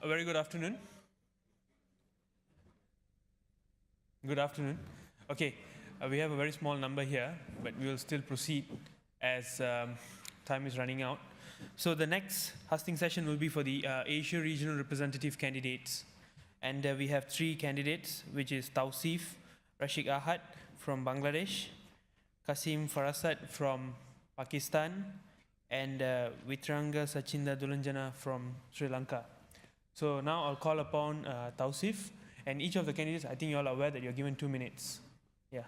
A very good afternoon. Good afternoon. Okay, we have a very small number here, but we will still proceed as time is running out. So the next hosting session will be for the Asia Regional Representative candidates. And we have 3 candidates, which is Tausif Rashid Ahad from Bangladesh, Kasim Farasat from Pakistan, and Witranga Sachinda Dulanjana from Sri Lanka. So now I'll call upon Tausif, and each of the candidates, I think you're all aware that you're given 2 minutes. Yeah.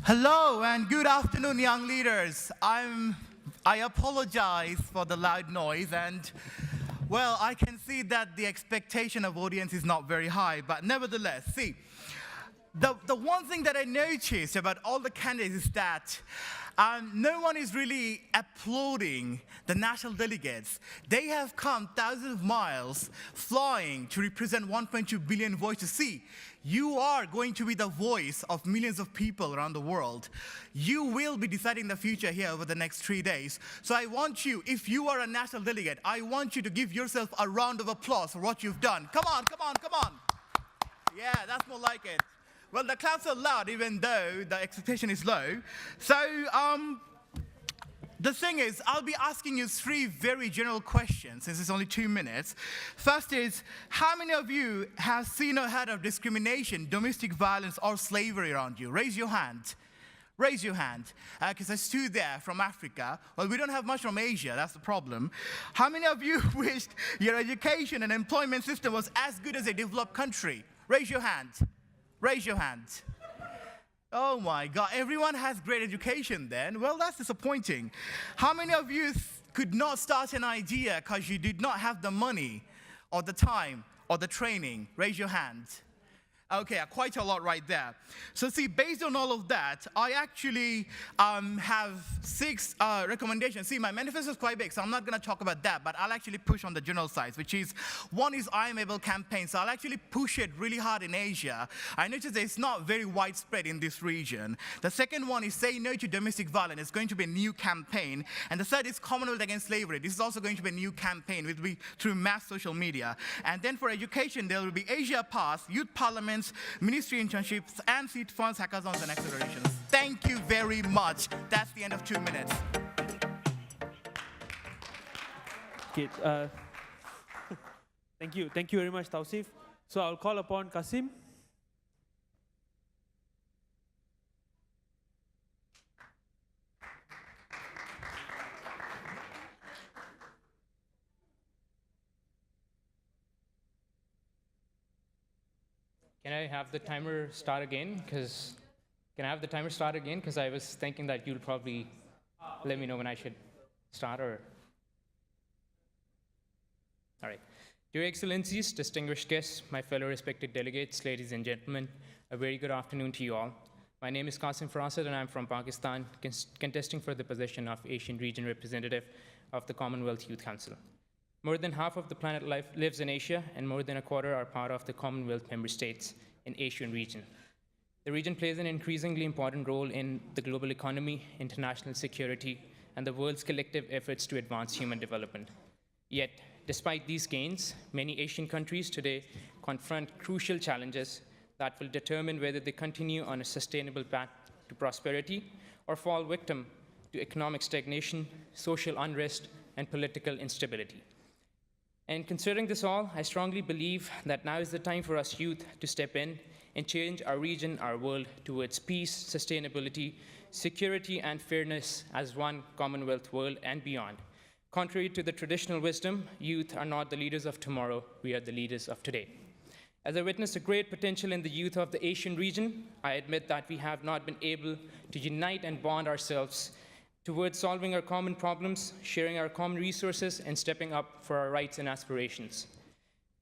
Hello and good afternoon, young leaders. I apologize for the loud noise, and well, I can see that the expectation of audience is not very high, but nevertheless, see, the one thing that I noticed about all the candidates is that no one is really applauding the national delegates. They have come thousands of miles flying to represent 1.2 billion voices. See, you are going to be the voice of millions of people around the world. You will be deciding the future here over the next 3 days. So I want you, if you are a national delegate, I want you to give yourself a round of applause for what you've done. Come on, come on, come on. Yeah, that's more like it. Well, the claps are loud, even though the expectation is low. So the thing is, I'll be asking you 3 very general questions, since it's only 2 minutes. First is, how many of you have seen or heard of discrimination, domestic violence, or slavery around you? Raise your hand. Raise your hand, because there's 2 there from Africa. Well, we don't have much from Asia, that's the problem. How many of you wished your education and employment system was as good as a developed country? Raise your hand. Raise your hand. Oh my God, everyone has great education then. Well, that's disappointing. How many of you could not start an idea because you did not have the money or the time or the training? Raise your hand. Okay, quite a lot right there. So see, based on all of that, I actually have 6 recommendations. See, my manifesto is quite big, so I'm not going to talk about that, but I'll actually push on the general side, which is, one is I Am Able campaign. So I'll actually push it really hard in Asia. I noticed that it's not very widespread in this region. The second one is Say No to Domestic Violence. It's going to be a new campaign. And the third is Commonwealth Against Slavery. This is also going to be a new campaign, which will be through mass social media. And then for education, there will be Asia Pass, Youth Parliament, ministry internships, and seed funds, hackathons, and accelerations. Thank you very much. That's the end of 2 minutes. Okay, thank you. Thank you very much, Tausif. So I'll call upon Kasim. Can I have the timer start again? Because I was thinking that you'll probably let me know when I should start, or... All right. Your Excellencies, distinguished guests, my fellow respected delegates, ladies and gentlemen, a very good afternoon to you all. My name is Kasim Farasat, and I'm from Pakistan, contesting for the position of Asian Region Representative of the Commonwealth Youth Council. More than half of the planet lives in Asia, and more than a quarter are part of the Commonwealth member states in Asian region. The region plays an increasingly important role in the global economy, international security, and the world's collective efforts to advance human development. Yet, despite these gains, many Asian countries today confront crucial challenges that will determine whether they continue on a sustainable path to prosperity or fall victim to economic stagnation, social unrest, and political instability. And considering this all, I strongly believe that now is the time for us youth to step in and change our region, our world, towards peace, sustainability, security, and fairness as one Commonwealth world and beyond. Contrary to the traditional wisdom, youth are not the leaders of tomorrow, we are the leaders of today. As I witness a great potential in the youth of the Asian region, I admit that we have not been able to unite and bond ourselves towards solving our common problems, sharing our common resources, and stepping up for our rights and aspirations.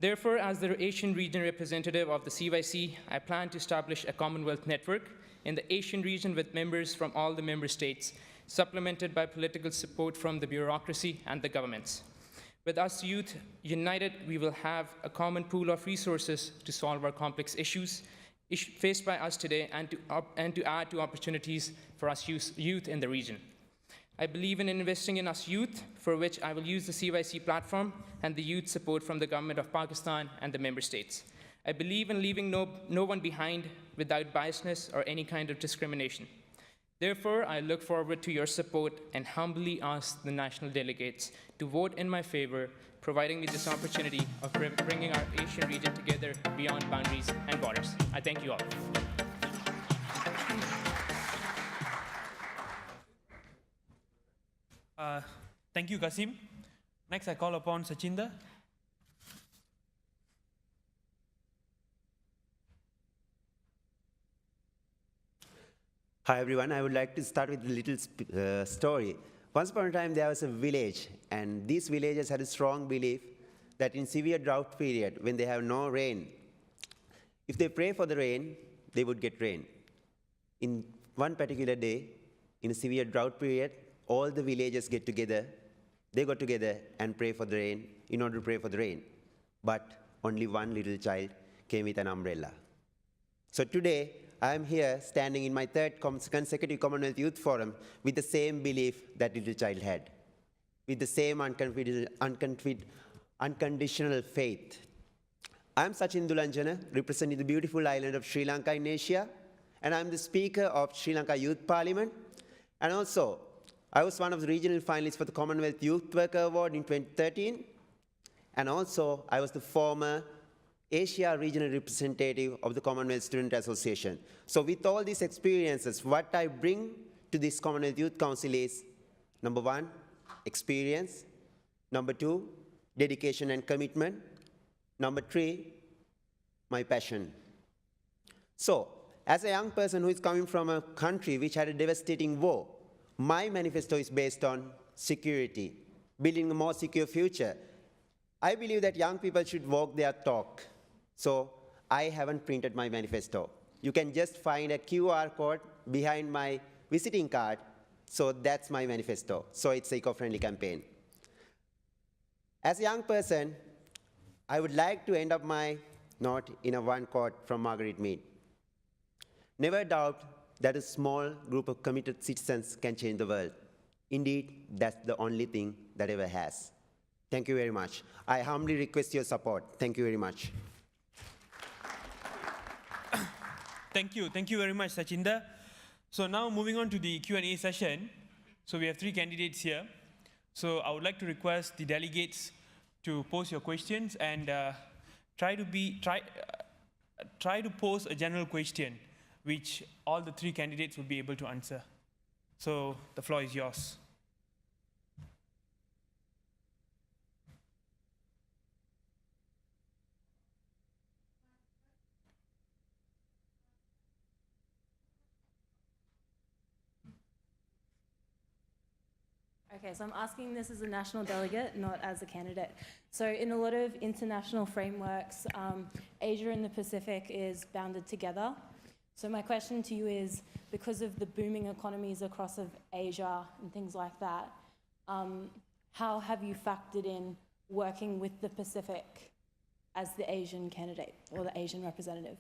Therefore, as the Asian region representative of the CYC, I plan to establish a Commonwealth network in the Asian region with members from all the member states, supplemented by political support from the bureaucracy and the governments. With us youth united, we will have a common pool of resources to solve our complex issues faced by us today and to add to opportunities for us youth in the region. I believe in investing in us youth, for which I will use the CYC platform and the youth support from the government of Pakistan and the member states. I believe in leaving no one behind without biasness or any kind of discrimination. Therefore, I look forward to your support and humbly ask the national delegates to vote in my favor, providing me this opportunity of bringing our Asian region together beyond boundaries and borders. I thank you all. Thank you, Kasim. Next, I call upon Sachinder. Hi everyone, I would like to start with a little story. Once upon a time there was a village, and these villagers had a strong belief that in severe drought period, when they have no rain, if they pray for the rain, they would get rain. In one particular day, in a severe drought period, all the villagers get together, they got together and pray for the rain, in order to pray for the rain. But only one little child came with an umbrella. So today, I am here standing in my third consecutive Commonwealth Youth Forum with the same belief that little child had, with the same unconditional faith. I am Sachin Dulanjana, representing the beautiful island of Sri Lanka in Asia, and I am the Speaker of Sri Lanka Youth Parliament. And also, I was one of the regional finalists for the Commonwealth Youth Worker Award in 2013, and also I was the former Asia Regional Representative of the Commonwealth Student Association. So with all these experiences, what I bring to this Commonwealth Youth Council is, number one, experience. Number two, dedication and commitment. Number three, my passion. So, as a young person who is coming from a country which had a devastating war, my manifesto is based on security, building a more secure future. I believe that young people should walk their talk. So I haven't printed my manifesto. You can just find a QR code behind my visiting card. So that's my manifesto. So it's an eco-friendly campaign. As a young person, I would like to end up my note in a one quote from Margaret Mead. Never doubt that a small group of committed citizens can change the world. Indeed, that's the only thing that ever has. Thank you very much. I humbly request your support. Thank you very much. Thank you very much, Sachinder. So now moving on to the Q&A session. So we have 3 candidates here. So I would like to request the delegates to pose your questions and try to pose a general question which all the 3 candidates will be able to answer. So the floor is yours. Okay, so I'm asking this as a national delegate, not as a candidate. So in a lot of international frameworks, Asia and the Pacific is bounded together. So my question to you is, because of the booming economies across of Asia and things like that, how have you factored in working with the Pacific as the Asian candidate or the Asian representative?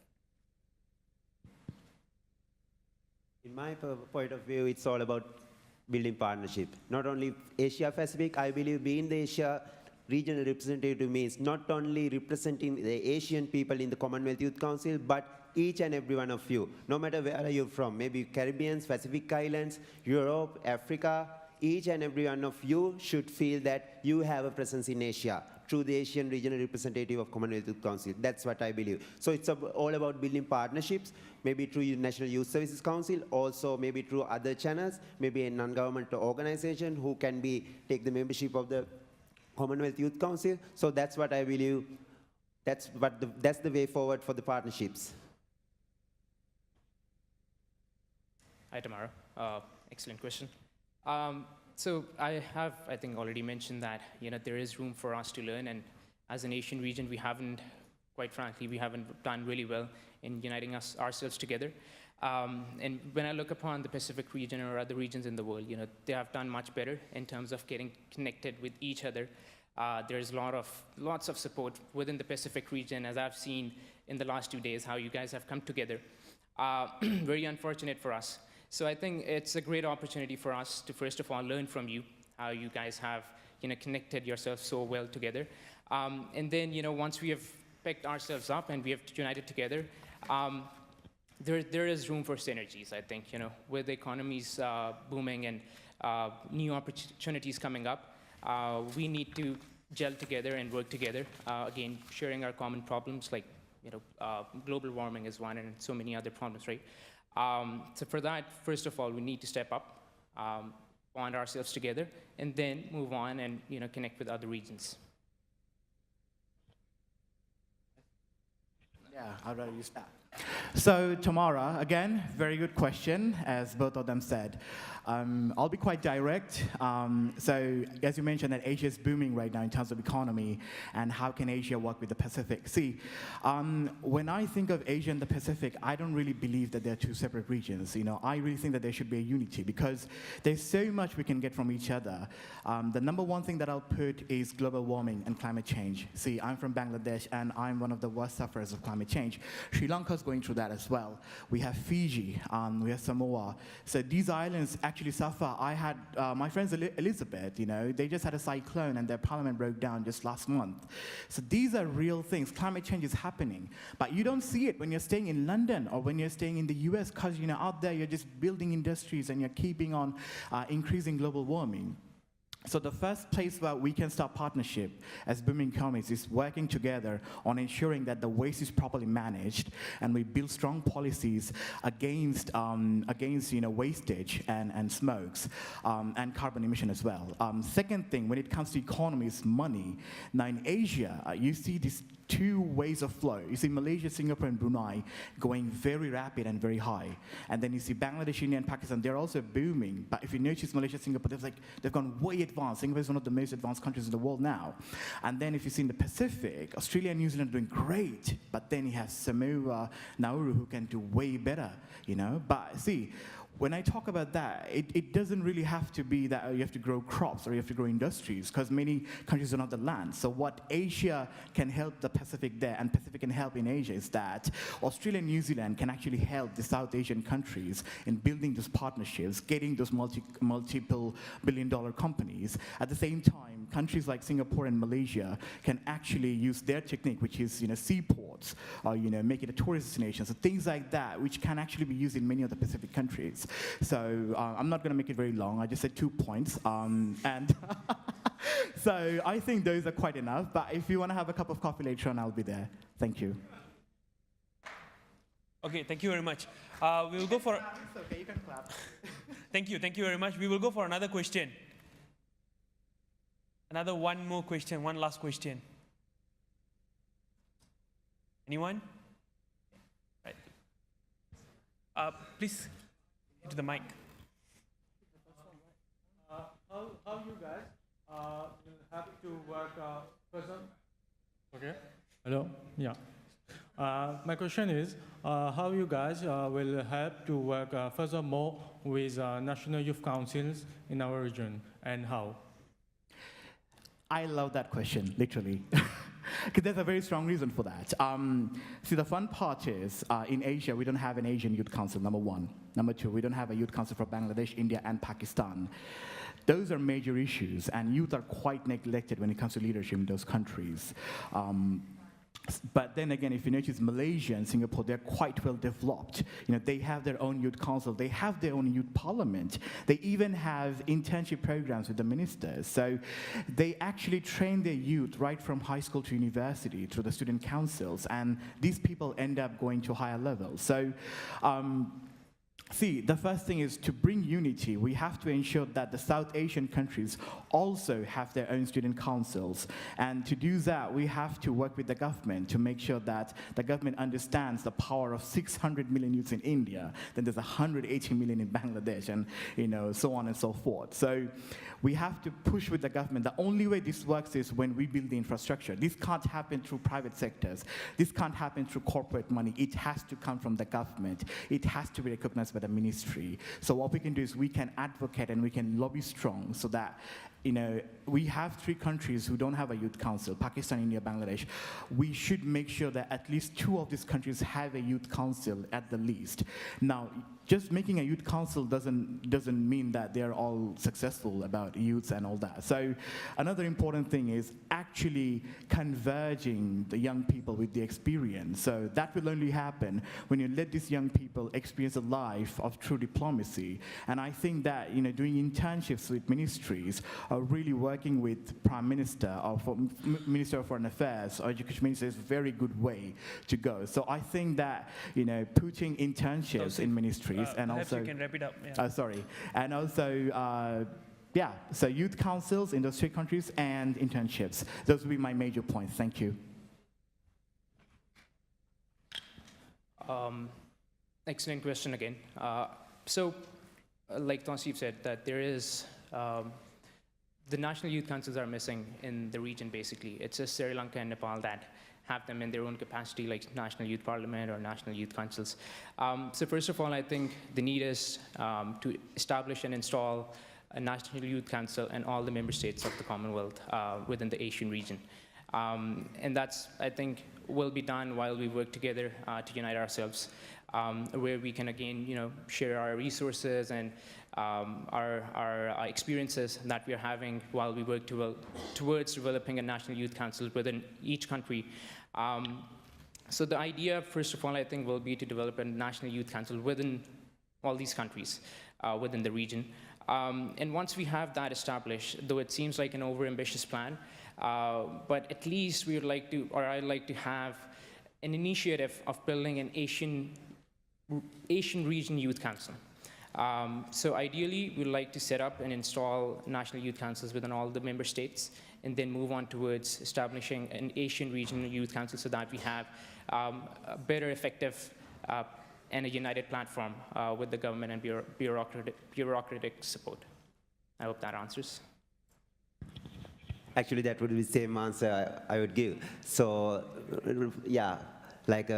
In my point of view, it's all about building partnership. Not only Asia Pacific, I believe being the Asia regional representative means not only representing the Asian people in the Commonwealth Youth Council, but each and every one of you, no matter where are you from, maybe Caribbean, Pacific Islands, Europe, Africa, each and every one of you should feel that you have a presence in Asia through the Asian regional representative of Commonwealth Youth Council. That's what I believe. So it's all about building partnerships, maybe through National Youth Services Council, also maybe through other channels, maybe a non-governmental organization who can take the membership of the Commonwealth Youth Council. So that's what I believe, that's the way forward for the partnerships. Hi, Tamara. Excellent question. So I have, I think, already mentioned that there is room for us to learn, and as an Asian region, quite frankly, we haven't done really well in uniting ourselves together. And when I look upon the Pacific region or other regions in the world, they have done much better in terms of getting connected with each other. There's lots of support within the Pacific region, as I've seen in the last 2 days, how you guys have come together. Very unfortunate for us So I think it's a great opportunity for us to, first of all, learn from you, how you guys have connected yourselves so well together. And then, once we have picked ourselves up and we have united together, there is room for synergies, I think, with the economies booming and new opportunities coming up. We need to gel together and work together, again, sharing our common problems like global warming is one and so many other problems, right? So for that, first of all, we need to step up, bond ourselves together, and then move on and connect with other regions. Yeah, I'd rather use that. So Tamara, again, very good question, as both of them said. I'll be quite direct. So as you mentioned, that Asia is booming right now in terms of economy, and how can Asia work with the Pacific? See, when I think of Asia and the Pacific, I don't really believe that they're two separate regions. I really think that there should be a unity, because there's so much we can get from each other. The number one thing that I'll put is global warming and climate change. See, I'm from Bangladesh, and I'm one of the worst sufferers of climate change. Sri Lanka's going through that as well. We have Fiji, we have Samoa. So these islands actually suffer. I had my friends Elizabeth, they just had a cyclone and their parliament broke down just last month. So these are real things. Climate change is happening, but you don't see it when you're staying in London or when you're staying in the US, because out there you're just building industries and you're keeping on increasing global warming. So the first place where we can start partnership as booming economies is working together on ensuring that the waste is properly managed, and we build strong policies against wastage and smokes and carbon emission as well. Second thing, when it comes to economy, is money. Now in Asia, you see these two ways of flow. You see Malaysia, Singapore, and Brunei going very rapid and very high. And then you see Bangladesh, India, and Pakistan, they're also booming. But if you notice Malaysia, Singapore, they've gone way advanced. Singapore is one of the most advanced countries in the world now. And then if you see in the Pacific, Australia and New Zealand are doing great. But then you have Samoa, Nauru, who can do way better, But see, when I talk about that, it doesn't really have to be that you have to grow crops or you have to grow industries, because many countries don't have the land. So what Asia can help the Pacific there, and Pacific can help in Asia, is that Australia and New Zealand can actually help the South Asian countries in building those partnerships, getting those multiple billion-dollar companies. At the same time, countries like Singapore and Malaysia can actually use their technique, which is seaports, or make it a tourist destination. So things like that, which can actually be used in many of the Pacific countries. So I'm not going to make it very long. I just said 2 points. And so I think those are quite enough. But if you want to have a cup of coffee later on, I'll be there. Thank you. Okay, thank you very much. We will go for... It's okay, you can clap. Thank you very much. We will go for another question. One more question, one last question. Anyone? Right. Please, to the mic. How you guys happy to work further? Okay. Hello. Yeah. My question is, how you guys will help to work furthermore with national youth councils in our region, and how? I love that question, literally. Because there's a very strong reason for that. See, the fun part is, in Asia, we don't have an Asian Youth Council, number one. Number two, we don't have a Youth Council for Bangladesh, India, and Pakistan. Those are major issues, and youth are quite neglected when it comes to leadership in those countries. But then again, if you notice Malaysia and Singapore, they're quite well developed. They have their own youth council, they have their own youth parliament, they even have internship programs with the ministers. So they actually train their youth right from high school to university through the student councils, and these people end up going to higher levels. So see, the first thing is to bring unity. We have to ensure that the South Asian countries also have their own student councils. And to do that, we have to work with the government to make sure that the government understands the power of 600 million youths in India, then there's 180 million in Bangladesh, and so on and so forth. So we have to push with the government. The only way this works is when we build the infrastructure. This can't happen through private sectors. This can't happen through corporate money. It has to come from the government. It has to be recognized by the ministry. So what we can do is we can advocate and we can lobby strong so that we have 3 countries who don't have a youth council, Pakistan, India, Bangladesh. We should make sure that at least 2 of these countries have a youth council at the least. Now, just making a youth council doesn't mean that they're all successful about youths and all that. So another important thing is actually converging the young people with the experience. So that will only happen when you let these young people experience a life of true diplomacy. And I think that doing internships with ministries, or really working with Prime Minister or Minister of Foreign Affairs or Education Minister is a very good way to go. So I think that putting internships in ministries and perhaps also you can wrap it up. Yeah. sorry, and also. So youth councils in those 3 countries and internships. Those will be my major points. Thank you. Excellent question again. Like Tansif said, that there is, the national youth councils are missing in the region, basically. It's just Sri Lanka and Nepal that have them in their own capacity, like National Youth Parliament or National Youth Councils. So first of all, I think the need is to establish and install a National Youth Council in all the member states of the Commonwealth within the Asian region. And that's, I think, will be done while we work together to unite ourselves, where we can, again, share our resources and our experiences that we are having while we work towards developing a National Youth Council within each country. So the idea, first of all, I think, will be to develop a National Youth Council within all these countries within the region. And once we have that established, though it seems like an overambitious plan, but at least we would like to, or I'd like to have an initiative of building an Asian Region Youth Council. So ideally, we'd like to set up and install national youth councils within all the member states, and then move on towards establishing an Asian Regional Youth Council so that we have a better, effective, and a united platform with the government and bureaucratic support. I hope that answers. Actually, that would be the same answer I would give. So, yeah, like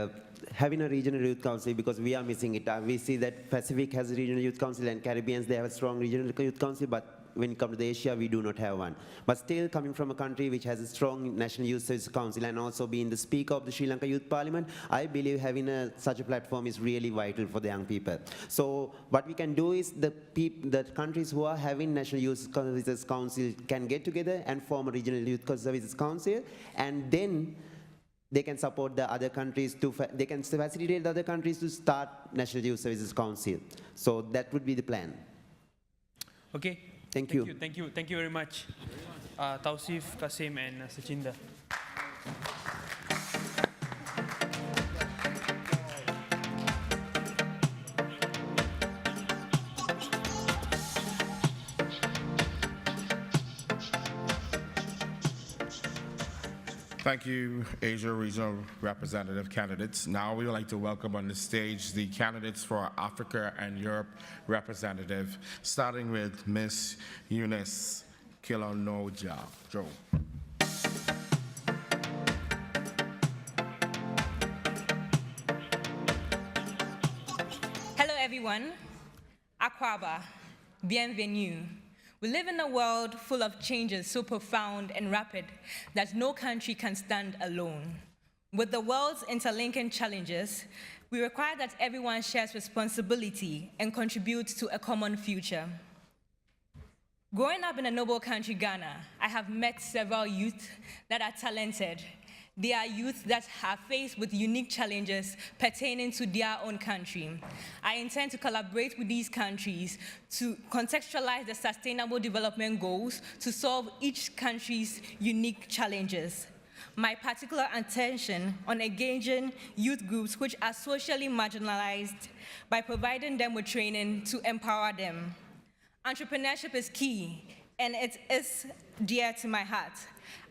having a regional youth council, because we are missing it. We see that Pacific has a regional youth council and Caribbeans, they have a strong regional youth council, but when it comes to Asia, we do not have one. But still, coming from a country which has a strong National Youth Service Council and also being the Speaker of the Sri Lanka Youth Parliament, I believe having such a platform is really vital for the young people. So what we can do is the countries who are having National Youth Services Council can get together and form a Regional Youth Services Council, and then they can support the other countries they can facilitate the other countries to start National Youth Services Council. So that would be the plan. Okay. Thank you very much. Tausif, Kasim, and Sachinda. Thank you, Asia Regional Representative candidates. Now we would like to welcome on the stage the candidates for Africa and Europe representative, starting with Ms. Eunice Kilonoja. Joe. Hello everyone. Akwaba, bienvenue. We live in a world full of changes so profound and rapid that no country can stand alone. With the world's interlinking challenges, we require that everyone shares responsibility and contributes to a common future. Growing up in a noble country, Ghana, I have met several youth that are talented. They are youth that are faced with unique challenges pertaining to their own country. I intend to collaborate with these countries to contextualize the Sustainable Development Goals to solve each country's unique challenges. My particular attention on engaging youth groups which are socially marginalized by providing them with training to empower them. Entrepreneurship is key, and it is dear to my heart.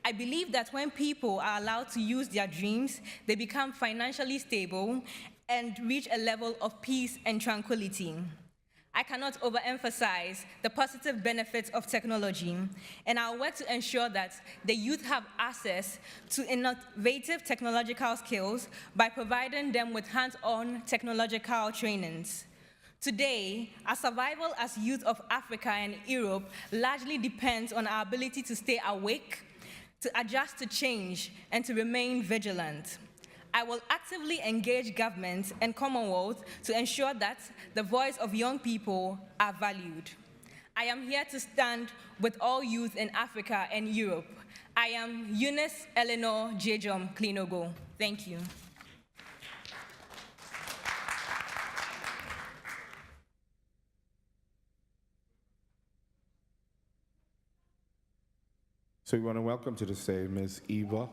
I believe that when people are allowed to use their dreams, they become financially stable and reach a level of peace and tranquility. I cannot overemphasize the positive benefits of technology, and I'll work to ensure that the youth have access to innovative technological skills by providing them with hands-on technological trainings. Today, our survival as youth of Africa and Europe largely depends on our ability to stay awake, to adjust to change, and to remain vigilant. I will actively engage government and Commonwealth to ensure that the voice of young people are valued. I am here to stand with all youth in Africa and Europe. I am Eunice Eleanor CHOGM Klinogo. Thank you. So we want to welcome to the stage Ms. Eva.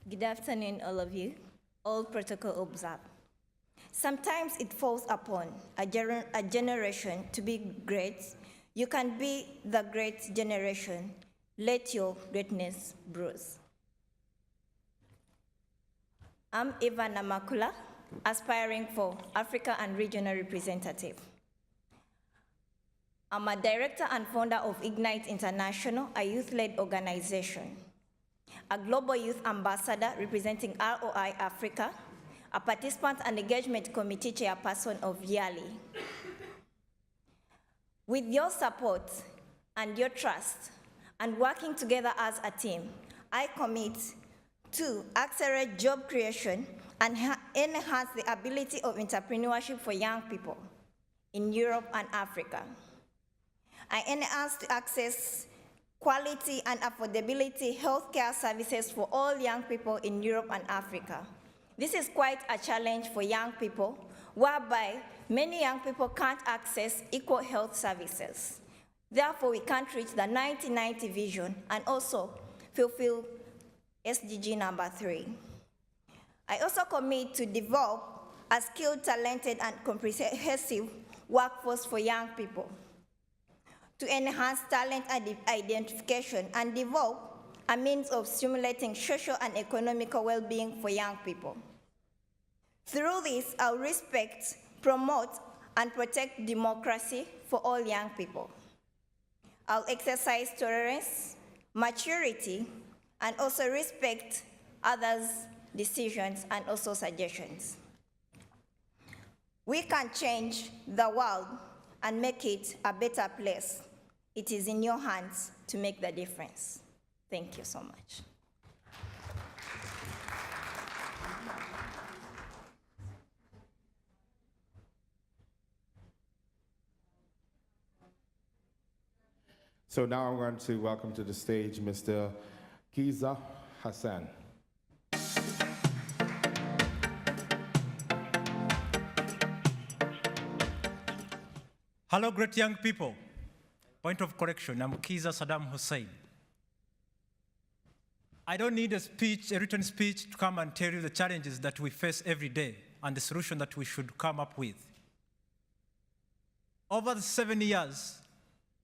Good afternoon, all of you. All protocol observed. Sometimes it falls upon a generation to be great. You can be the great generation. Let your greatness bruise. I'm Eva Namakula, aspiring for Africa and regional representative. I'm a director and founder of Ignite International, a youth-led organization, a global youth ambassador representing ROI Africa, a participant and engagement committee chairperson of YALI. With your support and your trust, and working together as a team, I commit to accelerate job creation and enhance the ability of entrepreneurship for young people in Europe and Africa. I enhance to access quality and affordability healthcare services for all young people in Europe and Africa. This is quite a challenge for young people, whereby many young people can't access equal health services. Therefore, we can't reach the 1990 vision and also fulfill SDG number 3. I also commit to develop a skilled, talented, and comprehensive workforce for young people, to enhance talent identification and develop a means of stimulating social and economical well-being for young people. Through this, I'll respect, promote, and protect democracy for all young people. I'll exercise tolerance, maturity, and also respect others' decisions and also suggestions. We can change the world and make it a better place. It is in your hands to make the difference. Thank you so much. So now I'm going to welcome to the stage Mr. Kiza Hassan. Hello, great young people. Point of correction, I'm Kiza Saddam Hussein. I don't need a written speech to come and tell you the challenges that we face every day and the solution that we should come up with. Over the 7 years,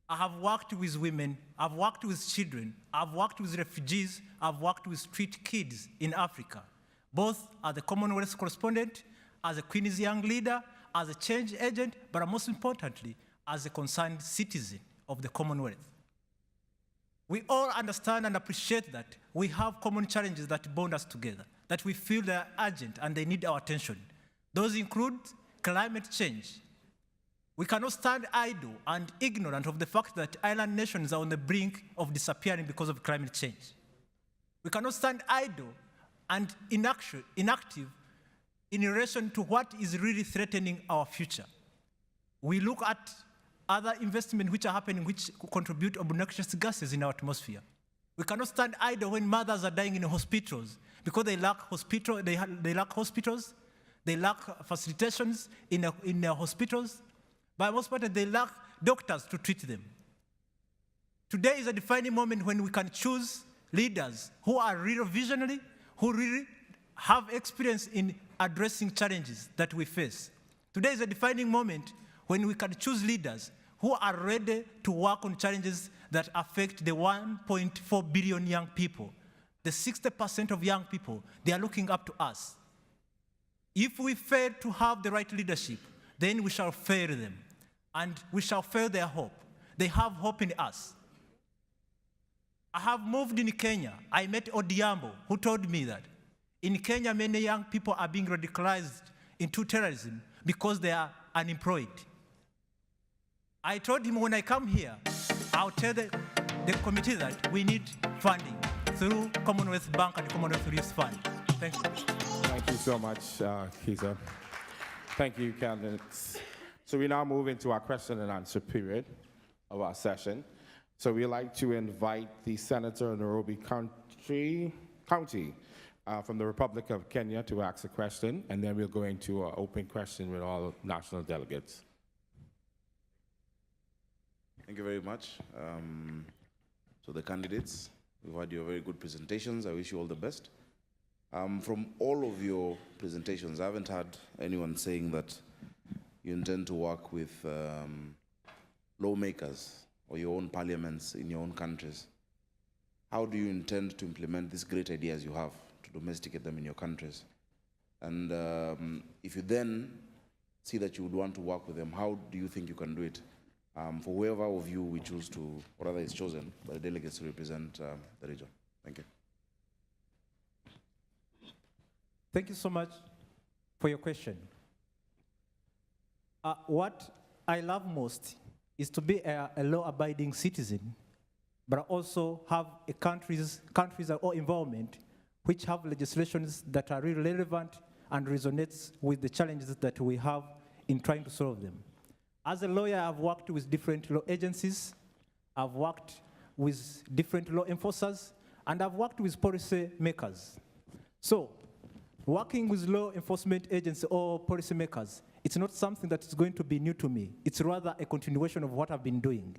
I have worked with women, I've worked with children, I've worked with refugees, I've worked with street kids in Africa, both as a Commonwealth correspondent, as a Queen's Young Leader, as a change agent, but most importantly, as a concerned citizen of the Commonwealth. We all understand and appreciate that we have common challenges that bond us together, that we feel they are urgent and they need our attention. Those include climate change. We cannot stand idle and ignorant of the fact that island nations are on the brink of disappearing because of climate change. We cannot stand idle and inactive in relation to what is really threatening our future. We look at other investments which are happening which contribute obnoxious gases in our atmosphere. We cannot stand idle when mothers are dying in hospitals because they lack hospitals, they lack facilitations in their hospitals. But most part, they lack doctors to treat them. Today is a defining moment when we can choose leaders who are really visionary, who really have experience in addressing challenges that we face. Today is a defining moment when we can choose leaders who are ready to work on challenges that affect the 1.4 billion young people. The 60% of young people, they are looking up to us. If we fail to have the right leadership, then we shall fail them, and we shall fail their hope. They have hope in us. I have moved in Kenya. I met Odiambo, who told me that in Kenya, many young people are being radicalized into terrorism because they are unemployed. I told him when I come here, I'll tell the committee that we need funding through Commonwealth Bank and Commonwealth Youth Fund. Thank you. Thank you so much, Keita. Thank you, candidates. So we now move into our question and answer period of our session. So we'd like to invite the Senator of Nairobi County from the Republic of Kenya to ask a question, and then we'll go into an open question with all national delegates. Thank you very much. So the candidates, we've had your very good presentations. I wish you all the best. From all of your presentations, I haven't had anyone saying that you intend to work with lawmakers or your own parliaments in your own countries. How do you intend to implement these great ideas you have to domesticate them in your countries? And if you then see that you would want to work with them, how do you think you can do it? For whoever of you we choose to, or rather is chosen by the delegates to represent the region. Thank you. Thank you so much for your question. What I love most is to be a law-abiding citizen, but also have a countries or environment which have legislations that are really relevant and resonates with the challenges that we have in trying to solve them. As a lawyer, I've worked with different law agencies, I've worked with different law enforcers, and I've worked with policy makers. So, working with law enforcement agencies or policy makers, it's not something that is going to be new to me. It's rather a continuation of what I've been doing.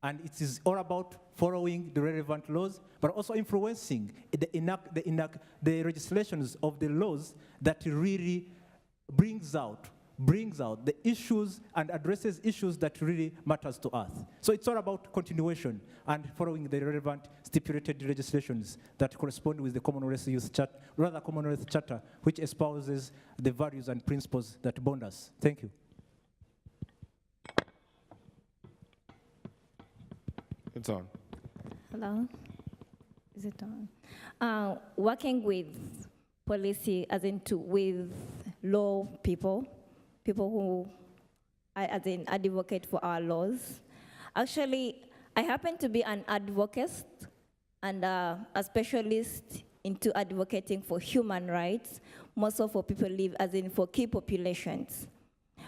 And it is all about following the relevant laws, but also influencing the legislations of the laws that really brings out the issues and addresses issues that really matters to us. So it's all about continuation and following the relevant stipulated legislations that correspond with the Commonwealth Youth Charter, rather Commonwealth Charter, which espouses the values and principles that bond us. Thank you. It's on. Hello? Is it on? Working with policy, as in with law people who advocate for our laws. Actually, I happen to be an advocate and a specialist into advocating for human rights, more so for people live, as in for key populations.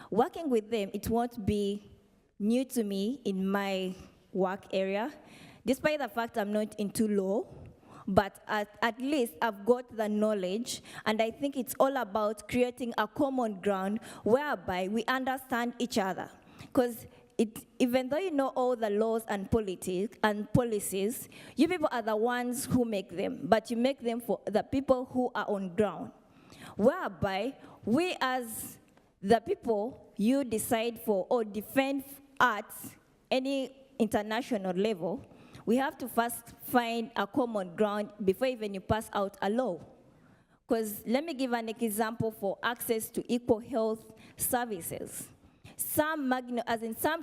Working with them, it won't be new to me in my work area, despite the fact I'm not into law, but at least I've got the knowledge, and I think it's all about creating a common ground whereby we understand each other. Because even though you know all the laws and politics and policies, you people are the ones who make them, but you make them for the people who are on ground. Whereby we as the people you decide for or defend at any international level, we have to first find a common ground before even you pass out a law. Because let me give an example for access to equal health services. Some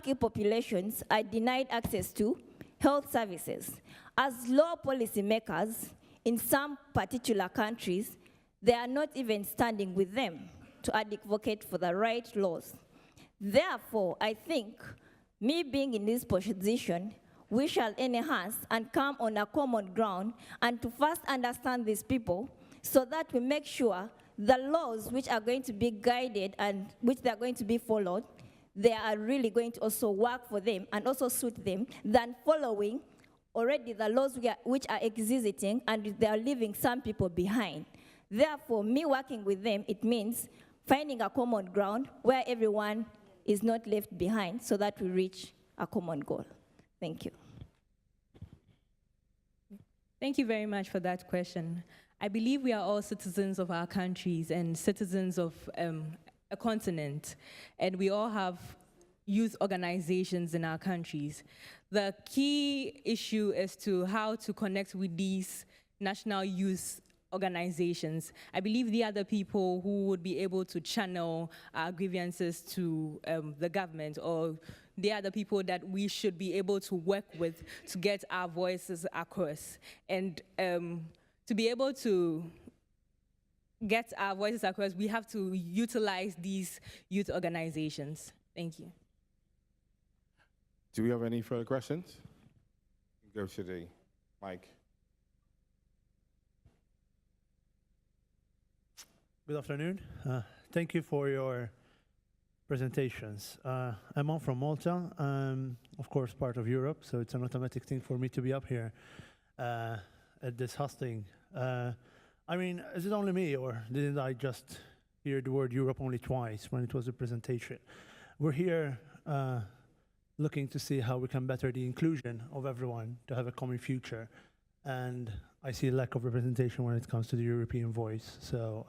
key populations are denied access to health services. As law policy makers in some particular countries, they are not even standing with them to advocate for the right laws. Therefore, I think me being in this position, we shall enhance and come on a common ground and to first understand these people so that we make sure the laws which are going to be guided and which they are going to be followed, they are really going to also work for them and also suit them than following already the laws which are existing and they are leaving some people behind. Therefore, me working with them, it means finding a common ground where everyone is not left behind so that we reach a common goal. Thank you. Thank you very much for that question. I believe we are all citizens of our countries and citizens of a continent, and we all have youth organizations in our countries. The key issue is to how to connect with these national youth organizations. I believe they are the people who would be able to channel our grievances to the government, or they are the people that we should be able to work with to get our voices across. And to be able to get our voices across, we have to utilize these youth organizations. Thank you. Do we have any further questions? Go to the mic. Good afternoon. Thank you for your presentations. I'm on from Malta. I'm, of course, part of Europe, so it's an automatic thing for me to be up here at this hosting. I mean, is it only me, or didn't I just hear the word Europe only twice when it was a presentation? We're here looking to see how we can better the inclusion of everyone to have a common future. And I see a lack of representation when it comes to the European voice. So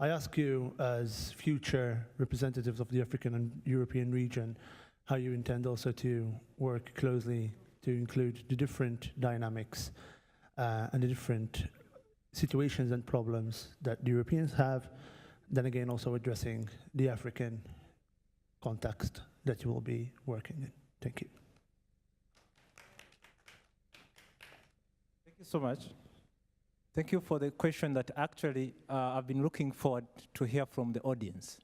I ask you, as future representatives of the African and European region, how you intend also to work closely to include the different dynamics and the different situations and problems that the Europeans have, then again also addressing the African context that you will be working in. Thank you. Thank you so much. Thank you for the question that actually I've been looking forward to hear from the audience.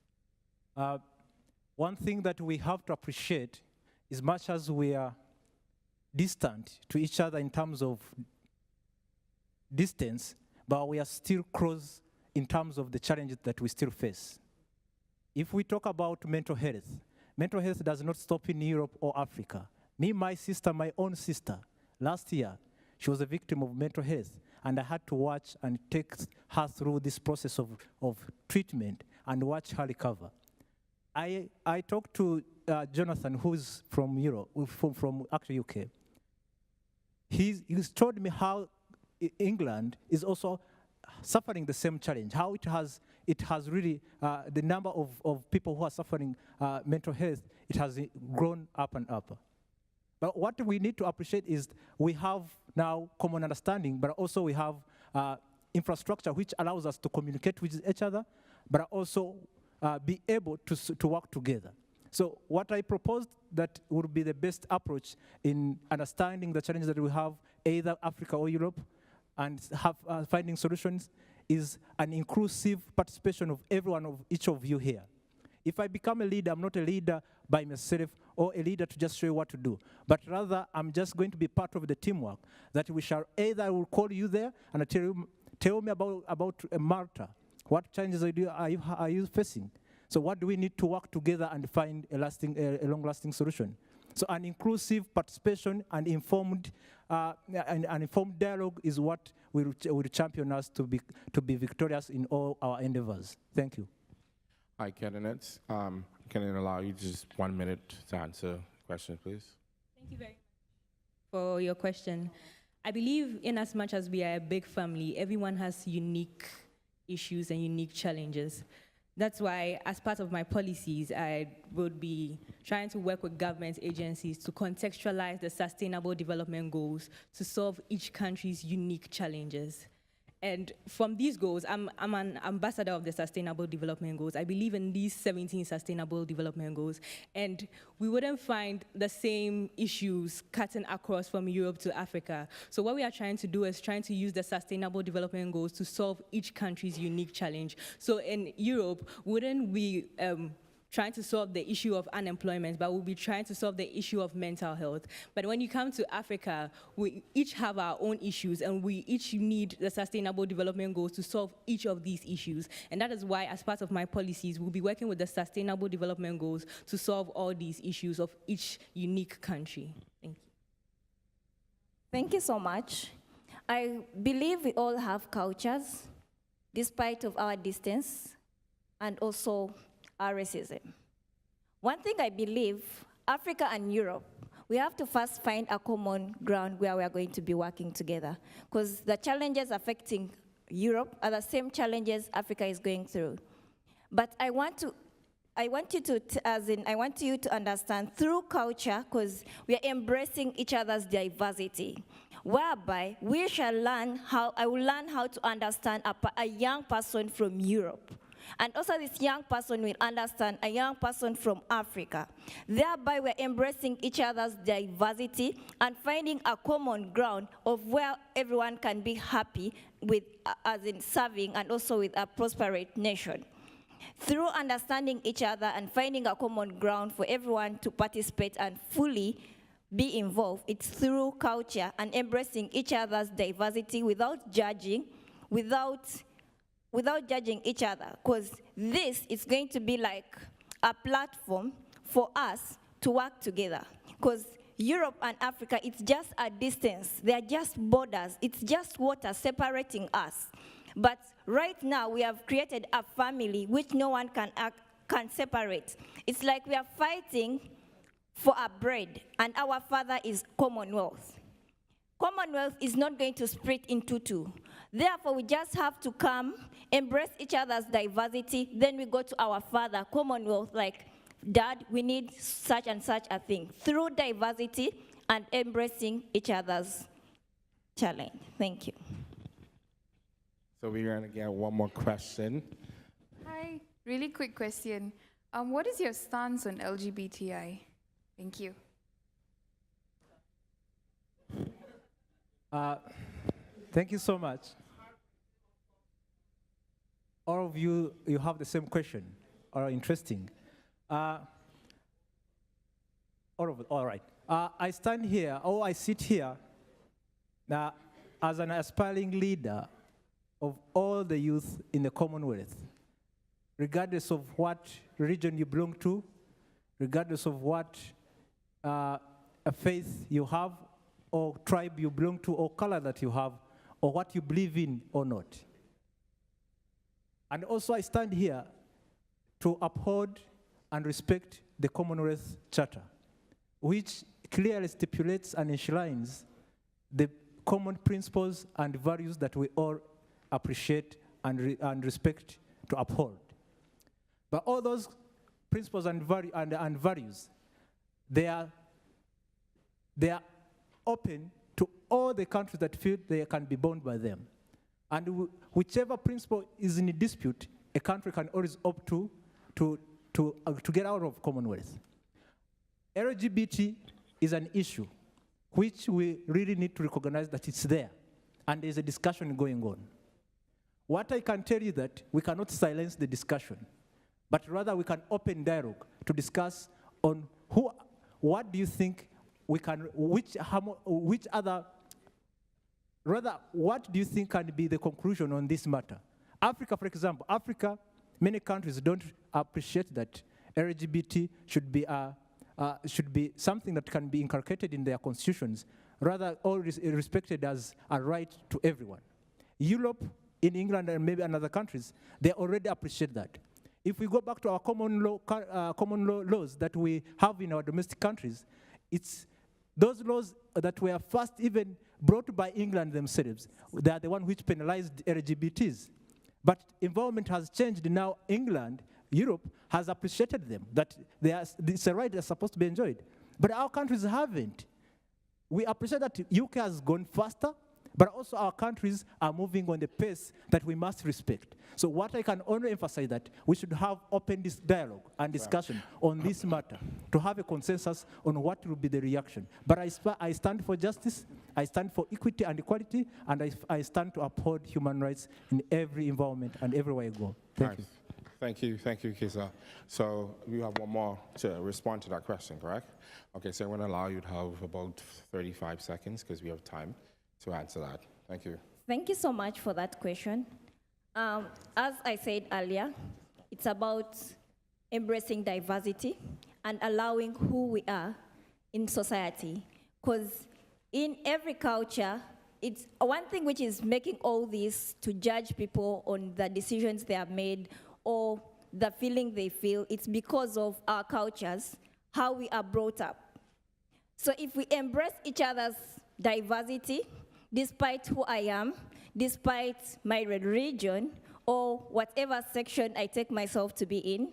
One thing that we have to appreciate, as much as we are distant to each other in terms of distance, but we are still close in terms of the challenges that we still face. If we talk about mental health does not stop in Europe or Africa. Me, my sister, my own sister, last year, she was a victim of mental health, and I had to watch and take her through this process of treatment and watch her recover. I talked to Jonathan, who's from Europe, from actually UK. He's told me how England is also suffering the same challenge, how it has really, the number of people who are suffering mental health, it has grown up and up. But what we need to appreciate is we have now common understanding, but also we have infrastructure which allows us to communicate with each other, but also be able to work together. So what I proposed that would be the best approach in understanding the challenges that we have, either Africa or Europe, and finding solutions, is an inclusive participation of everyone, of each of you here. If I become a leader, I'm not a leader by myself or a leader to just show you what to do, but rather I'm just going to be part of the teamwork that we shall either I will call you there and tell me about Malta. What challenges are you facing? So what do we need to work together and find a long-lasting solution? So an inclusive participation and informed dialogue is what will champion us to be victorious in all our endeavors. Thank you. Hi, candidates. Can I allow you just 1 minute to answer questions, please? Thank you very much for your question. I believe in as much as we are a big family, everyone has unique issues and unique challenges. That's why, as part of my policies, I would be trying to work with government agencies to contextualize the Sustainable Development Goals to solve each country's unique challenges. And from these goals, I'm an ambassador of the Sustainable Development Goals. I believe in these 17 Sustainable Development Goals. And we wouldn't find the same issues cutting across from Europe to Africa. So what we are trying to do is trying to use the Sustainable Development Goals to solve each country's unique challenge. So in Europe, wouldn't we trying to solve the issue of unemployment, but we'll be trying to solve the issue of mental health. But when you come to Africa, we each have our own issues, and we each need the Sustainable Development Goals to solve each of these issues. And that is why, as part of my policies, we'll be working with the Sustainable Development Goals to solve all these issues of each unique country. Thank you. Thank you so much. I believe we all have cultures, despite of our distance, and also our racism. One thing I believe, Africa and Europe, we have to first find a common ground where we are going to be working together, because the challenges affecting Europe are the same challenges Africa is going through. But I want you to understand through culture, because we are embracing each other's diversity, whereby we shall I will learn how to understand a young person from Europe. And also this young person will understand a young person from Africa. Thereby we're embracing each other's diversity and finding a common ground of where everyone can be happy with, as in serving, and also with a prosperous nation. Through understanding each other and finding a common ground for everyone to participate and fully be involved, it's through culture and embracing each other's diversity without judging, without judging each other, because this is going to be like a platform for us to work together. Because Europe and Africa, it's just a distance. They are just borders. It's just water separating us. But right now, we have created a family which no one can separate. It's like we are fighting for our bread, and our father is Commonwealth. Commonwealth is not going to split into two. Therefore, we just have to come, embrace each other's diversity, then we go to our father, Commonwealth, like, Dad, we need such and such a thing, through diversity and embracing each other's challenge. Thank you. So we're going to get one more question. Hi, really quick question. What is your stance on LGBTI? Thank you. Thank you so much. All of you have the same question, or interesting. All right. I stand here, or I sit here now as an aspiring leader of all the youth in the Commonwealth, regardless of what religion you belong to, regardless of what a faith you have, or tribe you belong to, or color that you have, or what you believe in or not. And also I stand here to uphold and respect the Commonwealth Charter, which clearly stipulates and enshrines the common principles and values that we all appreciate and respect to uphold. But all those principles and values, they are open to all the countries that feel they can be bound by them. And whichever principle is in dispute, a country can always opt to get out of Commonwealth. LGBT is an issue which we really need to recognize that it's there, and there's a discussion going on. What I can tell you that we cannot silence the discussion, but rather we can open dialogue to discuss on what do you think we can, what do you think can be the conclusion on this matter? Africa, for example, many countries don't appreciate that LGBT should be something that can be inculcated in their constitutions, rather all respected as a right to everyone. Europe, in England and maybe in other countries, they already appreciate that. If we go back to our common law laws that we have in our domestic countries, it's those laws that were first even brought by England themselves. They are the one which penalized LGBTs. But environment has changed now. England, Europe has appreciated them, that it's a right that's supposed to be enjoyed. But our countries haven't. We appreciate that UK has gone faster, but also our countries are moving on the pace that we must respect. So what I can only emphasize that we should have open this dialogue and discussion on this matter to have a consensus on what will be the reaction. But I stand for justice, I stand for equity and equality, and I stand to uphold human rights in every environment and everywhere I go. Thank you. Thank you, Kisa. So we have one more to respond to that question, correct? Okay, so I'm going to allow you to have about 35 seconds because we have time to answer that. Thank you. Thank you so much for that question. As I said earlier, it's about embracing diversity and allowing who we are in society. Because in every culture, it's one thing which is making all this to judge people on the decisions they have made or the feeling they feel. It's because of our cultures, how we are brought up. So if we embrace each other's diversity, despite who I am, despite my religion, or whatever section I take myself to be in,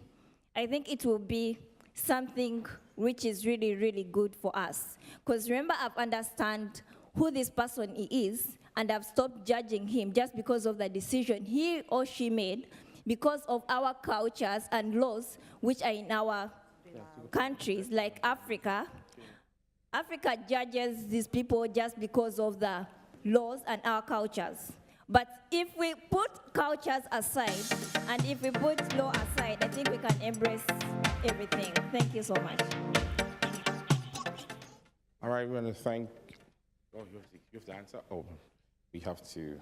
I think it will be something which is really, really good for us. Because remember, I've understand who this person is, and I've stopped judging him just because of the decision he or she made, because of our cultures and laws which are in our countries, like Africa. Africa judges these people just because of the laws and our cultures. But if we put cultures aside, and if we put law aside, I think we can embrace everything. Thank you so much. All right, we want to thank. Oh, you have to answer. Oh, we have to. You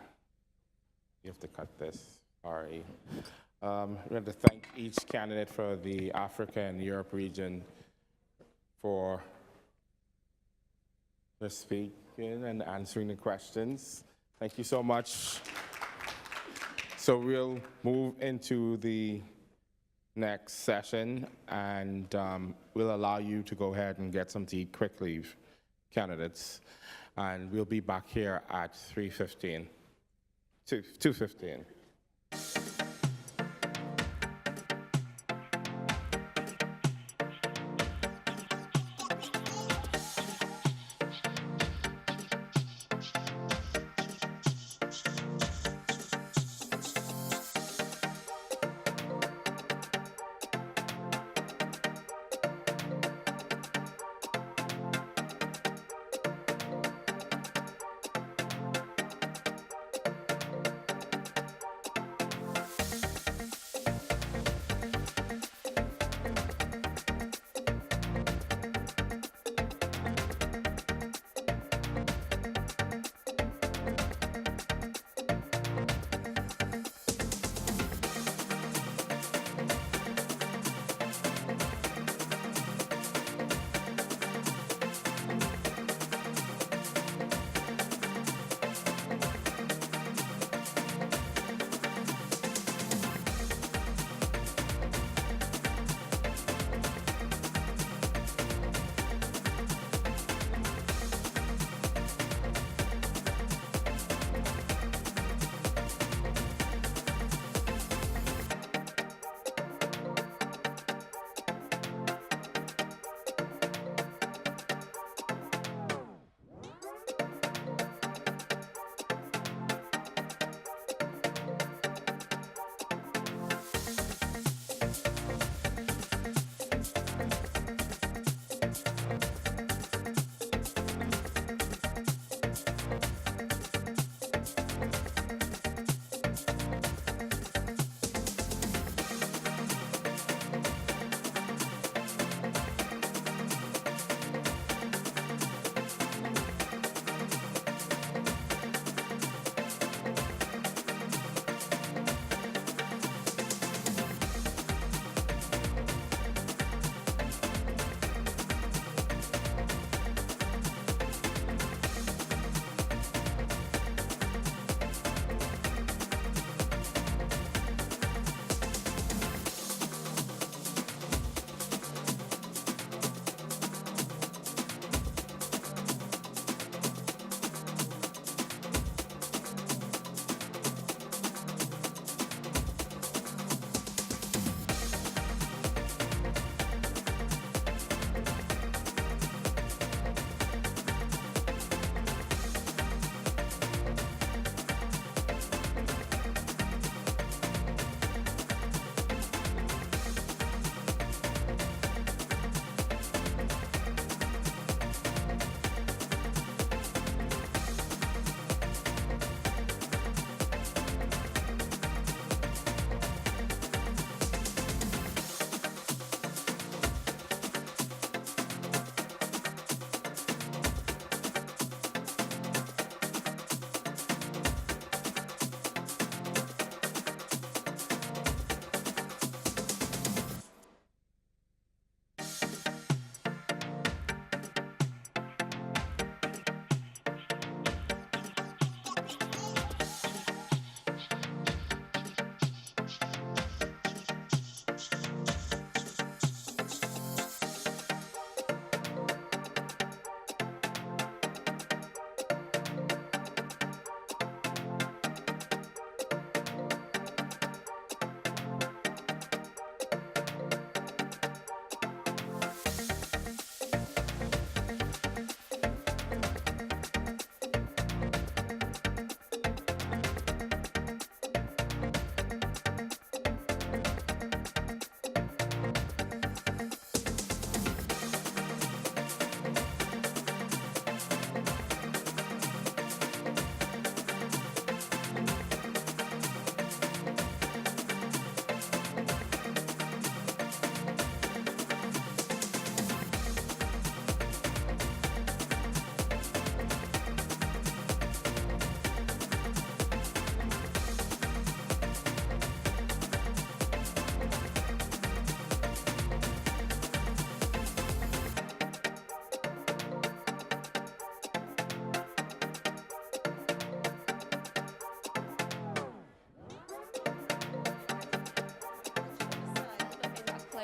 have to cut this. Sorry. We want to thank each candidate for the Africa and Europe region for speaking and answering the questions. Thank you so much. So we'll move into the next session, and we'll allow you to go ahead and get some to eat quickly, candidates. And we'll be back here at 3:15, 2:15.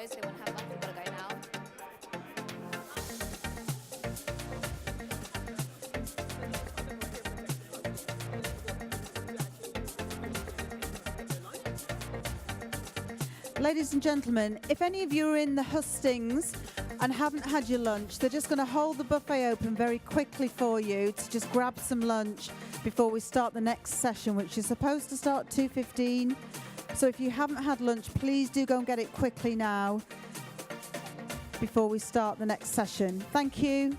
closed. They want to have lunch. We've got to go now. Ladies and gentlemen, if any of you are in the hustings and haven't had your lunch, they're just going to hold the buffet open very quickly for you to just grab some lunch before we start the next session, which is supposed to start 2:15. So if you haven't had lunch, please do go and get it quickly now before we start the next session. Thank you.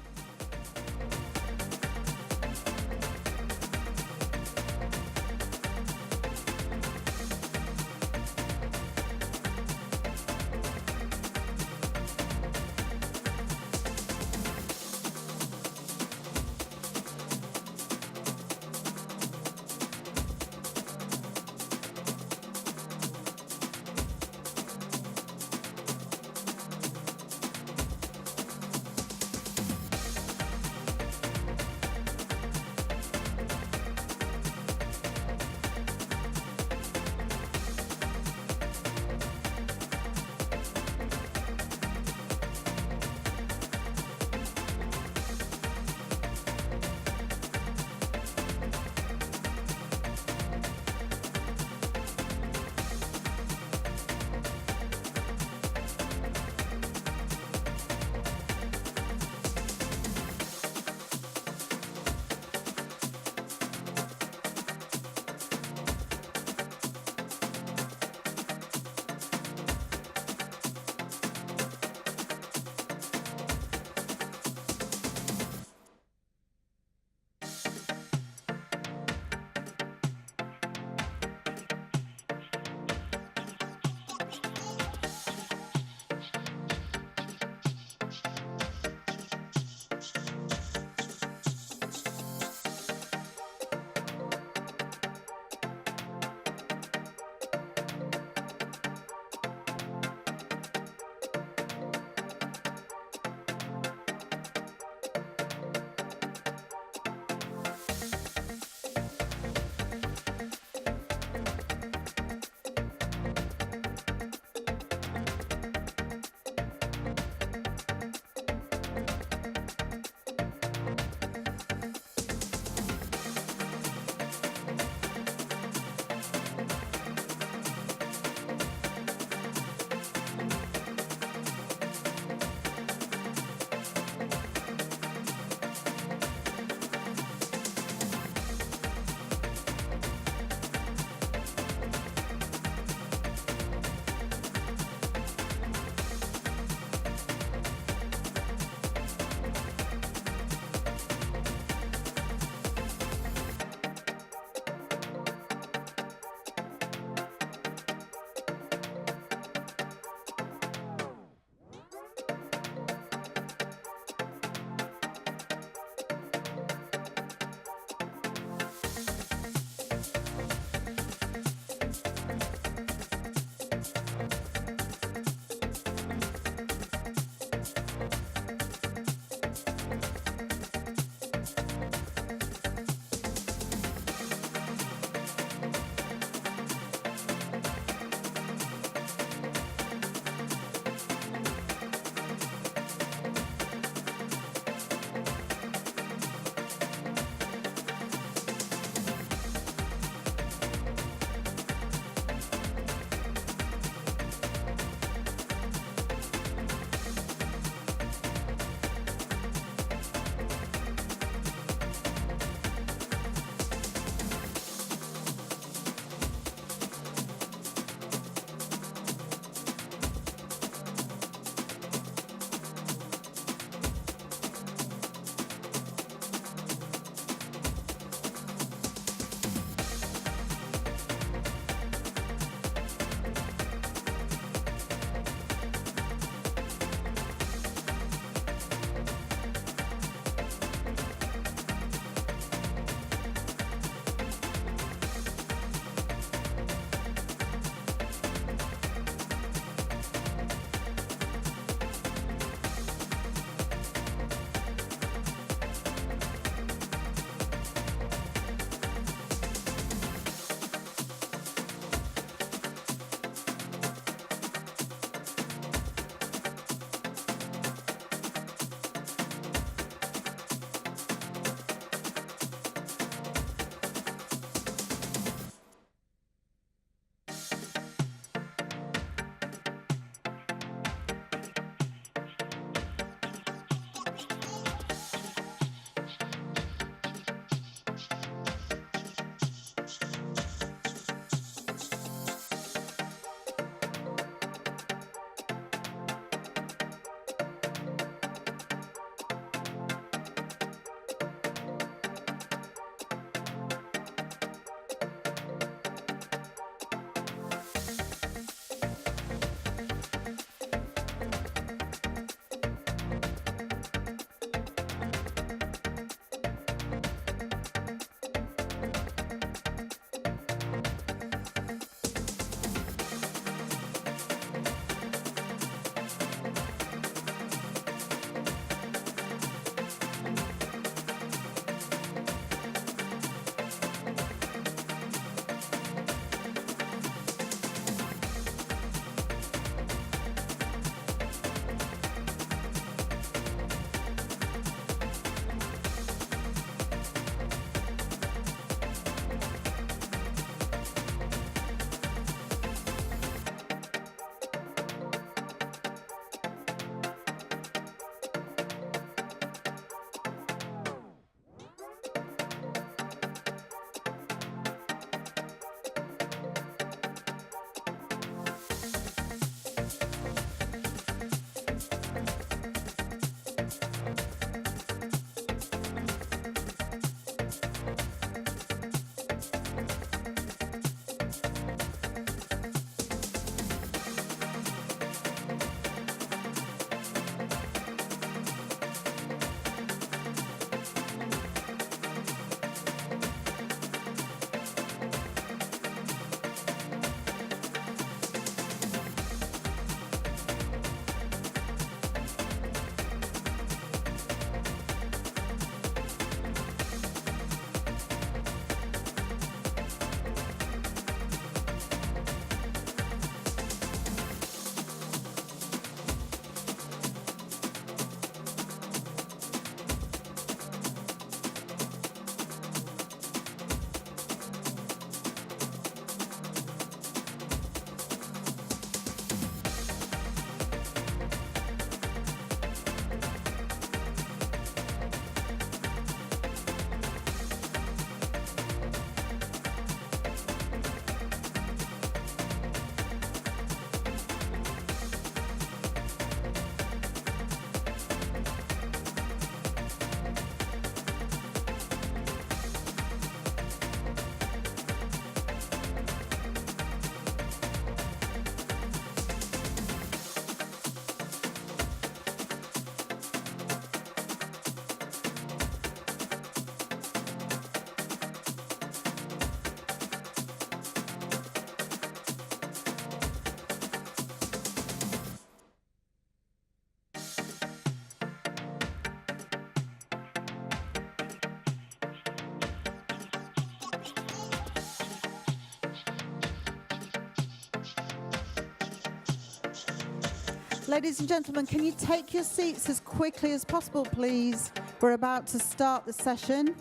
Ladies and gentlemen, can you take your seats as quickly as possible, please? We're about to start the session.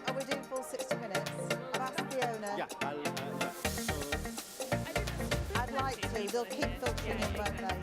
Are we doing full 60 minutes? I've asked the owner. Yeah, I'd like to. They'll keep filtering in, won't they?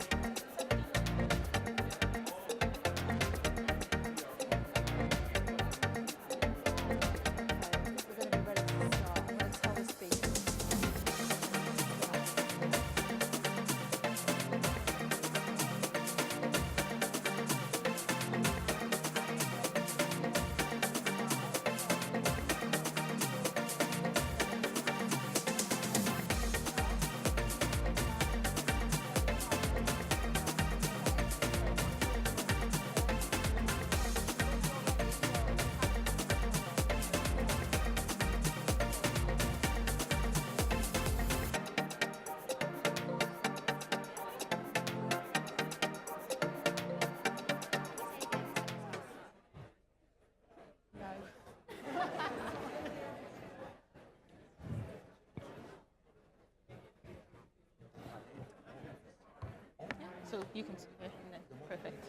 So you can sit here and then, perfect.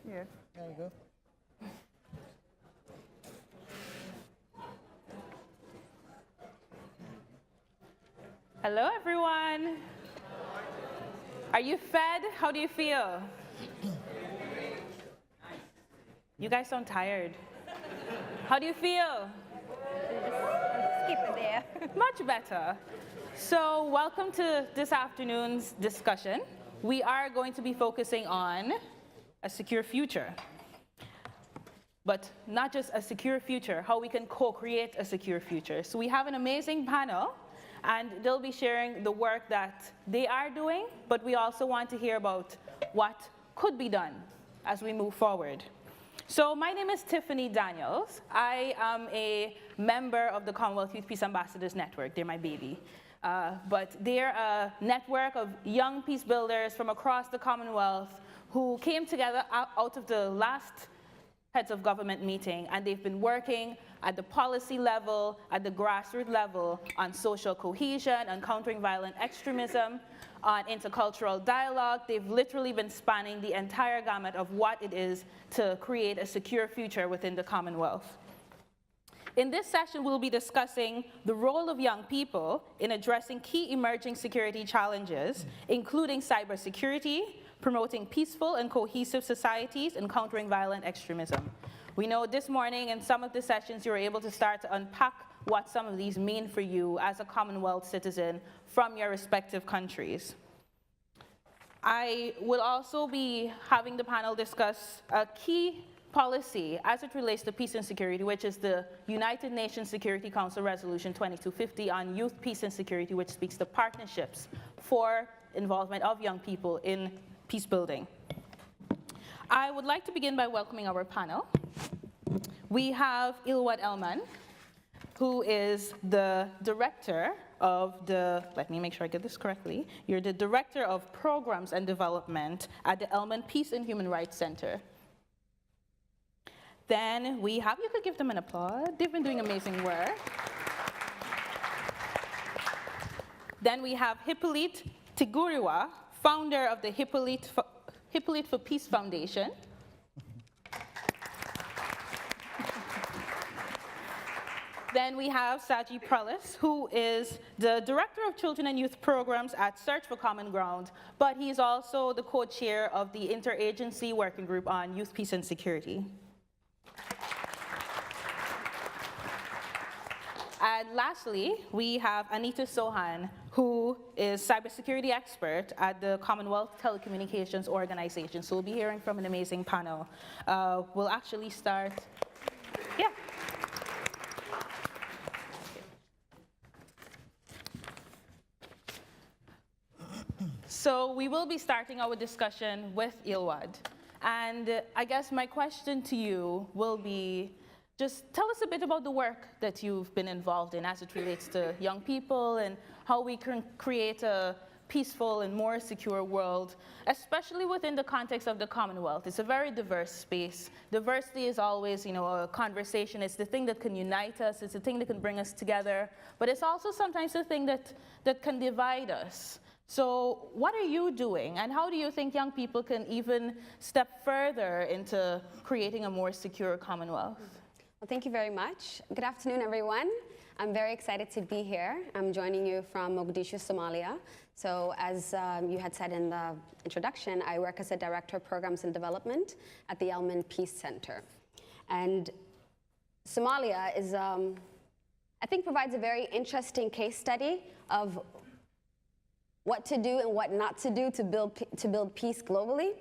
Yeah. there you go. Hello, everyone. Are you fed? How do you feel? You guys sound tired. How do you feel? Keep it there. Much better. So welcome to this afternoon's discussion. We are going to be focusing on a secure future. But not just a secure future, how we can co-create a secure future. So we have an amazing panel, and they'll be sharing the work that they are doing, but we also want to hear about what could be done as we move forward. So my name is Tiffany Daniels. I am a member of the Commonwealth Youth Peace Ambassadors Network. They're my baby. But they're a network of young peace builders from across the Commonwealth who came together out of the last heads of government meeting, and they've been working at the policy level, at the grassroots level, on social cohesion, on countering violent extremism, on intercultural dialogue. They've literally been spanning the entire gamut of what it is to create a secure future within the Commonwealth. In this session, we'll be discussing the role of young people in addressing key emerging security challenges, including cybersecurity, promoting peaceful and cohesive societies, and countering violent extremism. We know this morning in some of the sessions you were able to start to unpack what some of these mean for you as a Commonwealth citizen from your respective countries. I will also be having the panel discuss a key policy as it relates to peace and security, which is the United Nations Security Council Resolution 2250 on youth, peace, and security, which speaks to partnerships for involvement of young people in peace building. I would like to begin by welcoming our panel. We have Ilwad Elman, who is the director of the, let me make sure I get this correctly, you're the Director of Programs and Development at the Elman Peace and Human Rights Center. Then we have, you could give them an applause, they've been doing amazing work. Then we have Hyppolite Ntiguriwa, founder of the Hyppolite for Peace Foundation. Then we have Saji Prelis, who is the Director of Children and Youth Programs at Search for Common Ground, but he's also the co-chair of the Interagency Working Group on Youth, Peace, and Security. And lastly, we have Anita Sohan, who is cybersecurity expert at the Commonwealth Telecommunications Organization. So we'll be hearing from an amazing panel. We'll actually start, yeah. So we will be starting our discussion with Ilwad. And I guess my question to you will be, just tell us a bit about the work that you've been involved in as it relates to young people and how we can create a peaceful and more secure world, especially within the context of the Commonwealth. It's a very diverse space. Diversity is always, a conversation. It's the thing that can unite us. It's the thing that can bring us together. But it's also sometimes the thing that can divide us. So what are you doing, and how do you think young people can even step further into creating a more secure Commonwealth? Well, thank you very much. Good afternoon, everyone. I'm very excited to be here. I'm joining you from Mogadishu, Somalia. So as you had said in the introduction, I work as a Director of Programs and Development at the Elman Peace Center. And Somalia is, I think, provides a very interesting case study of what to do and what not to do to build peace globally.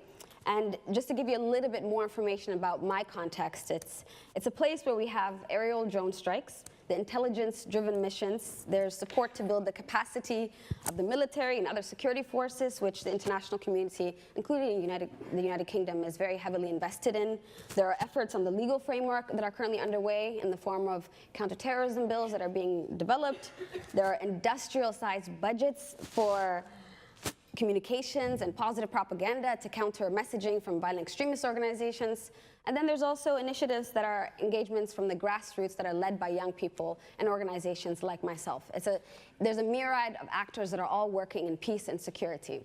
And just to give you a little bit more information about my context, it's a place where we have aerial drone strikes, the intelligence-driven missions. There's support to build the capacity of the military and other security forces, which the international community, including the United Kingdom, is very heavily invested in. There are efforts on the legal framework that are currently underway in the form of counterterrorism bills that are being developed. There are industrial-sized budgets for communications and positive propaganda to counter messaging from violent extremist organizations. And then there's also initiatives that are engagements from the grassroots that are led by young people and organizations like myself. There's a myriad of actors that are all working in peace and security.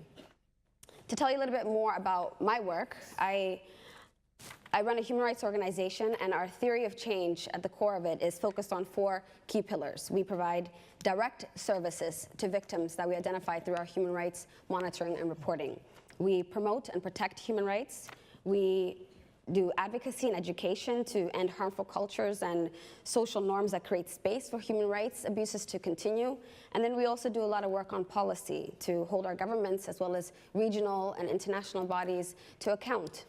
To tell you a little bit more about my work, I run a human rights organization, and our theory of change at the core of it is focused on 4 key pillars. We provide direct services to victims that we identify through our human rights monitoring and reporting. We promote and protect human rights. We do advocacy and education to end harmful cultures and social norms that create space for human rights abuses to continue. And then we also do a lot of work on policy to hold our governments as well as regional and international bodies to account.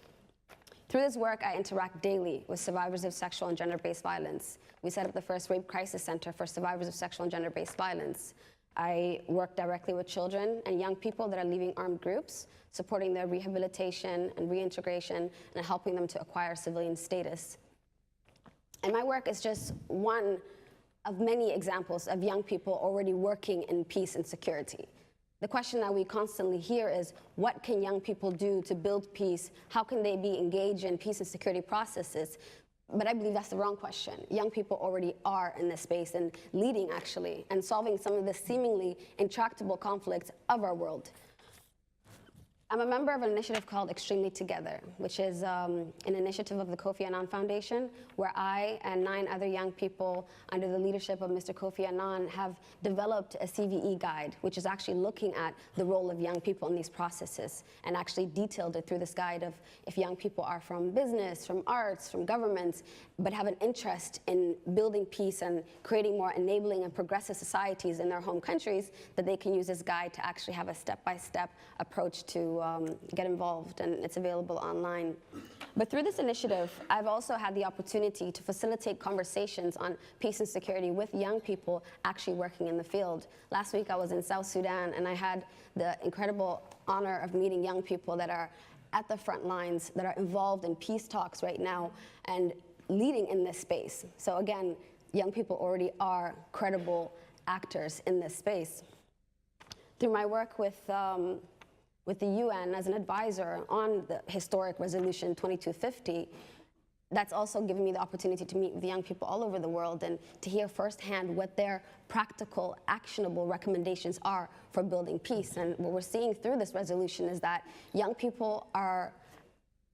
Through this work, I interact daily with survivors of sexual and gender-based violence. We set up the first Rape Crisis Center for survivors of sexual and gender-based violence. I work directly with children and young people that are leaving armed groups, supporting their rehabilitation and reintegration and helping them to acquire civilian status. And my work is just one of many examples of young people already working in peace and security. The question that we constantly hear is, what can young people do to build peace? How can they be engaged in peace and security processes? But I believe that's the wrong question. Young people already are in this space and leading, actually, and solving some of the seemingly intractable conflicts of our world. I'm a member of an initiative called Extremely Together, which is an initiative of the Kofi Annan Foundation, where I and 9 other young people under the leadership of Mr. Kofi Annan have developed a CVE guide, which is actually looking at the role of young people in these processes, and actually detailed it through this guide of if young people are from business, from arts, from governments, but have an interest in building peace and creating more enabling and progressive societies in their home countries, that they can use this guide to actually have a step-by-step approach to get involved, and it's available online. But through this initiative, I've also had the opportunity to facilitate conversations on peace and security with young people actually working in the field. Last week I was in South Sudan, and I had the incredible honor of meeting young people that are at the front lines, that are involved in peace talks right now and leading in this space. So again, young people already are credible actors in this space. Through my work with the UN as an advisor on the historic resolution 2250, that's also given me the opportunity to meet with young people all over the world and to hear firsthand what their practical, actionable recommendations are for building peace. And what we're seeing through this resolution is that young people are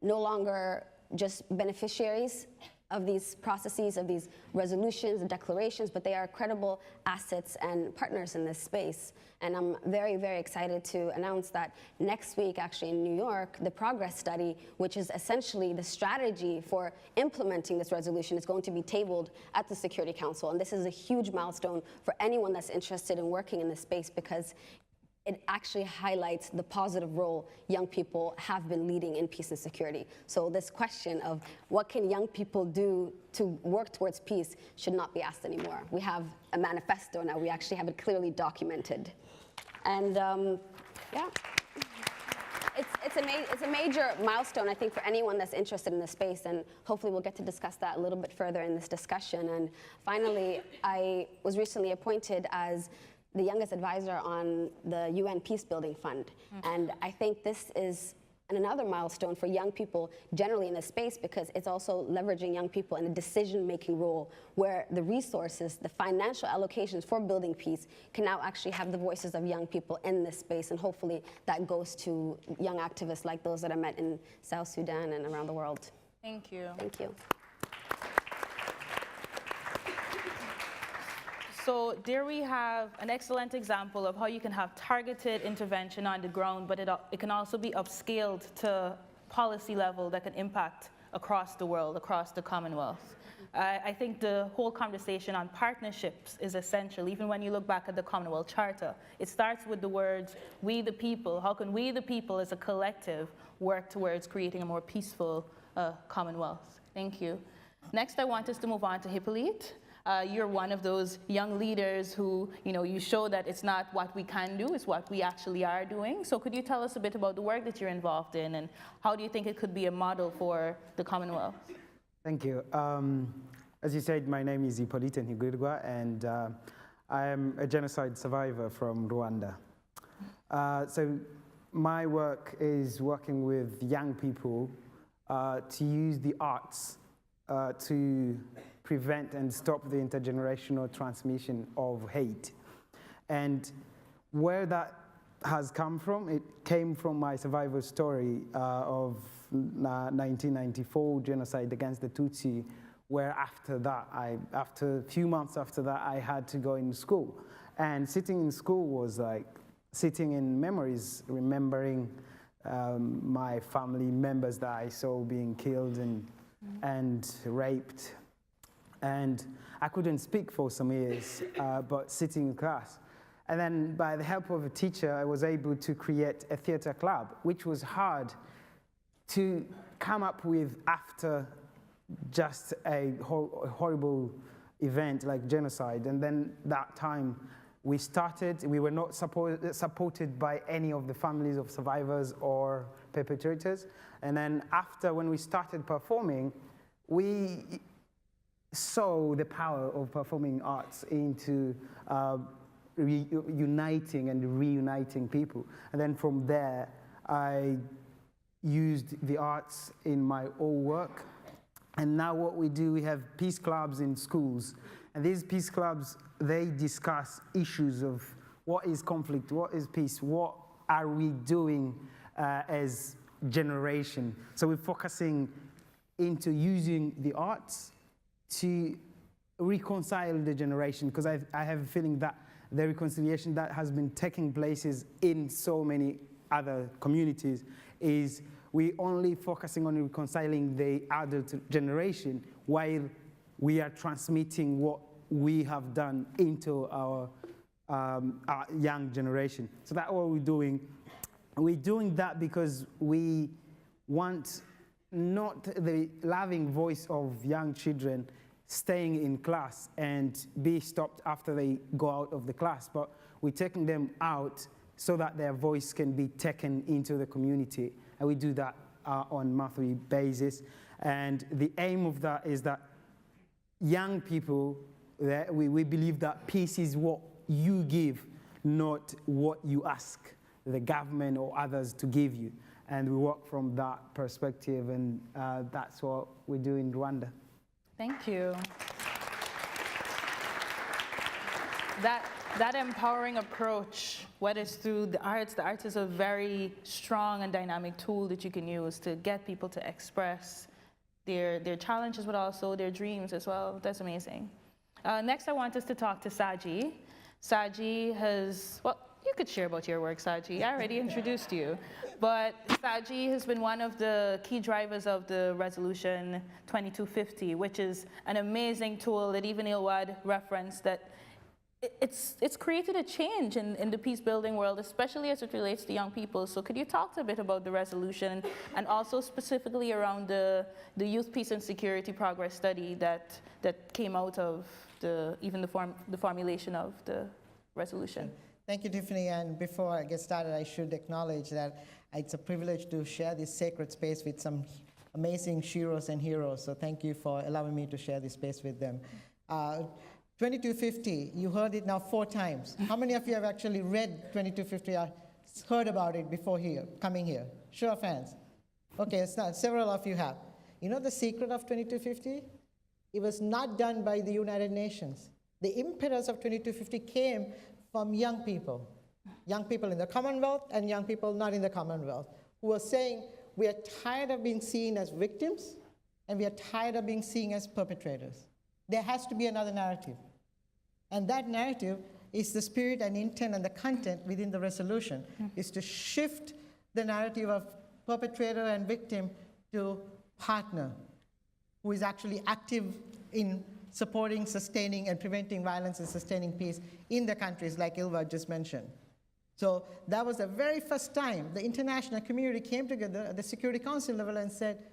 no longer just beneficiaries of these processes, of these resolutions and declarations, but they are credible assets and partners in this space. And I'm very, very excited to announce that next week, actually in New York, the progress study, which is essentially the strategy for implementing this resolution, is going to be tabled at the Security Council. And this is a huge milestone for anyone that's interested in working in this space, because it actually highlights the positive role young people have been leading in peace and security. So this question of what can young people do to work towards peace should not be asked anymore. We have a manifesto now. We actually have it clearly documented. And yeah, it's a major milestone, I think, for anyone that's interested in this space, and hopefully we'll get to discuss that a little bit further in this discussion. And finally, I was recently appointed as the youngest advisor on the UN Peacebuilding Fund. And I think this is another milestone for young people generally in this space, because it's also leveraging young people in a decision-making role where the resources, the financial allocations for building peace can now actually have the voices of young people in this space. And hopefully that goes to young activists like those that I met in South Sudan and around the world. Thank you. Thank you. So there we have an excellent example of how you can have targeted intervention on the ground, but it can also be upscaled to policy level that can impact across the world, across the Commonwealth. I think the whole conversation on partnerships is essential. Even when you look back at the Commonwealth Charter, it starts with the words, we the people. How can we the people as a collective work towards creating a more peaceful Commonwealth? Thank you. Next, I want us to move on to Hyppolite. You're one of those young leaders who, you show that it's not what we can do, it's what we actually are doing. So could you tell us a bit about the work that you're involved in, and how do you think it could be a model for the Commonwealth? Thank you. As you said, my name is Hyppolite Ntiguriwa, and I am a genocide survivor from Rwanda. So my work is working with young people to use the arts to prevent and stop the intergenerational transmission of hate. And where that has come from, it came from my survival story of 1994 genocide against the Tutsi, where after that, after a few months after that, I had to go in school. And sitting in school was like sitting in memories, remembering my family members that I saw being killed and raped. And I couldn't speak for some years, but sitting in class. And then by the help of a teacher, I was able to create a theater club, which was hard to come up with after just a horrible event like genocide. And then that time we started, we were not supported by any of the families of survivors or perpetrators. And then after, when we started performing, we saw the power of performing arts into uniting and reuniting people. And then from there, I used the arts in my own work. And now what we do, we have peace clubs in schools. And these peace clubs, they discuss issues of what is conflict, what is peace, what are we doing as generation. So we're focusing into using the arts to reconcile the generation, because I have a feeling that the reconciliation that has been taking places in so many other communities is we only focusing on reconciling the adult generation while we are transmitting what we have done into our young generation. So that's what we're doing. We're doing that because we want not the loving voice of young children staying in class and be stopped after they go out of the class, but we're taking them out so that their voice can be taken into the community. And we do that on a monthly basis. And the aim of that is that young people, we believe that peace is what you give, not what you ask the government or others to give you. And we work from that perspective, and that's what we do in Rwanda. Thank you. That empowering approach, whether it's through the arts is a very strong and dynamic tool that you can use to get people to express their challenges, but also their dreams as well. That's amazing. Next, I want us to talk to Saji. Saji has, well, you could share about your work, Saji. I already introduced you. But Saji has been one of the key drivers of the resolution 2250, which is an amazing tool that even Ilwad referenced, that it's created a change in the peace building world, especially as it relates to young people. So could you talk a bit about the resolution and also specifically around the Youth Peace and Security Progress Study that came out of the formulation of the resolution? Thank you, Tiffany. And before I get started, I should acknowledge that it's a privilege to share this sacred space with some amazing sheroes and heroes. So thank you for allowing me to share this space with them. 2250, you heard it now 4 times. How many of you have actually read 2250 or heard about it before coming here? Show of hands. Okay, it's not. Several of you have. You know the secret of 2250? It was not done by the United Nations. The impetus of 2250 came from young people in the Commonwealth and young people not in the Commonwealth, who were saying, we are tired of being seen as victims, and we are tired of being seen as perpetrators. There has to be another narrative. And that narrative is the spirit and intent and the content within the resolution, is to shift the narrative of perpetrator and victim to partner, who is actually active in supporting, sustaining, and preventing violence and sustaining peace in the countries like Ilwad just mentioned. So that was the very first time the international community came together at the Security Council level and said,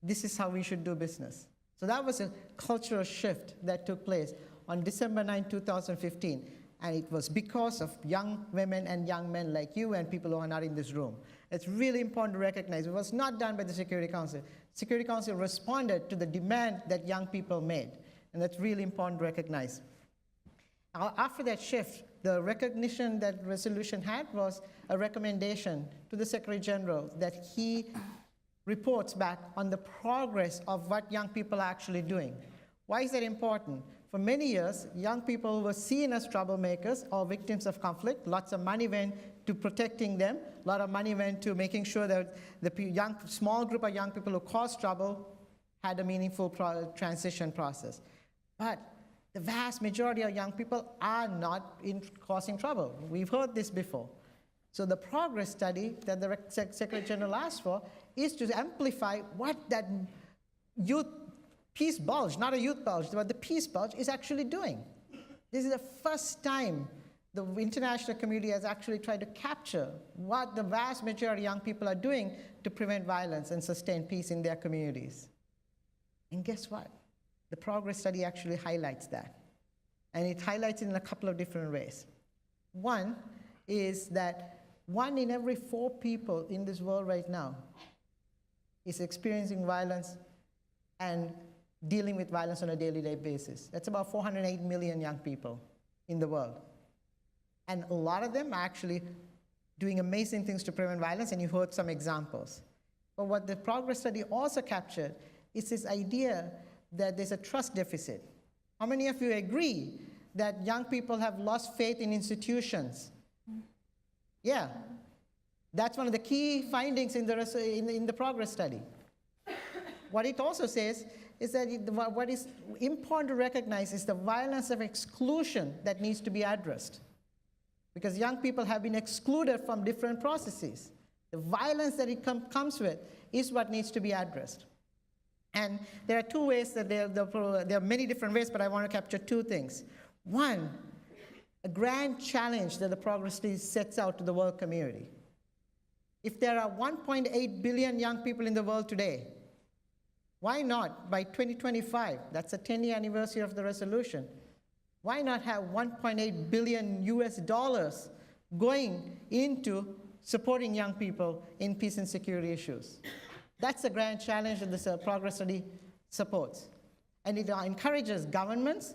this is how we should do business. So that was a cultural shift that took place on December 9, 2015. And it was because of young women and young men like you and people who are not in this room. It's really important to recognize it was not done by the Security Council. Security Council responded to the demand that young people made. And that's really important to recognize. After that shift, the recognition that resolution had was a recommendation to the Secretary General that he reports back on the progress of what young people are actually doing. Why is that important? For many years, young people were seen as troublemakers or victims of conflict. Lots of money went to protecting them. A lot of money went to making sure that the small group of young people who caused trouble had a meaningful transition process. But the vast majority of young people are not causing trouble. We've heard this before. So the progress study that the Secretary General asked for is to amplify what that youth peace bulge, not a youth bulge, but the peace bulge is actually doing. This is the first time the international community has actually tried to capture what the vast majority of young people are doing to prevent violence and sustain peace in their communities. And guess what? The progress study actually highlights that. And it highlights it in a couple of different ways. One is that 1 in every 4 people in this world right now is experiencing violence and dealing with violence on a daily basis. That's about 408 million young people in the world. And a lot of them are actually doing amazing things to prevent violence, and you heard some examples. But what the progress study also captured is this idea that there's a trust deficit. How many of you agree that young people have lost faith in institutions? Yeah. That's one of the key findings in the progress study. What it also says is that what is important to recognize is the violence of exclusion that needs to be addressed. Because young people have been excluded from different processes. The violence that it comes with is what needs to be addressed. And there are two ways that there are many different ways, but I want to capture two things. One, a grand challenge that the progress study sets out to the world community. If there are 1.8 billion young people in the world today, why not by 2025, that's the 10-year anniversary of the resolution, why not have $1.8 billion US going into supporting young people in peace and security issues? That's a grand challenge that this progress study supports. And it encourages governments,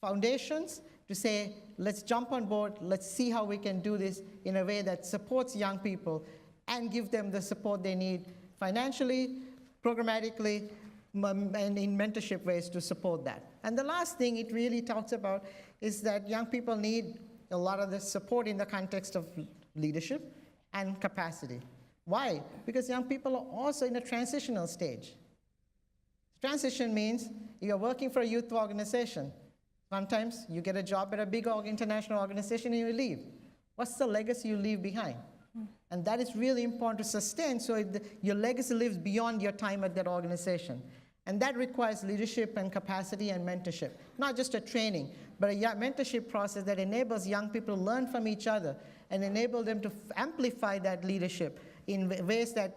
foundations to say, let's jump on board, let's see how we can do this in a way that supports young people and give them the support they need financially, programmatically, and in mentorship ways to support that. And the last thing it really talks about is that young people need a lot of the support in the context of leadership and capacity. Why? Because young people are also in a transitional stage. Transition means you're working for a youth organization. Sometimes you get a job at a big international organization and you leave. What's the legacy you leave behind? And that is really important to sustain so your legacy lives beyond your time at that organization. And that requires leadership and capacity and mentorship. Not just a training, but a mentorship process that enables young people to learn from each other and enable them to amplify that leadership in ways that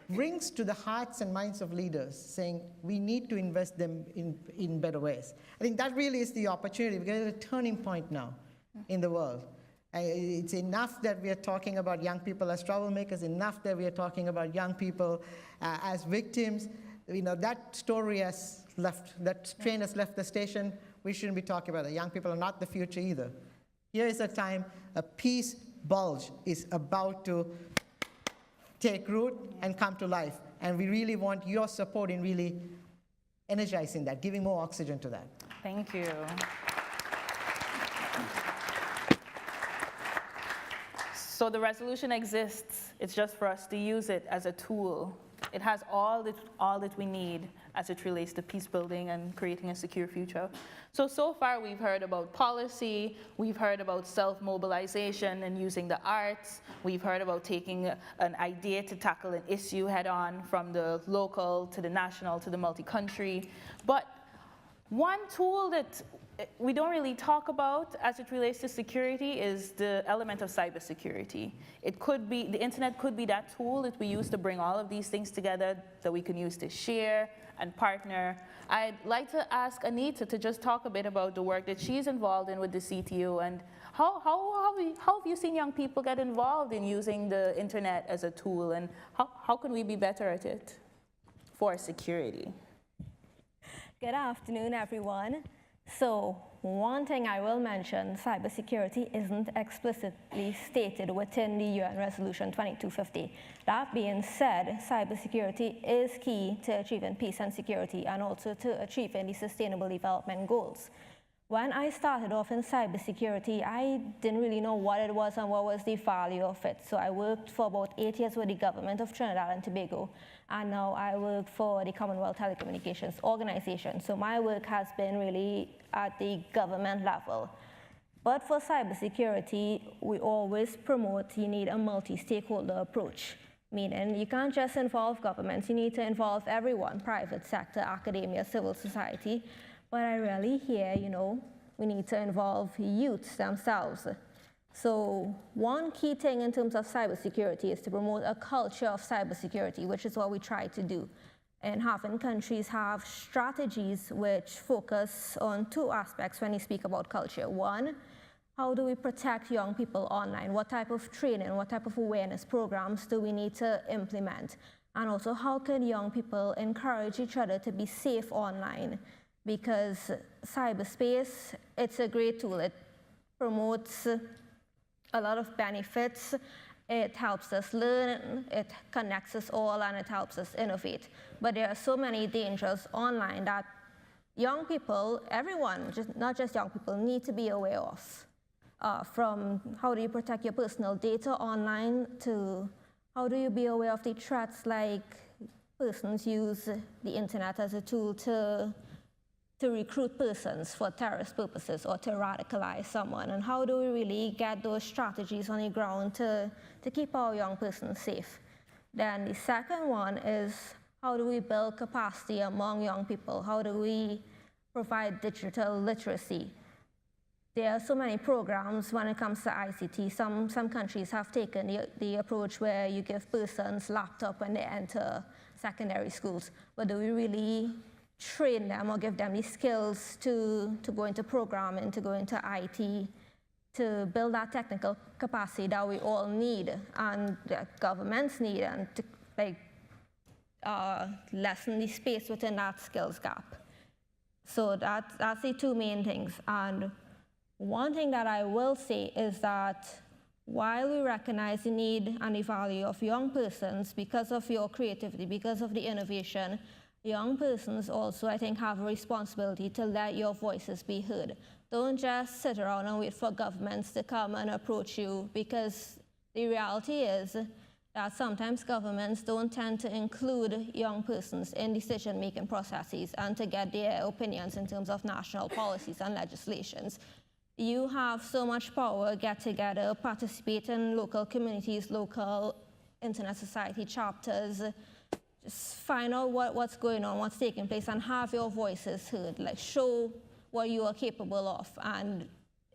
brings to the hearts and minds of leaders, saying we need to invest them in better ways. I think that really is the opportunity because it's a turning point now in the world. It's enough that we are talking about young people as troublemakers, enough that we are talking about young people as victims. You know, that story has left, that train has left the station. We shouldn't be talking about it. Young people are not the future either. Here is a time, a peace bulge is about to take root and come to life. And we really want your support in really energizing that, giving more oxygen to that. Thank you. So the resolution exists. It's just for us to use it as a tool. It has all that we need as it relates to peace building and creating a secure future. So far we've heard about policy, we've heard about self-mobilization and using the arts, we've heard about taking an idea to tackle an issue head-on from the local to the national to the multi-country. But one tool that we don't really talk about as it relates to security is the element of cybersecurity. It could be, the internet could be that tool that we use to bring all of these things together that we can use to share and partner. I'd like to ask Anita to just talk a bit about the work that she's involved in with the CTO and how have you seen young people get involved in using the internet as a tool, and how can we be better at it for security? Good afternoon, everyone. So one thing I will mention, cybersecurity isn't explicitly stated within the UN Resolution 2250. That being said, cybersecurity is key to achieving peace and security and also to achieving the Sustainable Development Goals. When I started off in cybersecurity, I didn't really know what it was and what was the value of it. So I worked for about 8 years with the government of Trinidad and Tobago, and now I work for the Commonwealth Telecommunications organization. So my work has been really at the government level. But for cybersecurity, we always promote you need a multi-stakeholder approach, meaning you can't just involve governments, you need to involve everyone, private sector, academia, civil society. But I really hear, we need to involve youths themselves. So one key thing in terms of cybersecurity is to promote a culture of cybersecurity, which is what we try to do. And having countries have strategies which focus on two aspects when you speak about culture. One, how do we protect young people online? What type of training, what type of awareness programs do we need to implement? And also, how can young people encourage each other to be safe online? Because cyberspace, it's a great tool. It promotes a lot of benefits. It helps us learn, it connects us all, and it helps us innovate. But there are so many dangers online that young people, everyone, not just young people, need to be aware of. from how do you protect your personal data online to how do you be aware of the threats like persons use the internet as a tool to recruit persons for terrorist purposes or to radicalize someone, and how do we really get those strategies on the ground to keep our young persons safe. Then the second one is how do we build capacity among young people? How do we provide digital literacy? There are so many programs when it comes to ICT. Some countries have taken the approach where you give persons laptop when they enter secondary schools, but do we really train them or give them the skills to go into programming, to go into IT, to build that technical capacity that we all need and that governments need, and to lessen the space within that skills gap. So that's the two main things. And one thing that I will say is that while we recognize the need and the value of young persons because of your creativity, because of the innovation, young persons also, I think, have a responsibility to let your voices be heard. Don't just sit around and wait for governments to come and approach you, because the reality is that sometimes governments don't tend to include young persons in decision-making processes and to get their opinions in terms of national policies and legislations. You have so much power, get together, participate in local communities, local internet society chapters, just find out what's going on, what's taking place, and have your voices heard. Like, show what you are capable of and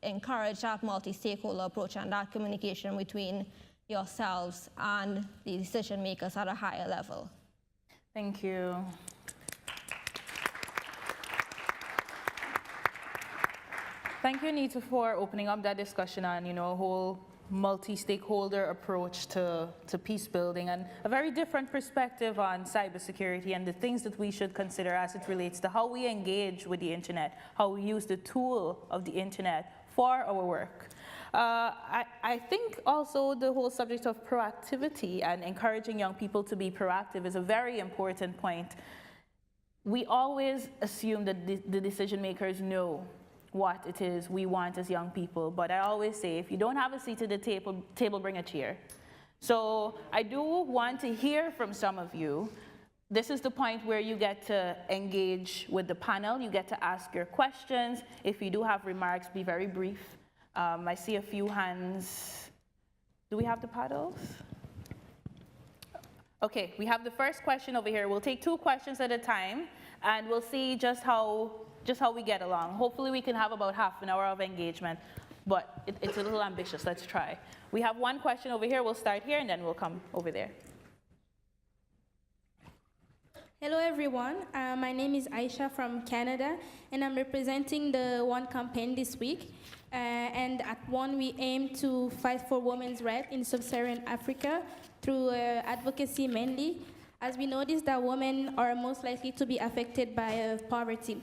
encourage that multi-stakeholder approach and that communication between yourselves and the decision makers at a higher level. Thank you. Thank you, Anita, for opening up that discussion on, a whole multi-stakeholder approach to peace building and a very different perspective on cybersecurity and the things that we should consider as it relates to how we engage with the internet, how we use the tool of the internet for our work. I think also the whole subject of proactivity and encouraging young people to be proactive is a very important point. We always assume that the decision makers know what it is we want as young people, but I always say, if you don't have a seat at the table, bring a chair. So I do want to hear from some of you. This is the point where you get to engage with the panel. You get to ask your questions. If you do have remarks, be very brief. I see a few hands. Do we have the paddles? Okay, we have the first question over here. We'll take 2 questions at a time, and we'll see just how we get along. Hopefully we can have about half an hour of engagement, but it's a little ambitious. Let's try. We have 1 question over here. We'll start here, and then we'll come over there. Hello, everyone. My name is Aisha from Canada, and I'm representing the One campaign this week. And at One, we aim to fight for women's rights in sub-Saharan Africa through advocacy mainly, as we notice that women are most likely to be affected by poverty.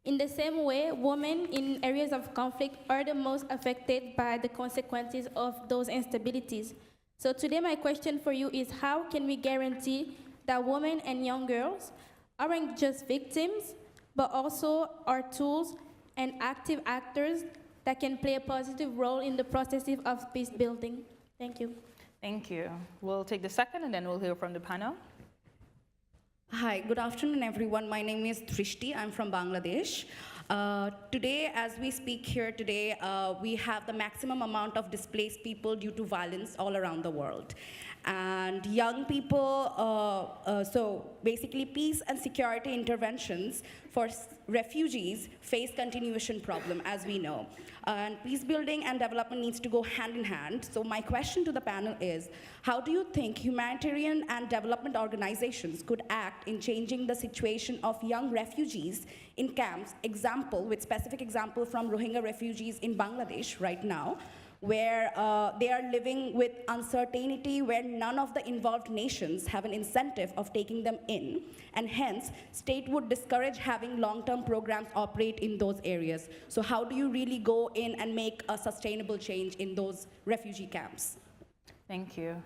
In the same way, women in areas of conflict are the most affected by the consequences of those instabilities. So today my question for you is, how can we guarantee that women and young girls aren't just victims, but also are tools and active actors that can play a positive role in the process of peace building? Thank you. Thank you. We'll take the second, and then we'll hear from the panel. Hi, good afternoon, everyone. My name is Trishti. I'm from Bangladesh. Today, as we speak here today, we have the maximum amount of displaced people due to violence all around the world. And young people, so basically peace and security interventions for refugees face continuation problem, as we know. And peace building and development needs to go hand in hand. So my question to the panel is, how do you think humanitarian and development organizations could act in changing the situation of young refugees in camps, with specific example from Rohingya refugees in Bangladesh right now, where they are living with uncertainty, where none of the involved nations have an incentive of taking them in, and hence, state would discourage having long-term programs operate in those areas. So how do you really go in and make a sustainable change in those refugee camps? Thank you.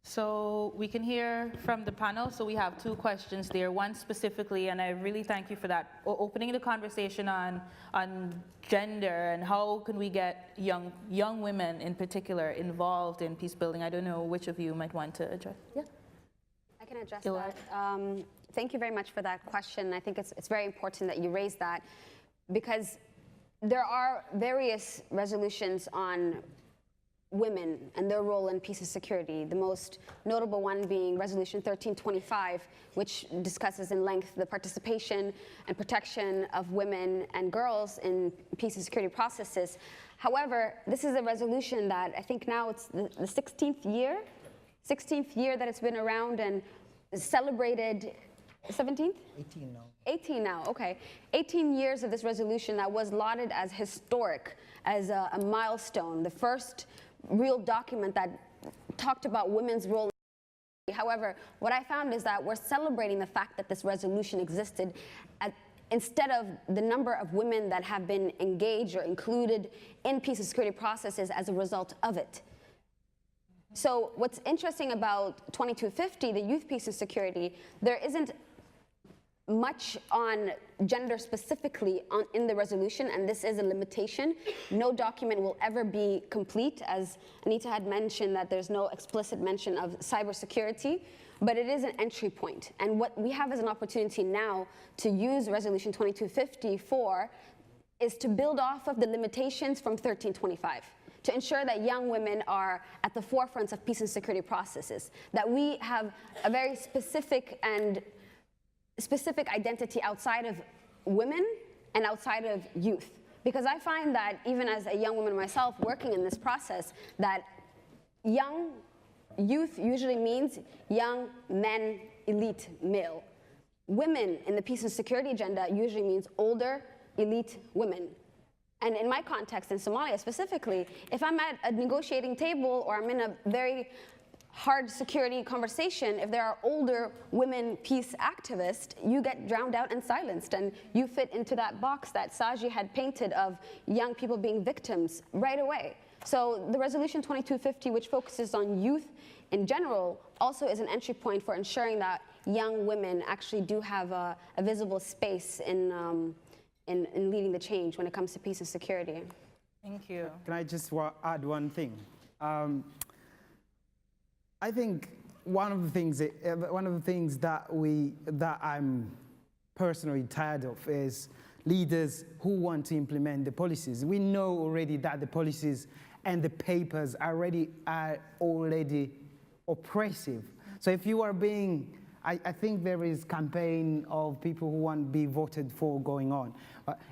So we can hear from the panel. So we have two questions there, one specifically, and I really thank you for that, opening the conversation on gender and how can we get young women in particular involved in peace building. I don't know which of you might want to address. Yeah. I can address that. Thank you very much for that question. I think it's very important that you raise that because there are various resolutions on women and their role in peace and security. The most notable one being Resolution 1325, which discusses in length the participation and protection of women and girls in peace and security processes. However, this is a resolution that I think now it's the 16th year that it's been around and celebrated. 17th? 18 now. 18 now, okay. 18 years of this resolution that was lauded as historic, as a milestone, the first real document that talked about women's role. However, what I found is that we're celebrating the fact that this resolution existed instead of the number of women that have been engaged or included in peace and security processes as a result of it. So what's interesting about 2250, the Youth Peace and Security, there isn't much on gender specifically in the resolution, and this is a limitation. No document will ever be complete, as Anita had mentioned that there's no explicit mention of cybersecurity, but it is an entry point. And what we have as an opportunity now to use Resolution 2250 for is to build off of the limitations from 1325. To ensure that young women are at the forefront of peace and security processes, that we have a very specific identity outside of women and outside of youth. Because I find that even as a young woman myself working in this process, that young youth usually means young men, elite male. Women in the peace and security agenda usually means older, elite women. And in my context, in Somalia specifically, if I'm at a negotiating table or I'm in a very hard security conversation, if there are older women peace activists, you get drowned out and silenced, and you fit into that box that Saji had painted of young people being victims right away. So the Resolution 2250, which focuses on youth in general, also is an entry point for ensuring that young women actually do have a visible space in leading the change when it comes to peace and security. Thank you. Can I just add one thing? I think one of the things that I'm personally tired of is leaders who want to implement the policies. We know already that the policies and the papers are already oppressive. So if you are being, I think there is campaign of people who want to be voted for going on.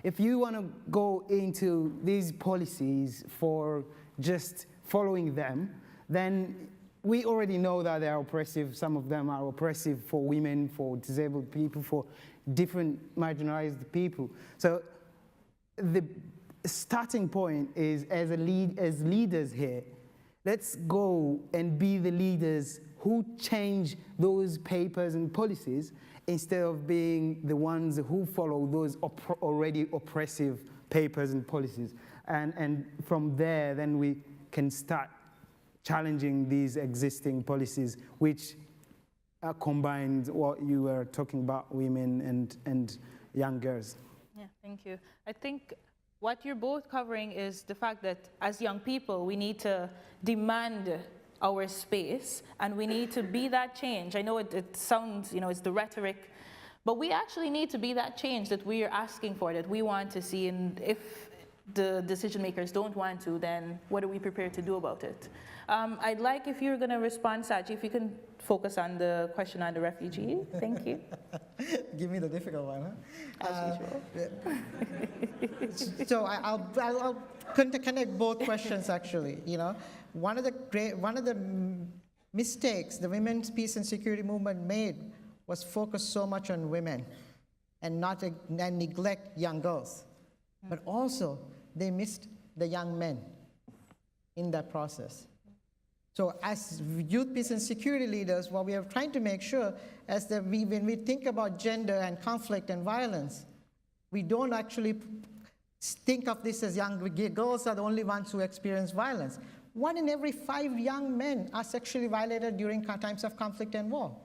If you want to go into these policies for just following them, then we already know that they are oppressive. Some of them are oppressive for women, for disabled people, for different marginalized people. So the starting point is, as leaders here, let's go and be the leaders who change those papers and policies instead of being the ones who follow those already oppressive papers and policies. And from there, then we can start challenging these existing policies, which combines what you were talking about, women and young girls. Yeah, thank you. I think what you're both covering is the fact that as young people, we need to demand our space, and we need to be that change. I know it sounds, it's the rhetoric, but we actually need to be that change that we are asking for, that we want to see, and if the decision makers don't want to, then what are we prepared to do about it? I'd like, if you're going to respond, Saji, if you can focus on the question on the refugee. Thank you. Give me the difficult one, huh? As usual. So I'll connect both questions actually. One of the mistakes the women's peace and security movement made was focus so much on women and neglect young girls. But also, they missed the young men in that process. So as youth peace and security leaders, what we are trying to make sure is that when we think about gender and conflict and violence, we don't actually think of this as young girls are the only ones who experience violence. 1 in every 5 young men are sexually violated during times of conflict and war.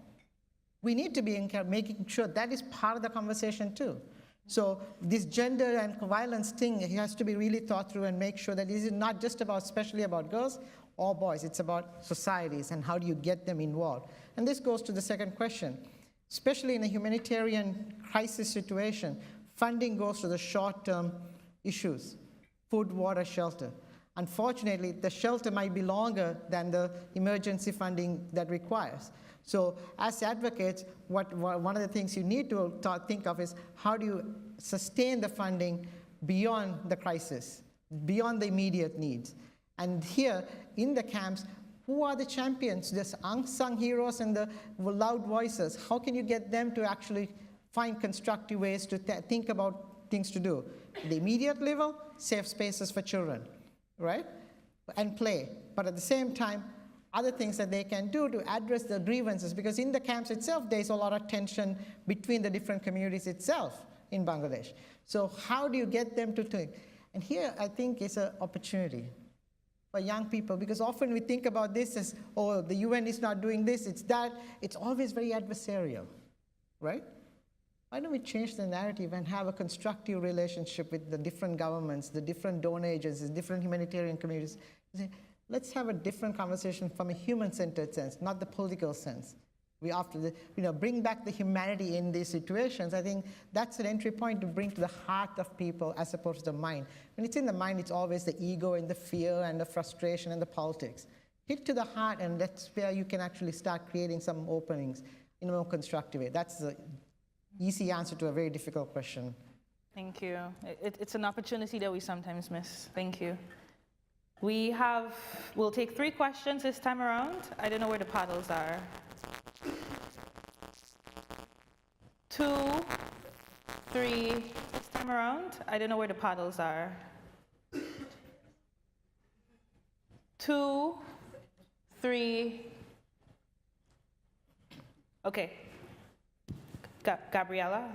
We need to be making sure that is part of the conversation too. So this gender and violence thing has to be really thought through and make sure that this is not just about, especially about girls or boys, it's about societies and how do you get them involved. And this goes to the second question. Especially in a humanitarian crisis situation, funding goes to the short-term issues, food, water, shelter. Unfortunately, the shelter might be longer than the emergency funding that requires. So as advocates, one of the things you need to think of is how do you sustain the funding beyond the crisis, beyond the immediate needs. And here in the camps, who are the champions, the unsung heroes and the loud voices? How can you get them to actually find constructive ways to think about things to do? The immediate level, safe spaces for children, right? And play. But at the same time, other things that they can do to address the grievances, because in the camps itself, there's a lot of tension between the different communities itself in Bangladesh. So how do you get them to think? And here, I think, is an opportunity for young people, because often we think about this as, oh, the UN is not doing this, it's that. It's always very adversarial, right? Why don't we change the narrative and have a constructive relationship with the different governments, the different donor agencies, different humanitarian communities? Let's have a different conversation from a human-centered sense, not the political sense. We often, bring back the humanity in these situations. I think that's an entry point to bring to the heart of people as opposed to the mind. When it's in the mind, it's always the ego and the fear and the frustration and the politics. Hit to the heart, and that's where you can actually start creating some openings in a more constructive way. That's the easy answer to a very difficult question. Thank you. It's an opportunity that we sometimes miss. Thank you. We'll take 3 questions this time around. I don't know where the paddles are. 2, 3, this time around. I don't know where the paddles are. 2, 3. Okay. Gabriella?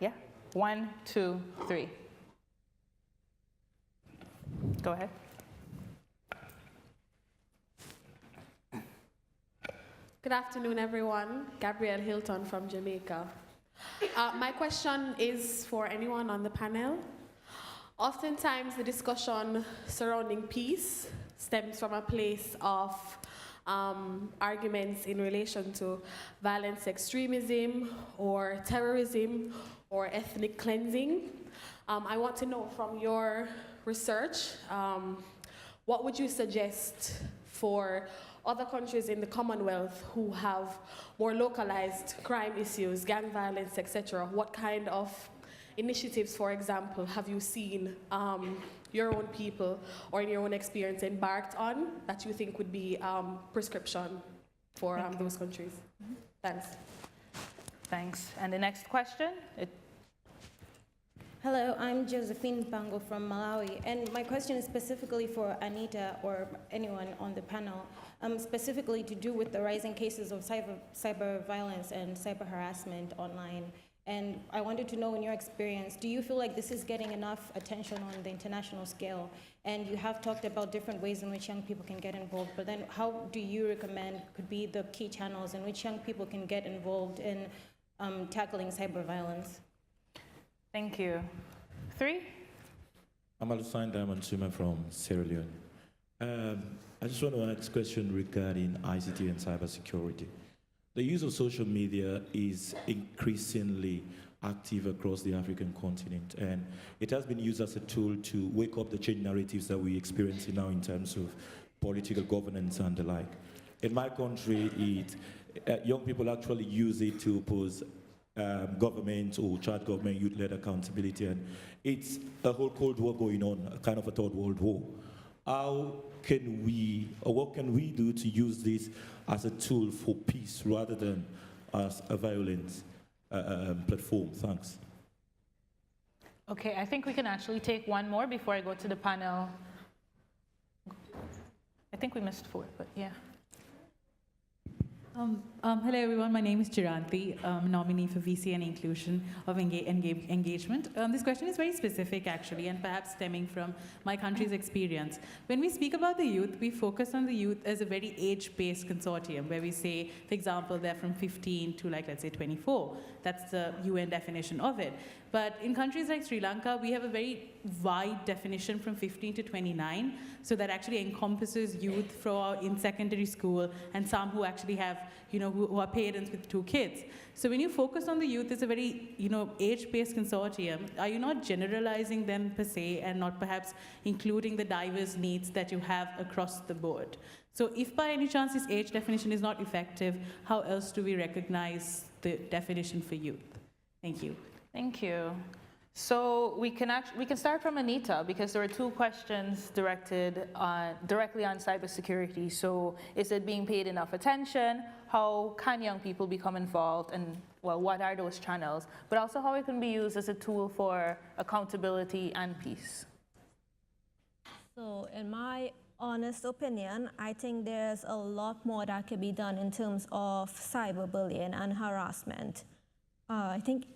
Yeah? 1, 2, 3. Go ahead. Good afternoon, everyone. Gabrielle Hilton from Jamaica. My question is for anyone on the panel. Oftentimes, the discussion surrounding peace stems from a place of arguments in relation to violence, extremism, or terrorism, or ethnic cleansing. I want to know from your research, what would you suggest for other countries in the Commonwealth who have more localized crime issues, gang violence, etc.? What kind of initiatives, for example, have you seen your own people or in your own experience embarked on that you think would be prescription for those countries? Thanks. Thanks. And the next question? Hello, I'm Josephine Pango from Malawi, and my question is specifically for Anita or anyone on the panel, specifically to do with the rising cases of cyber violence and cyber harassment online. And I wanted to know, in your experience, do you feel like this is getting enough attention on the international scale? And you have talked about different ways in which young people can get involved, but then how do you recommend could be the key channels in which young people can get involved in tackling cyber violence? Thank you. 3? I'm Alusine Diamond Swimmer from Sierra Leone. I just want to ask a question regarding ICT and cybersecurity. The use of social media is increasingly active across the African continent, and it has been used as a tool to wake up the change narratives that we're experiencing now in terms of political governance and the like. In my country, young people actually use it to oppose government or charge government youth-led accountability, and it's a whole Cold War going on, a kind of a third world war. How can we, or what can we do to use this as a tool for peace rather than as a violence platform? Thanks. Okay, I think we can actually take one more before I go to the panel. I think we missed 4, but yeah. Hello everyone, my name is Chiranti. I'm a nominee for VC and Inclusion of Engagement. This question is very specific actually, and perhaps stemming from my country's experience. When we speak about the youth, we focus on the youth as a very age-based consortium, where we say, for example, they're from 15 to let's say 24. That's the UN definition of it. But in countries like Sri Lanka, we have a very wide definition from 15 to 29, so that actually encompasses youth in secondary school and some who actually have, who are parents with 2 kids. So when you focus on the youth as a very, age-based consortium, are you not generalizing them per se and not perhaps including the diverse needs that you have across the board? So if by any chance this age definition is not effective, how else do we recognize the definition for youth? Thank you. Thank you. So we can start from Anita, because there are 2 questions directly on cybersecurity. So is it being paid enough attention? How can young people become involved? And well, what are those channels? But also how it can be used as a tool for accountability and peace. So in my honest opinion, I think there's a lot more that could be done in terms of cyberbullying and harassment. I think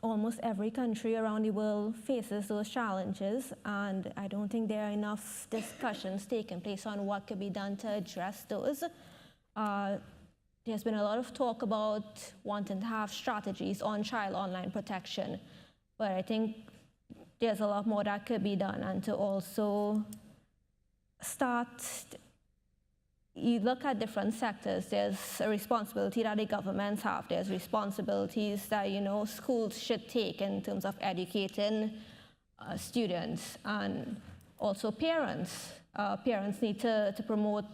almost every country around the world faces those challenges, and I don't think there are enough discussions taking place on what could be done to address those. There's been a lot of talk about wanting to have strategies on child online protection, but I think there's a lot more that could be done, and to also you look at different sectors, there's a responsibility that the governments have, there's responsibilities that, schools should take in terms of educating students, and also parents. Parents need to promote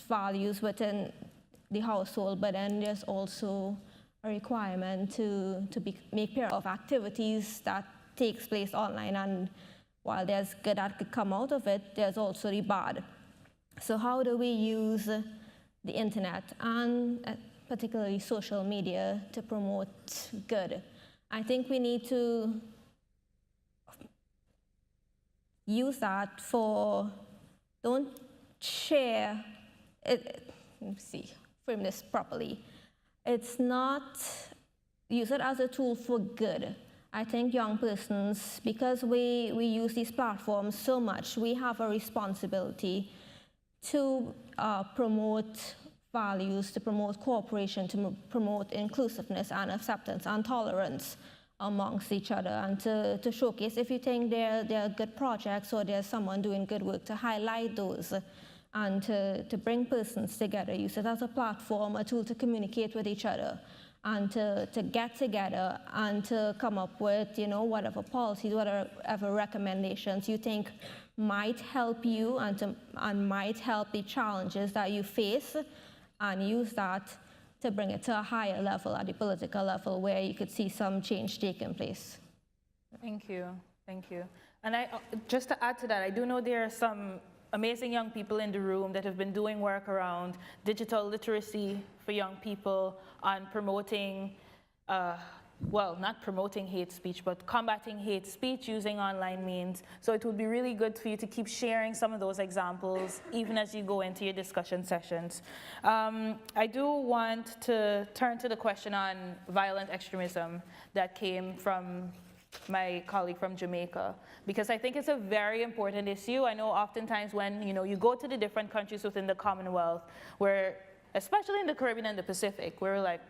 values within the household, but then there's also a requirement to make parents of activities that takes place online, and while there's good that could come out of it, there's also the bad. So how do we use the internet and particularly social media to promote good? I think we need to use that don't share, frame this properly. It's not, use it as a tool for good. I think young persons, because we use these platforms so much, we have a responsibility to promote values, to promote cooperation, to promote inclusiveness and acceptance and tolerance amongst each other, and to showcase, if you think there are good projects or there's someone doing good work, to highlight those and to bring persons together. Use it as a platform, a tool to communicate with each other, and to get together and to come up with, whatever policies, whatever recommendations you think might help you and might help the challenges that you face, and use that to bring it to a higher level, at the political level, where you could see some change taking place. Thank you. Thank you. And just to add to that, I do know there are some amazing young people in the room that have been doing work around digital literacy for young people, on promoting, not promoting hate speech, but combating hate speech using online means. So it would be really good for you to keep sharing some of those examples, even as you go into your discussion sessions. I do want to turn to the question on violent extremism that came from my colleague from Jamaica, because I think it's a very important issue. I know oftentimes when you go to the different countries within the Commonwealth, where, especially in the Caribbean and the Pacific, we're like,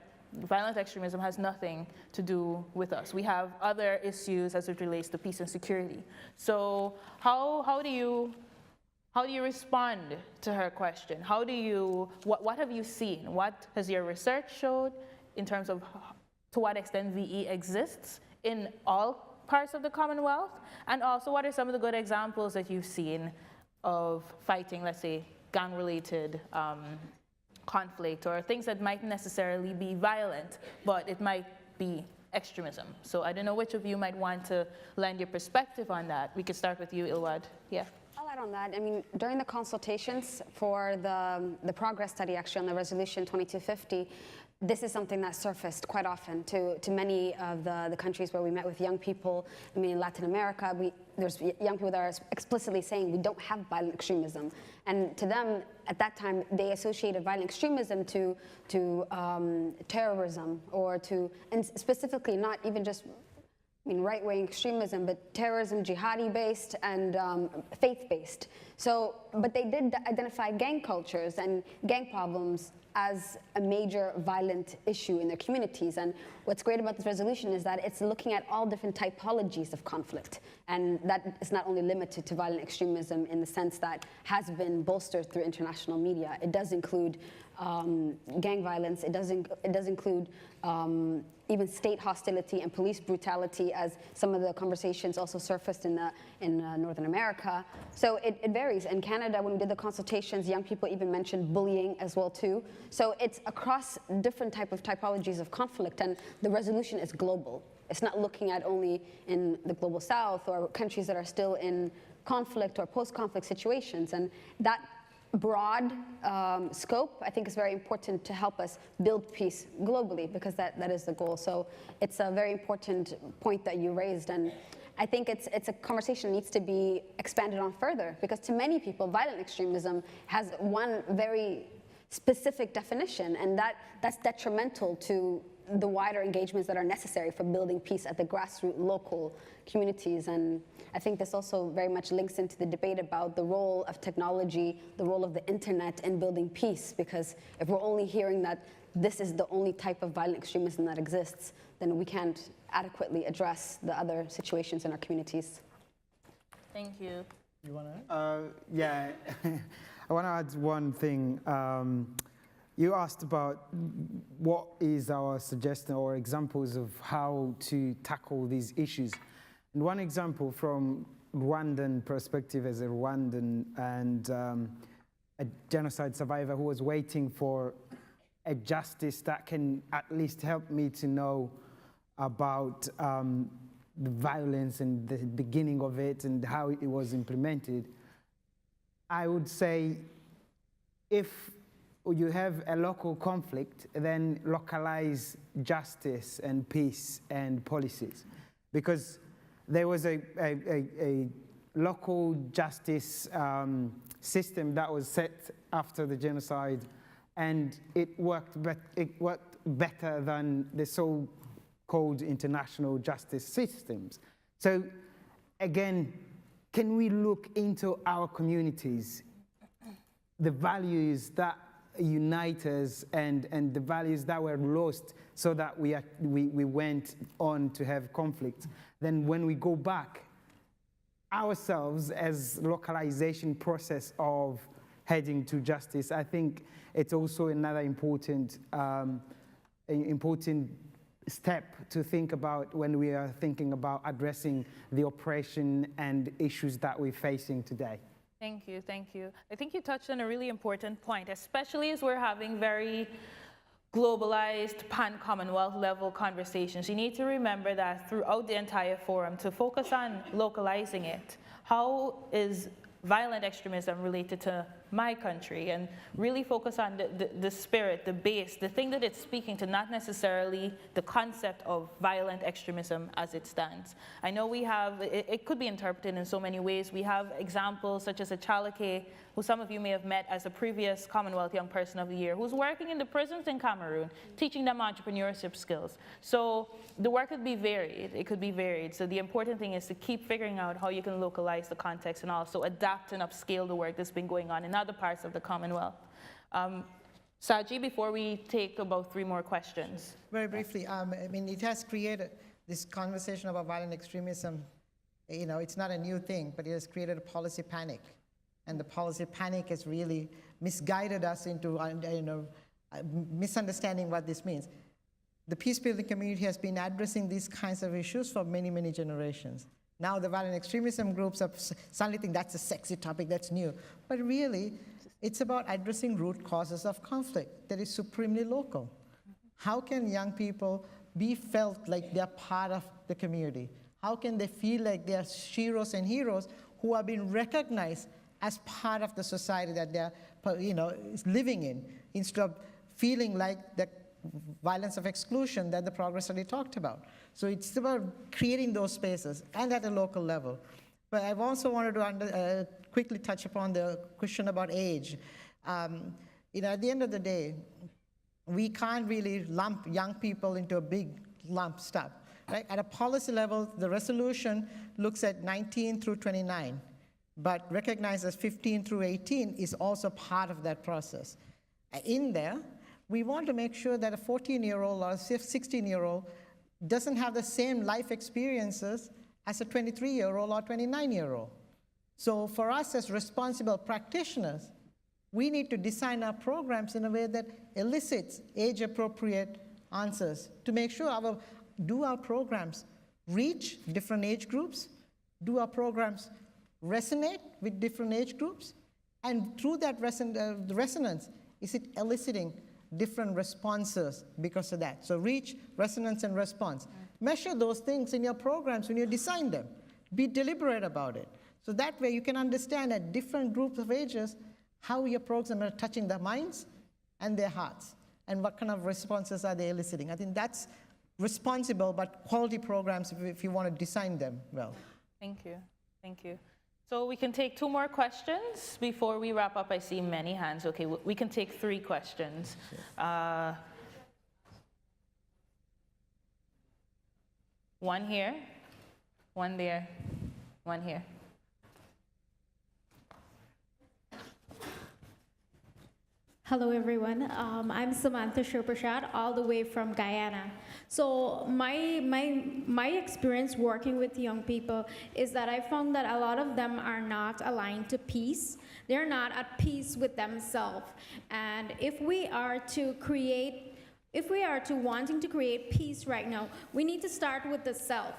violent extremism has nothing to do with us. We have other issues as it relates to peace and security. So how do you respond to her question? What have you seen? What has your research showed in terms of to what extent VE exists in all parts of the Commonwealth? And also, what are some of the good examples that you've seen of fighting, let's say, gang-related conflict, or things that might necessarily be violent, but it might be extremism? So I don't know which of you might want to lend your perspective on that. We could start with you, Ilwad. Yeah. I'll add on that. I mean, during the consultations for the progress study, actually, on the resolution 2250, this is something that surfaced quite often to many of the countries where we met with young people. I mean, in Latin America, there's young people that are explicitly saying we don't have violent extremism. And to them, at that time, they associated violent extremism to terrorism and specifically not even just right-wing extremism, but terrorism, jihadi-based and faith-based. So, but they did identify gang cultures and gang problems as a major violent issue in their communities. And what's great about this resolution is that it's looking at all different typologies of conflict. And that is not only limited to violent extremism in the sense that has been bolstered through international media. It does include gang violence. It does include even state hostility and police brutality, as some of the conversations also surfaced in Northern America. So it varies. In Canada, when we did the consultations, young people even mentioned bullying as well too. So it's across different typologies of conflict, and the resolution is global. It's not looking at only in the global south or countries that are still in conflict or post-conflict situations, and that broad scope, I think, is very important to help us build peace globally, because that is the goal. So it's a very important point that you raised, and I think it's a conversation that needs to be expanded on further, because to many people, violent extremism has one very specific definition, and that's detrimental to the wider engagements that are necessary for building peace at the grassroots local communities. And I think this also very much links into the debate about the role of technology, the role of the internet in building peace, because if we're only hearing that this is the only type of violent extremism that exists, then we can't adequately address the other situations in our communities. Thank you. You want to add? Yeah, I want to add one thing. You asked about what is our suggestion or examples of how to tackle these issues. And one example from Rwandan perspective, as a Rwandan and a genocide survivor who was waiting for a justice that can at least help me to know about the violence and the beginning of it and how it was implemented. I would say if you have a local conflict, then localize justice and peace and policies. Because there was a local justice system that was set after the genocide, and it worked better than the so-called international justice systems. So again, can we look into our communities, the values that unite us and the values that were lost so that we went on to have conflict? Then when we go back ourselves as localization process of heading to justice, I think it's also another important step to think about when we are thinking about addressing the oppression and issues that we're facing today. Thank you, thank you. I think you touched on a really important point, especially as we're having very globalized pan-Commonwealth level conversations. You need to remember that throughout the entire forum, to focus on localizing it. How is violent extremism related to my country, and really focus on the spirit, the base, the thing that it's speaking to, not necessarily the concept of violent extremism as it stands. I know we have, it could be interpreted in so many ways. We have examples such as Hyppolite, who some of you may have met as a previous Commonwealth Young Person of the Year, who's working in the prisons in Cameroon, teaching them entrepreneurship skills. So the work could be varied, it could be varied. So the important thing is to keep figuring out how you can localize the context and also adapt and upscale the work that's been going on in other parts of the Commonwealth. Saji, before we take about 3 more questions. Very briefly, I mean, it has created this conversation about violent extremism. You know, it's not a new thing, but it has created a policy panic. And the policy panic has really misguided us into misunderstanding what this means. The peacebuilding community has been addressing these kinds of issues for many, many generations. Now the violent extremism groups are suddenly think that's a sexy topic, that's new. But really, it's about addressing root causes of conflict that is supremely local. How can young people be felt like they're part of the community? How can they feel like they're sheroes and heroes who are being recognized as part of the society that they're living in, instead of feeling like the violence of exclusion that the progress study talked about. So it's about creating those spaces and at a local level. But I've also wanted to quickly touch upon the question about age. You know, at the end of the day, we can't really lump young people into a big lump stuff. Right? At a policy level, the resolution looks at 19 through 29, but recognizes 15 through 18 is also part of that process. In there, we want to make sure that a 14-year-old or a 16-year-old doesn't have the same life experiences as a 23-year-old or 29-year-old. So for us as responsible practitioners, we need to design our programs in a way that elicits age-appropriate answers to make sure our programs reach different age groups, do our programs resonate with different age groups, and through that resonance, is it eliciting different responses because of that? So reach, resonance, and response. Measure those things in your programs when you design them. Be deliberate about it. So that way you can understand at different groups of ages how your programs are touching their minds and their hearts, and what kind of responses are they eliciting. I think that's responsible but quality programs if you want to design them well. Thank you. Thank you. So we can take 2 more questions before we wrap up. I see many hands. Okay, we can take 3 questions. One here, one there, one here. Hello, everyone. I'm Samantha Shurprashad, all the way from Guyana. So my experience working with young people is that I found that a lot of them are not aligned to peace. They're not at peace with themselves. And if we are to wanting to create peace right now, we need to start with the self.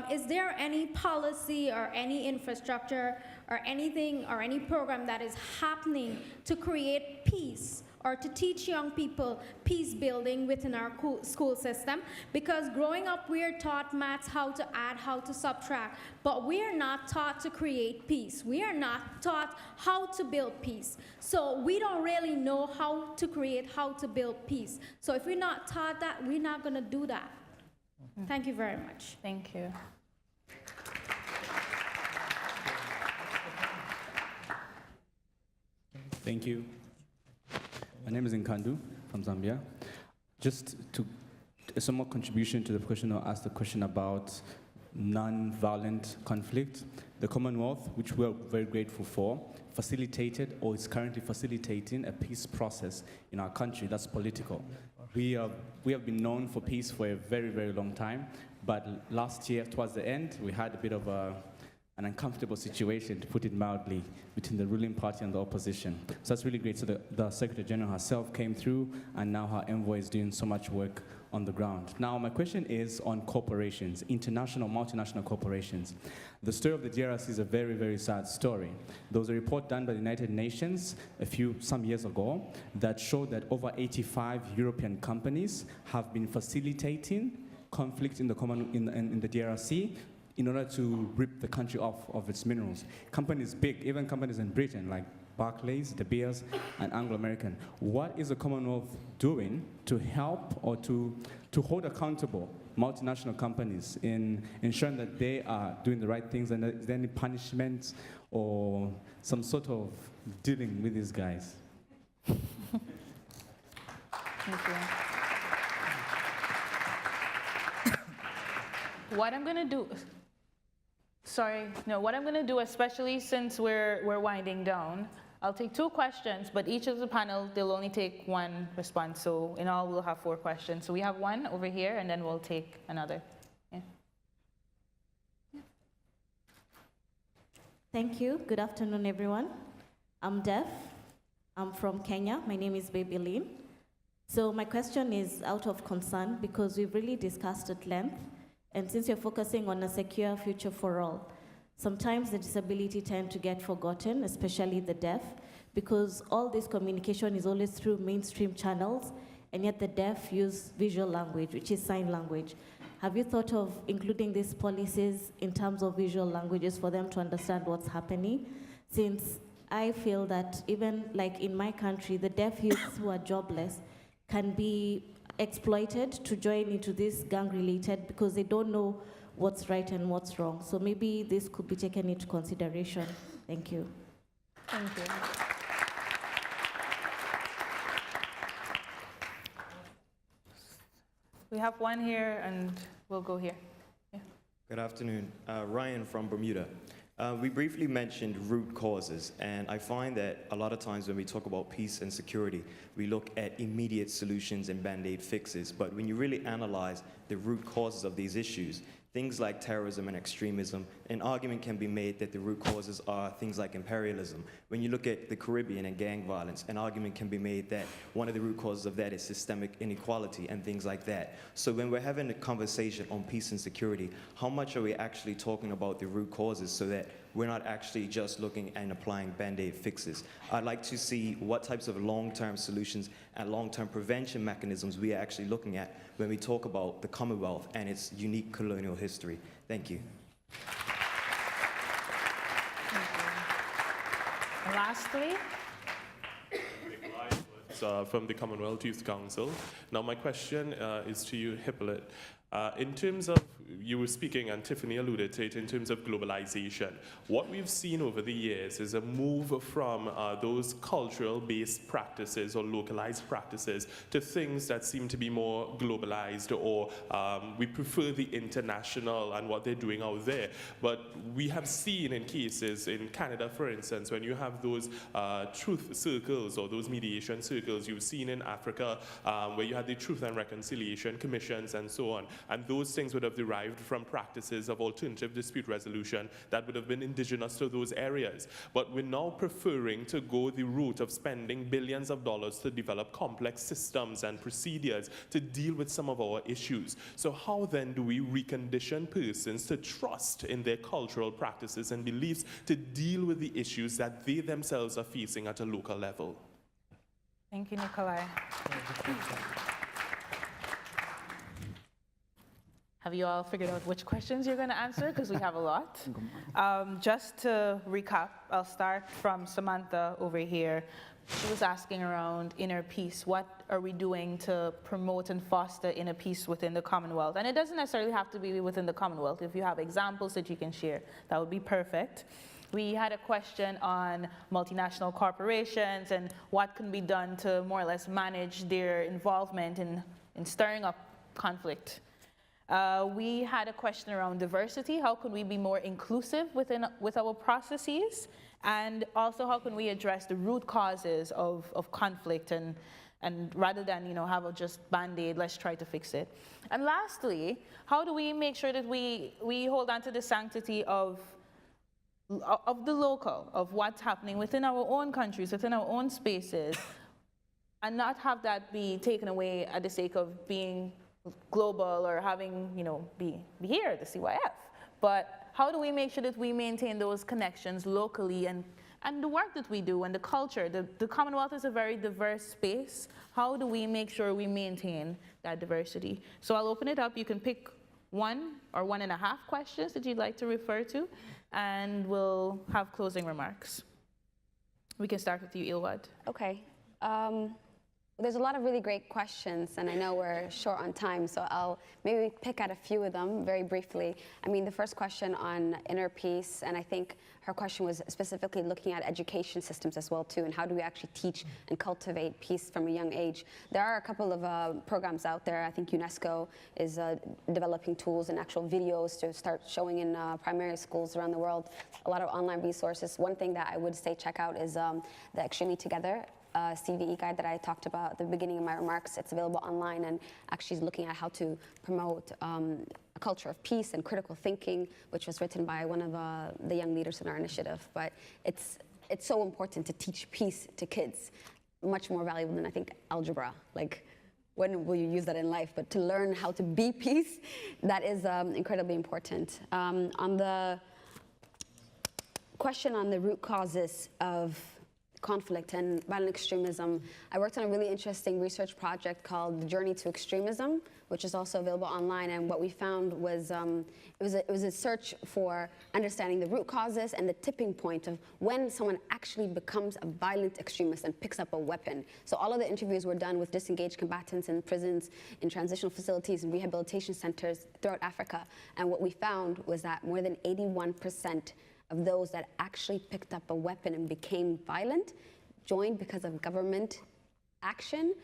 Is there any policy or any infrastructure or anything or any program that is happening to create peace or to teach young people peace building within our school system? Because growing up, we're taught maths, how to add, how to subtract, but we are not taught to create peace. We are not taught how to build peace. So we don't really know how to create, how to build peace. So if we're not taught that, we're not gonna do that. Thank you very much. Thank you. Thank you. My name is Nkandu from Zambia. Just to a somewhat contribution to the question or ask the question about non-violent conflict, the Commonwealth, which we're very grateful for, facilitated or is currently facilitating a peace process in our country that's political. We have been known for peace for a very, very long time, but last year, towards the end, we had a bit of an uncomfortable situation, to put it mildly, between the ruling party and the opposition. So that's really great. So the Secretary General herself came through, and now her envoy is doing so much work on the ground. Now, my question is on corporations, international, multinational corporations. The story of the DRC is a very, very sad story. There was a report done by the United Nations some years ago that showed that over 85 European companies have been facilitating conflict in the DRC in order to rip the country off of its minerals. Companies big, even companies in Britain like Barclays, De Beers, and Anglo-American. What is the Commonwealth doing to help or to hold accountable multinational companies in ensuring that they are doing the right things, and is there any punishments or some sort of dealing with these guys? Thank you. What I'm gonna do, what I'm gonna do, especially since we're winding down, I'll take 2 questions, but each of the panel, they'll only take 1 response. So in all, we'll have 4 questions. So we have 1 over here, and then we'll take another. Yeah. Thank you. Good afternoon, everyone. I'm deaf. I'm from Kenya. My name is Baby Lynn. So my question is out of concern because we've really discussed at length. And since you're focusing on a secure future for all, sometimes the disability tend to get forgotten, especially the deaf, because all this communication is always through mainstream channels, and yet the deaf use visual language, which is sign language. Have you thought of including these policies in terms of visual languages for them to understand what's happening? Since I feel that even like in my country, the deaf youths who are jobless can be exploited to join into this gang-related because they don't know what's right and what's wrong. So maybe this could be taken into consideration. Thank you. Thank you. We have one here, and we'll go here. Yeah. Good afternoon. Ryan from Bermuda. We briefly mentioned root causes, and I find that a lot of times when we talk about peace and security, we look at immediate solutions and band-aid fixes. But when you really analyze the root causes of these issues, things like terrorism and extremism, an argument can be made that the root causes are things like imperialism. When you look at the Caribbean and gang violence, an argument can be made that one of the root causes of that is systemic inequality and things like that. So when we're having a conversation on peace and security, how much are we actually talking about the root causes so that we're not actually just looking and applying band-aid fixes? I'd like to see what types of long-term solutions and long-term prevention mechanisms we are actually looking at when we talk about the Commonwealth and its unique colonial history. Thank you. And lastly, from the Commonwealth Youth Council. Now my question is to you, Hyppolite. In terms of, you were speaking and Tiffany alluded to it, in terms of globalization, what we've seen over the years is a move from those cultural-based practices or localized practices to things that seem to be more globalized, or we prefer the international and what they're doing out there. But we have seen in cases in Canada, for instance, when you have those truth circles or those mediation circles, you've seen in Africa where you had the Truth and Reconciliation Commissions and so on. And those things would have derived from practices of alternative dispute resolution that would have been indigenous to those areas. But we're now preferring to go the route of spending billions of dollars to develop complex systems and procedures to deal with some of our issues. So how then do we recondition persons to trust in their cultural practices and beliefs to deal with the issues that they themselves are facing at a local level? thank you, Nikolai. Have you all figured out which questions you're going to answer? Because we have a lot. Just to recap, I'll start from Samantha over here. She was asking around inner peace. What are we doing to promote and foster inner peace within the Commonwealth? And it doesn't necessarily have to be within the Commonwealth. If you have examples that you can share, that would be perfect. We had a question on multinational corporations and what can be done to more or less manage their involvement in stirring up conflict. We had a question around diversity. How can we be more inclusive with our processes? And also, how can we address the root causes of conflict and rather than have a just Band-Aid, let's try to fix it. And lastly, how do we make sure that we hold on to the sanctity of the local, of what's happening within our own countries, within our own spaces, and not have that be taken away at the sake of being global or having, be here at the CYF. But how do we make sure that we maintain those connections locally and the work that we do and the culture? The Commonwealth is a very diverse space. How do we make sure we maintain that diversity? So I'll open it up. You can pick 1 or 1.5 questions that you'd like to refer to, and we'll have closing remarks. We can start with you, Ilwad. Okay. There's a lot of really great questions, and I know we're short on time, so I'll maybe pick out a few of them very briefly. I mean, the first question on inner peace, and I think her question was specifically looking at education systems as well, too, and how do we actually teach and cultivate peace from a young age. There are a couple of programs out there. I think UNESCO is developing tools and actual videos to start showing in primary schools around the world. A lot of online resources. One thing that I would say check out is the Extremely Together CVE guide that I talked about at the beginning of my remarks. It's available online and actually is looking at how to promote a culture of peace and critical thinking, which was written by one of the young leaders in our initiative. But it's so important to teach peace to kids, much more valuable than I think algebra. Like, when will you use that in life? But to learn how to be peace, that is incredibly important. On the question on the root causes of conflict and violent extremism, I worked on a really interesting research project called The Journey to Extremism, which is also available online. And what we found was it was a search for understanding the root causes and the tipping point of when someone actually becomes a violent extremist and picks up a weapon. So all of the interviews were done with disengaged combatants in prisons, in transitional facilities, and rehabilitation centers throughout Africa. And what we found was that more than 81% of those that actually picked up a weapon and became violent joined because of government action,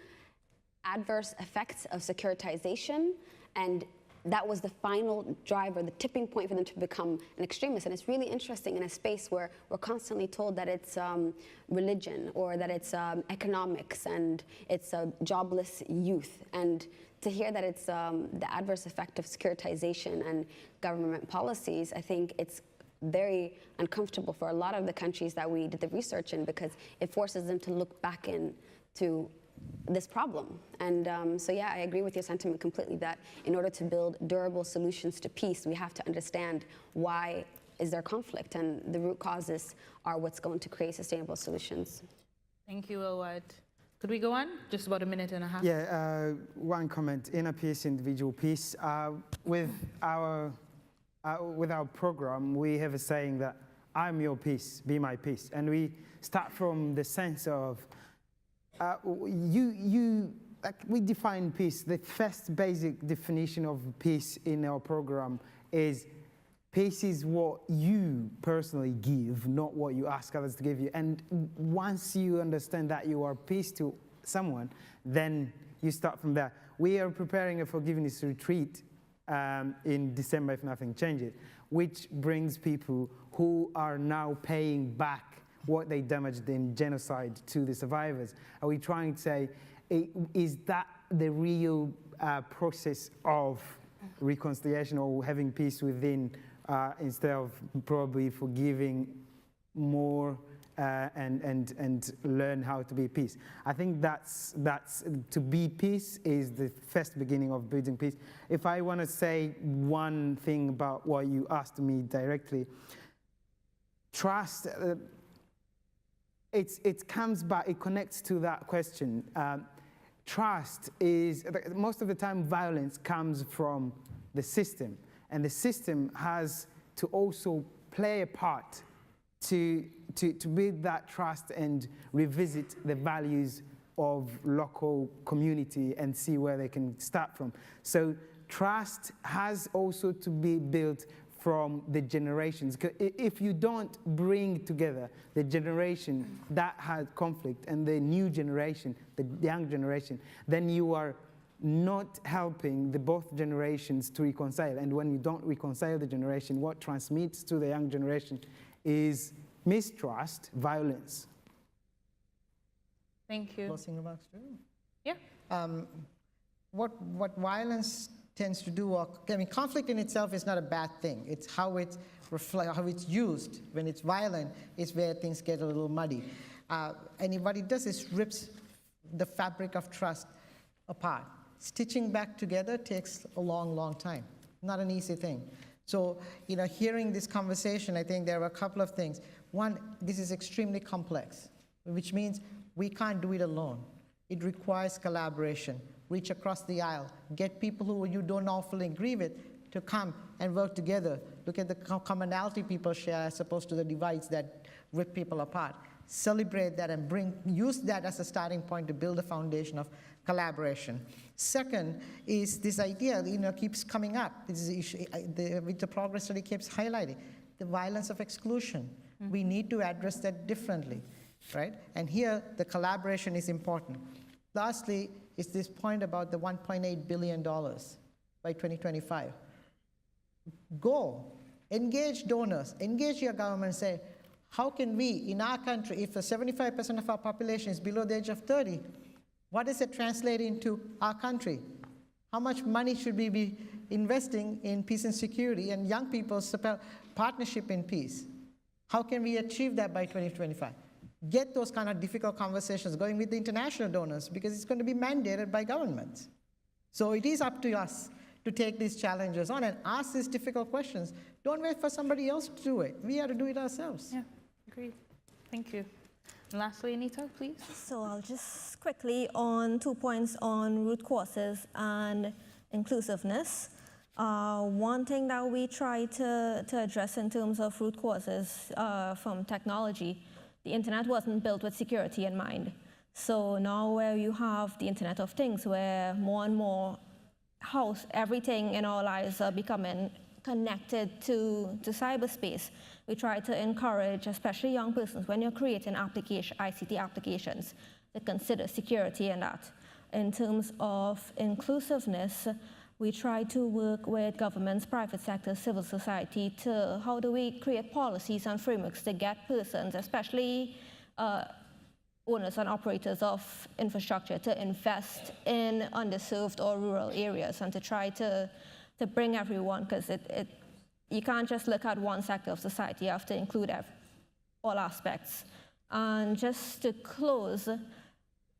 adverse effects of securitization, and that was the final driver, the tipping point for them to become an extremist. And it's really interesting in a space where we're constantly told that it's religion or that it's economics and it's jobless youth. And to hear that it's the adverse effect of securitization and government policies, I think it's very uncomfortable for a lot of the countries that we did the research in, because it forces them to look back into this problem. And so yeah, I agree with your sentiment completely that in order to build durable solutions to peace, we have to understand why is there conflict, and the root causes are what's going to create sustainable solutions. Thank you, Ilwad. Could we go on? Just about a minute and a half. Yeah, one comment. Inner peace, individual peace. With our program, we have a saying that I'm your peace, be my peace. And we start from the sense of we define peace. The first basic definition of peace in our program is peace is what you personally give, not what you ask others to give you. And once you understand that you are peace to someone, then you start from there. We are preparing a forgiveness retreat in December, if nothing changes, which brings people who are now paying back what they damaged in genocide to the survivors. Are we trying to say, is that the real process of reconciliation or having peace within, instead of probably forgiving more and learn how to be peace? I think that's to be peace is the first beginning of building peace. If I want to say one thing about what you asked me directly, trust. It comes back, it connects to that question. Trust is, most of the time violence comes from the system, and the system has to also play a part to build that trust and revisit the values of local community and see where they can start from. So trust has also to be built from the generations. If you don't bring together the generation that had conflict and the new generation, the young generation, then you are not helping the both generations to reconcile. And when you don't reconcile the generation, what transmits to the young generation is mistrust, violence. Thank you. Closing remarks too? Yeah. What violence tends to do, I mean, conflict in itself is not a bad thing. It's how it's used. When it's violent, is where things get a little muddy. And what it does is rips the fabric of trust apart. Stitching back together takes a long, long time. Not an easy thing. So, hearing this conversation, I think there are a couple of things. One, this is extremely complex, which means we can't do it alone. It requires collaboration. Reach across the aisle, get people who you don't often agree with to come and work together. Look at the commonality people share as opposed to the divides that rip people apart. Celebrate that and use that as a starting point to build a foundation of collaboration. Second is this idea, keeps coming up. This is issue, with the progress study keeps highlighting the violence of exclusion. Mm-hmm. We need to address that differently, right? And here the collaboration is important. Lastly, is this point about the $1.8 billion by 2025. Go, engage donors, engage your government, say, how can we, in our country, if 75% of our population is below the age of 30, what does it translate into our country? How much money should we be investing in peace and security and young people's partnership in peace? How can we achieve that by 2025? Get those kind of difficult conversations going with the international donors, because it's going to be mandated by governments. So it is up to us to take these challenges on and ask these difficult questions. Don't wait for somebody else to do it. We have to do it ourselves. Yeah, agreed. Thank you. And lastly, Anita, please. So I'll just quickly on 2 points on root causes and inclusiveness. One thing that we try to address in terms of root causes from technology, the internet wasn't built with security in mind. So now where you have the Internet of Things, where more and more everything in our lives are becoming connected to cyberspace, we try to encourage, especially young persons, when you're creating ICT applications, to consider security in that. In terms of inclusiveness, we try to work with governments, private sector, civil society to how do we create policies and frameworks to get persons, especially owners and operators of infrastructure, to invest in underserved or rural areas and to try to bring everyone, because you can't just look at one sector of society, you have to include all aspects. And just to close,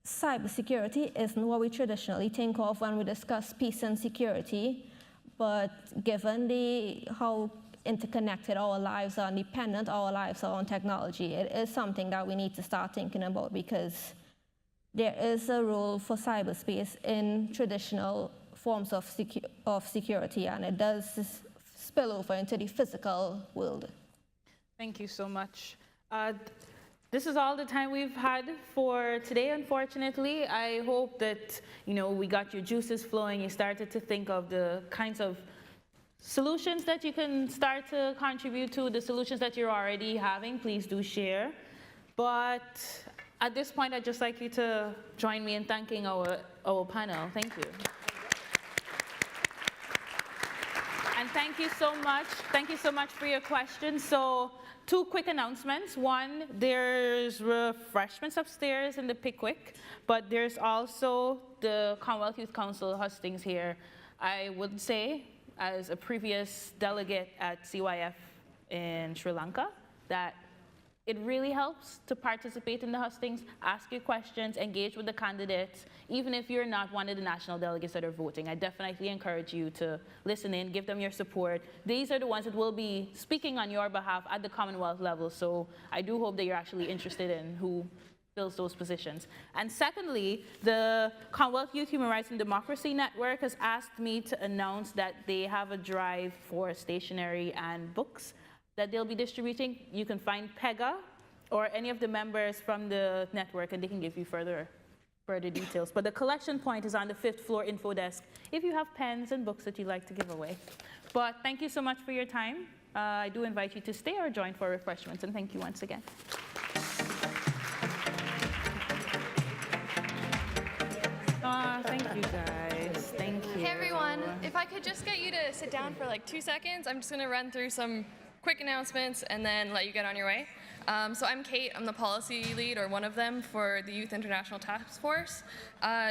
cybersecurity isn't what we traditionally think of when we discuss peace and security, but given how interconnected our lives are and dependent our lives are on technology, it is something that we need to start thinking about, because there is a role for cyberspace in traditional forms of security, and it does spill over into the physical world. Thank you so much. This is all the time we've had for today, unfortunately. I hope that we got your juices flowing. You started to think of the kinds of solutions that you can start to contribute to, the solutions that you're already having. Please do share. But at this point, I'd just like you to join me in thanking our panel. Thank you. And thank you so much. Thank you so much for your questions. So 2 quick announcements. One, there's refreshments upstairs in the Pickwick, but there's also the Commonwealth Youth Council hustings here. I would say, as a previous delegate at CYF in Sri Lanka, that it really helps to participate in the hustings, ask your questions, engage with the candidates, even if you're not one of the national delegates that are voting. I definitely encourage you to listen in, give them your support. These are the ones that will be speaking on your behalf at the Commonwealth level, so I do hope that you're actually interested in who fills those positions. And secondly, the Commonwealth Youth Human Rights and Democracy Network has asked me to announce that they have a drive for stationery and books that they'll be distributing. You can find PEGA or any of the members from the network, and they can give you further details. But the collection point is on the 5th floor info desk if you have pens and books that you'd like to give away. But thank you so much for your time. I do invite you to stay or join for refreshments, and thank you once again. Thank you guys. Thank you. Hey everyone, if I could just get you to sit down for like 2 seconds, I'm just going to run through some quick announcements and then let you get on your way. So I'm Kate, I'm the policy lead, or one of them, for the Youth International Task Force.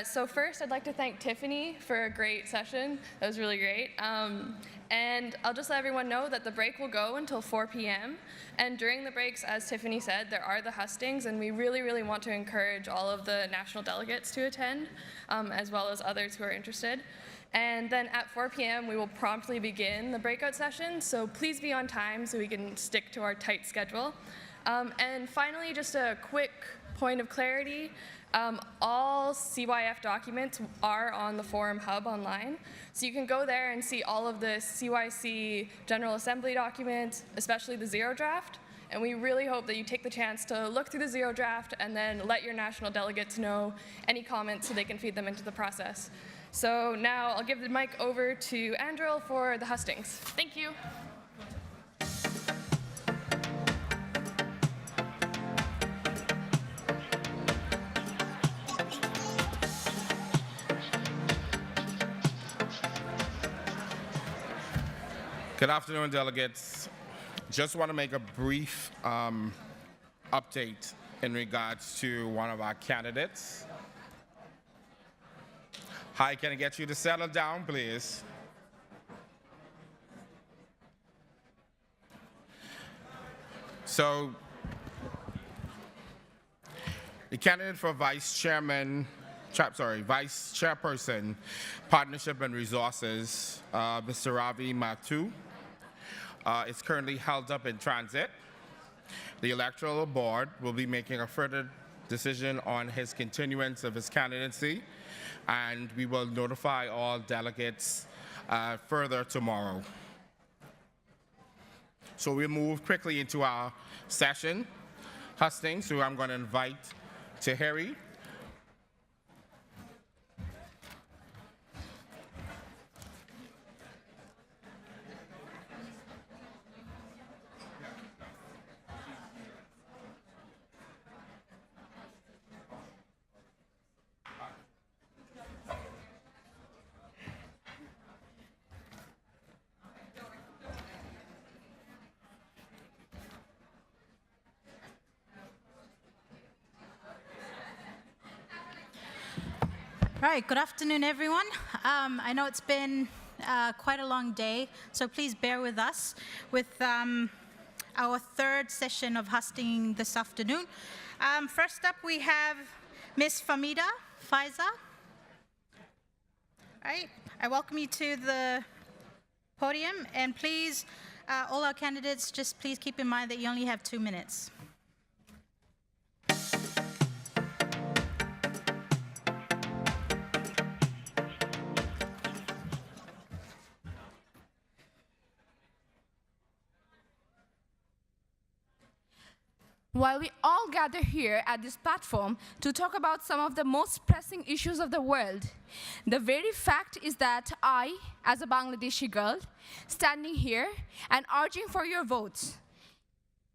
So first, I'd like to thank Tiffany for a great session. That was really great. And I'll just let everyone know that the break will go until 4 p.m. And during the breaks, as Tiffany said, there are the hustings, and we really, really want to encourage all of the national delegates to attend, as well as others who are interested. And then at 4 p.m., we will promptly begin the breakout session, so please be on time so we can stick to our tight schedule. And finally, just a quick point of clarity. All CYF documents are on the Forum Hub online, so you can go there and see all of the CYC General Assembly documents, especially the Zero Draft. And we really hope that you take the chance to look through the Zero Draft and then let your national delegates know any comments so they can feed them into the process. So now I'll give the mic over to Andrew for the hustings. Thank you. Good afternoon, delegates. Just want to make a brief update in regards to one of our candidates. Hi, can I get you to settle down, please? So, the candidate for vice chairperson, partnership and resources, Mr. Ravi Mathu, is currently held up in transit. The Electoral Board will be making a further decision on his continuance of his candidacy, and we will notify all delegates further tomorrow. So we'll move quickly into our session. Hustings, who I'm going to invite to Harry. Right, good afternoon, everyone. I know it's been quite a long day, so please bear with us with our third session of hosting this afternoon. First up, we have Ms. Famida Faiza. Right, I welcome you to the podium, and please, all our candidates, just please keep in mind that you only have 2 minutes. While we all gather here at this platform to talk about some of the most pressing issues of the world, the very fact is that I, as a Bangladeshi girl, standing here and urging for your votes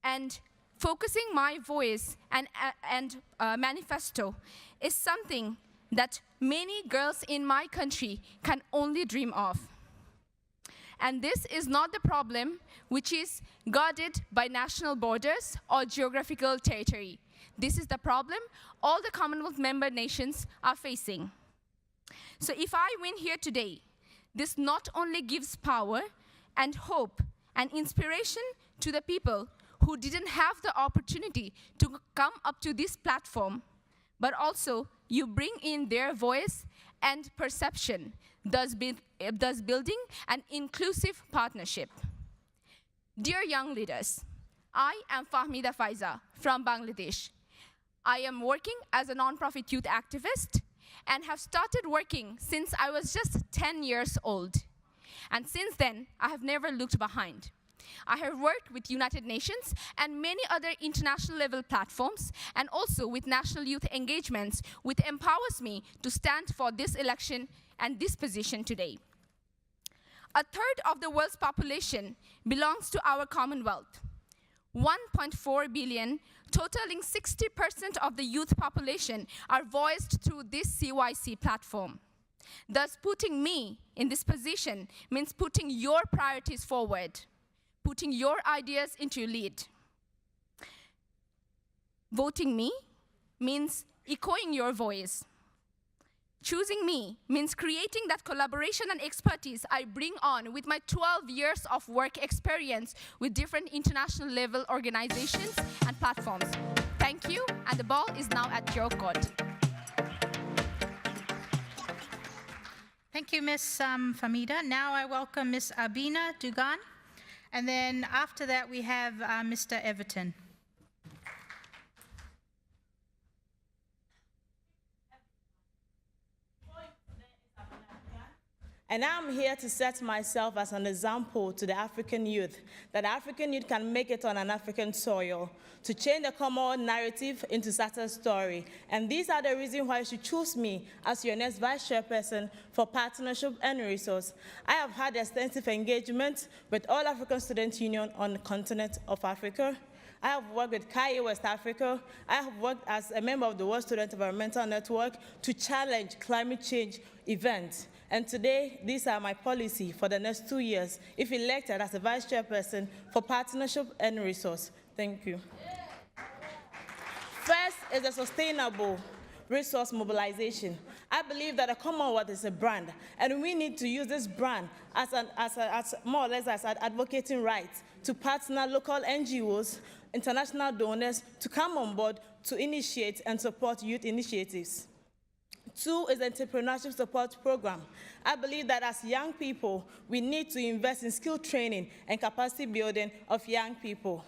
and focusing my voice and manifesto is something that many girls in my country can only dream of. And this is not the problem which is guarded by national borders or geographical territory. This is the problem all the Commonwealth member nations are facing. So if I win here today, this not only gives power and hope and inspiration to the people who didn't have the opportunity to come up to this platform, but also you bring in their voice and perception, thus building an inclusive partnership. Dear young leaders, I am Fahmida Faiza from Bangladesh. I am working as a nonprofit youth activist and have started working since I was just 10 years old. And since then, I have never looked behind. I have worked with United Nations and many other international level platforms, and also with national youth engagements, which empowers me to stand for this election and this position today. A third of the world's population belongs to our Commonwealth. 1.4 billion, totaling 60% of the youth population, are voiced through this CYC platform. Thus, putting me in this position means putting your priorities forward, putting your ideas into lead. Voting me means echoing your voice. Choosing me means creating that collaboration and expertise I bring on with my 12 years of work experience with different international level organizations and platforms. Thank you, and the ball is now at your court. Thank you, Ms. Famida. Now I welcome Ms. Abina Dugan, and then after that we have Mr. Everton. And I'm here to set myself as an example to the African youth, that African youth can make it on an African soil, to change the Commonwealth narrative into success story. And these are the reasons why you should choose me as your next vice chairperson for partnership and resource. I have had extensive engagement with All African Student Union on the continent of Africa. I have worked with CAI West Africa. I have worked as a member of the World Student Environmental Network to challenge climate change events. And today, these are my policy for the next 2 years, if elected as a vice chairperson for partnership and resource. Thank you. First is a sustainable resource mobilization. I believe that the Commonwealth is a brand, and we need to use this brand as more or less as advocating rights to partner local NGOs, international donors to come on board to initiate and support youth initiatives. 2 is the entrepreneurship support program. I believe that as young people, we need to invest in skill training and capacity building of young people.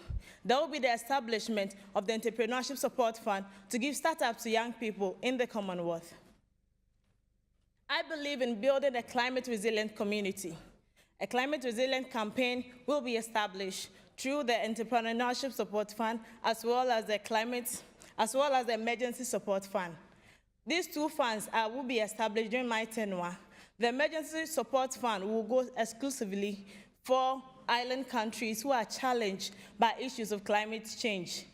there will be the establishment of the Entrepreneurship Support Fund to give startups to young people in the Commonwealth. I believe in building a climate-resilient community. A climate-resilient campaign will be established through the Entrepreneurship Support Fund as well as the Emergency Support Fund. These two funds will be established during my tenure. The Emergency Support Fund will go exclusively for island countries who are challenged by issues of climate change.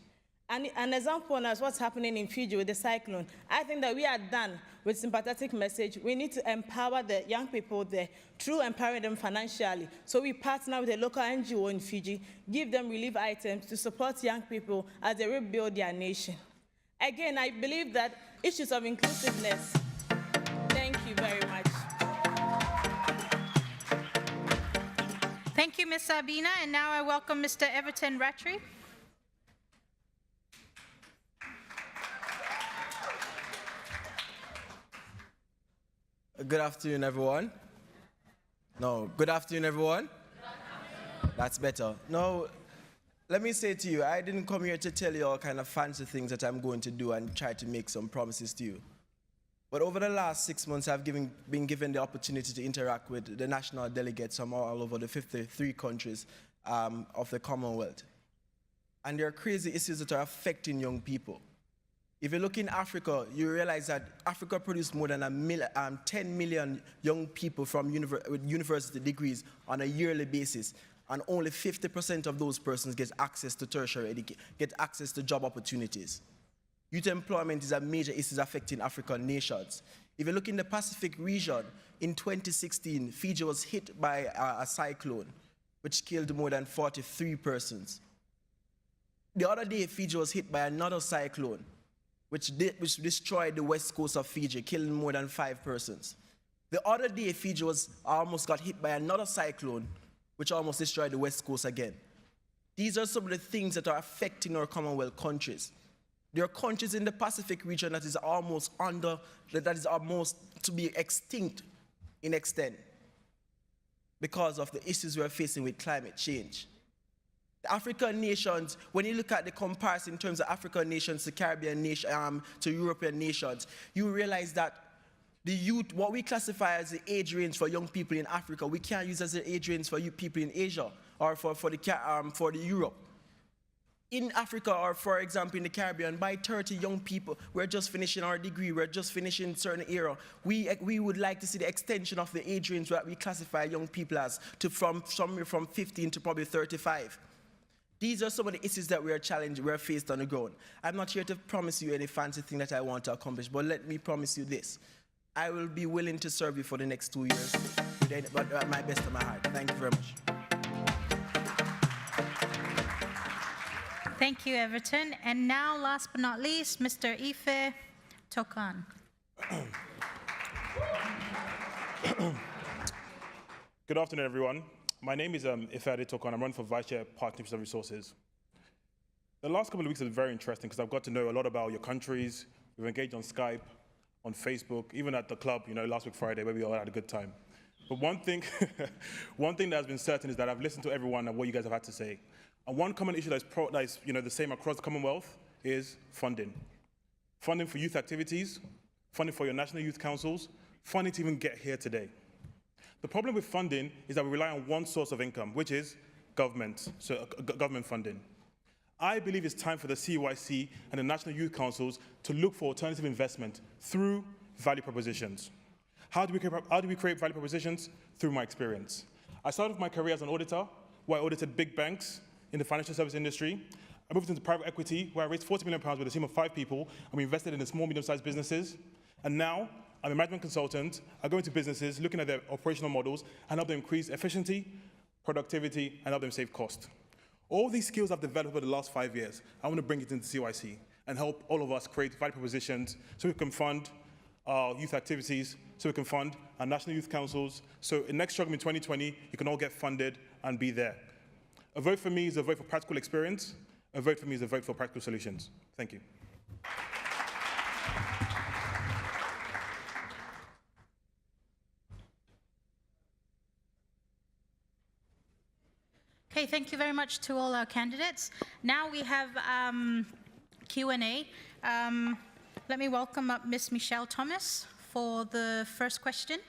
And an example is what's happening in Fiji with the cyclone. I think that we are done with sympathetic message. We need to empower the young people there through empowering them financially. So we partner with a local NGO in Fiji, give them relief items to support young people as they rebuild their nation. Again, I believe that issues of inclusiveness. Thank you very much. Thank you, Ms. Sabina. And now I welcome Mr. Everton Rattray. Good afternoon, everyone. No, good afternoon, everyone. That's better. No, let me say to you, I didn't come here to tell you all kind of fancy things that I'm going to do and try to make some promises to you. But over the last 6 months, I've been given the opportunity to interact with the national delegates from all over the 53 countries of the Commonwealth. And there are crazy issues that are affecting young people. If you look in Africa, you realize that Africa produced more than 10 million young people with university degrees on a yearly basis, and only 50% of those persons get access to tertiary education, get access to job opportunities. Youth employment is a major issue affecting African nations. If you look in the Pacific region, in 2016, Fiji was hit by a cyclone, which killed more than 43 persons. The other day, Fiji was hit by another cyclone, which destroyed the west coast of Fiji, killing more than 5 persons. The other day, Fiji almost got hit by another cyclone, which almost destroyed the west coast again. These are some of the things that are affecting our Commonwealth countries. There are countries in the Pacific region that is almost to be extinct in extent because of the issues we are facing with climate change. The African nations, when you look at the comparison in terms of African nations to Caribbean nations, to European nations, you realize that the youth, what we classify as the age range for young people in Africa, we can't use as the age range for people in Asia or for the Europe. In Africa, or for example in the Caribbean, by 30 young people, we're just finishing our degree, we're just finishing certain era. We would like to see the extension of the age range that we classify young people as from somewhere from 15 to probably 35. These are some of the issues that we're faced on the ground. I'm not here to promise you any fancy thing that I want to accomplish, but let me promise you this. I will be willing to serve you for the next 2 years, but at my best of my heart. Thank you very much. Thank you, Everton. And now, last but not least, Mr. Ife Tokan. Good afternoon, everyone. My name is Ife Tokan. I'm running for Vice Chair, Partnerships and Resources. The last couple of weeks have been very interesting because I've got to know a lot about your countries. We've engaged on Skype, on Facebook, even at the club, last week Friday, where we all had a good time. But one thing that has been certain is that I've listened to everyone and what you guys have had to say. And one common issue that is the same across the Commonwealth is funding. Funding for youth activities, funding for your national youth councils, funding to even get here today. The problem with funding is that we rely on one source of income, which is government, so government funding. I believe it's time for the CYC and the national youth councils to look for alternative investment through value propositions. How do we create value propositions? Through my experience. I started my career as an auditor, where I audited big banks in the financial service industry. I moved into private equity, where I raised £40 million with a team of 5 people, and we invested in the small, medium-sized businesses. And now, I'm a management consultant. I go into businesses, looking at their operational models, and help them increase efficiency, productivity, and help them save cost. All these skills I've developed over the last 5 years, I want to bring it into CYC and help all of us create value propositions so we can fund our youth activities, so we can fund our national youth councils. So in next CHOGM in 2020, you can all get funded and be there. A vote for me is a vote for practical experience. A vote for me is a vote for practical solutions. Thank you. Okay, thank you very much to all our candidates. Now we have Q&A. Let me welcome up Ms. Michelle Thomas for the first question.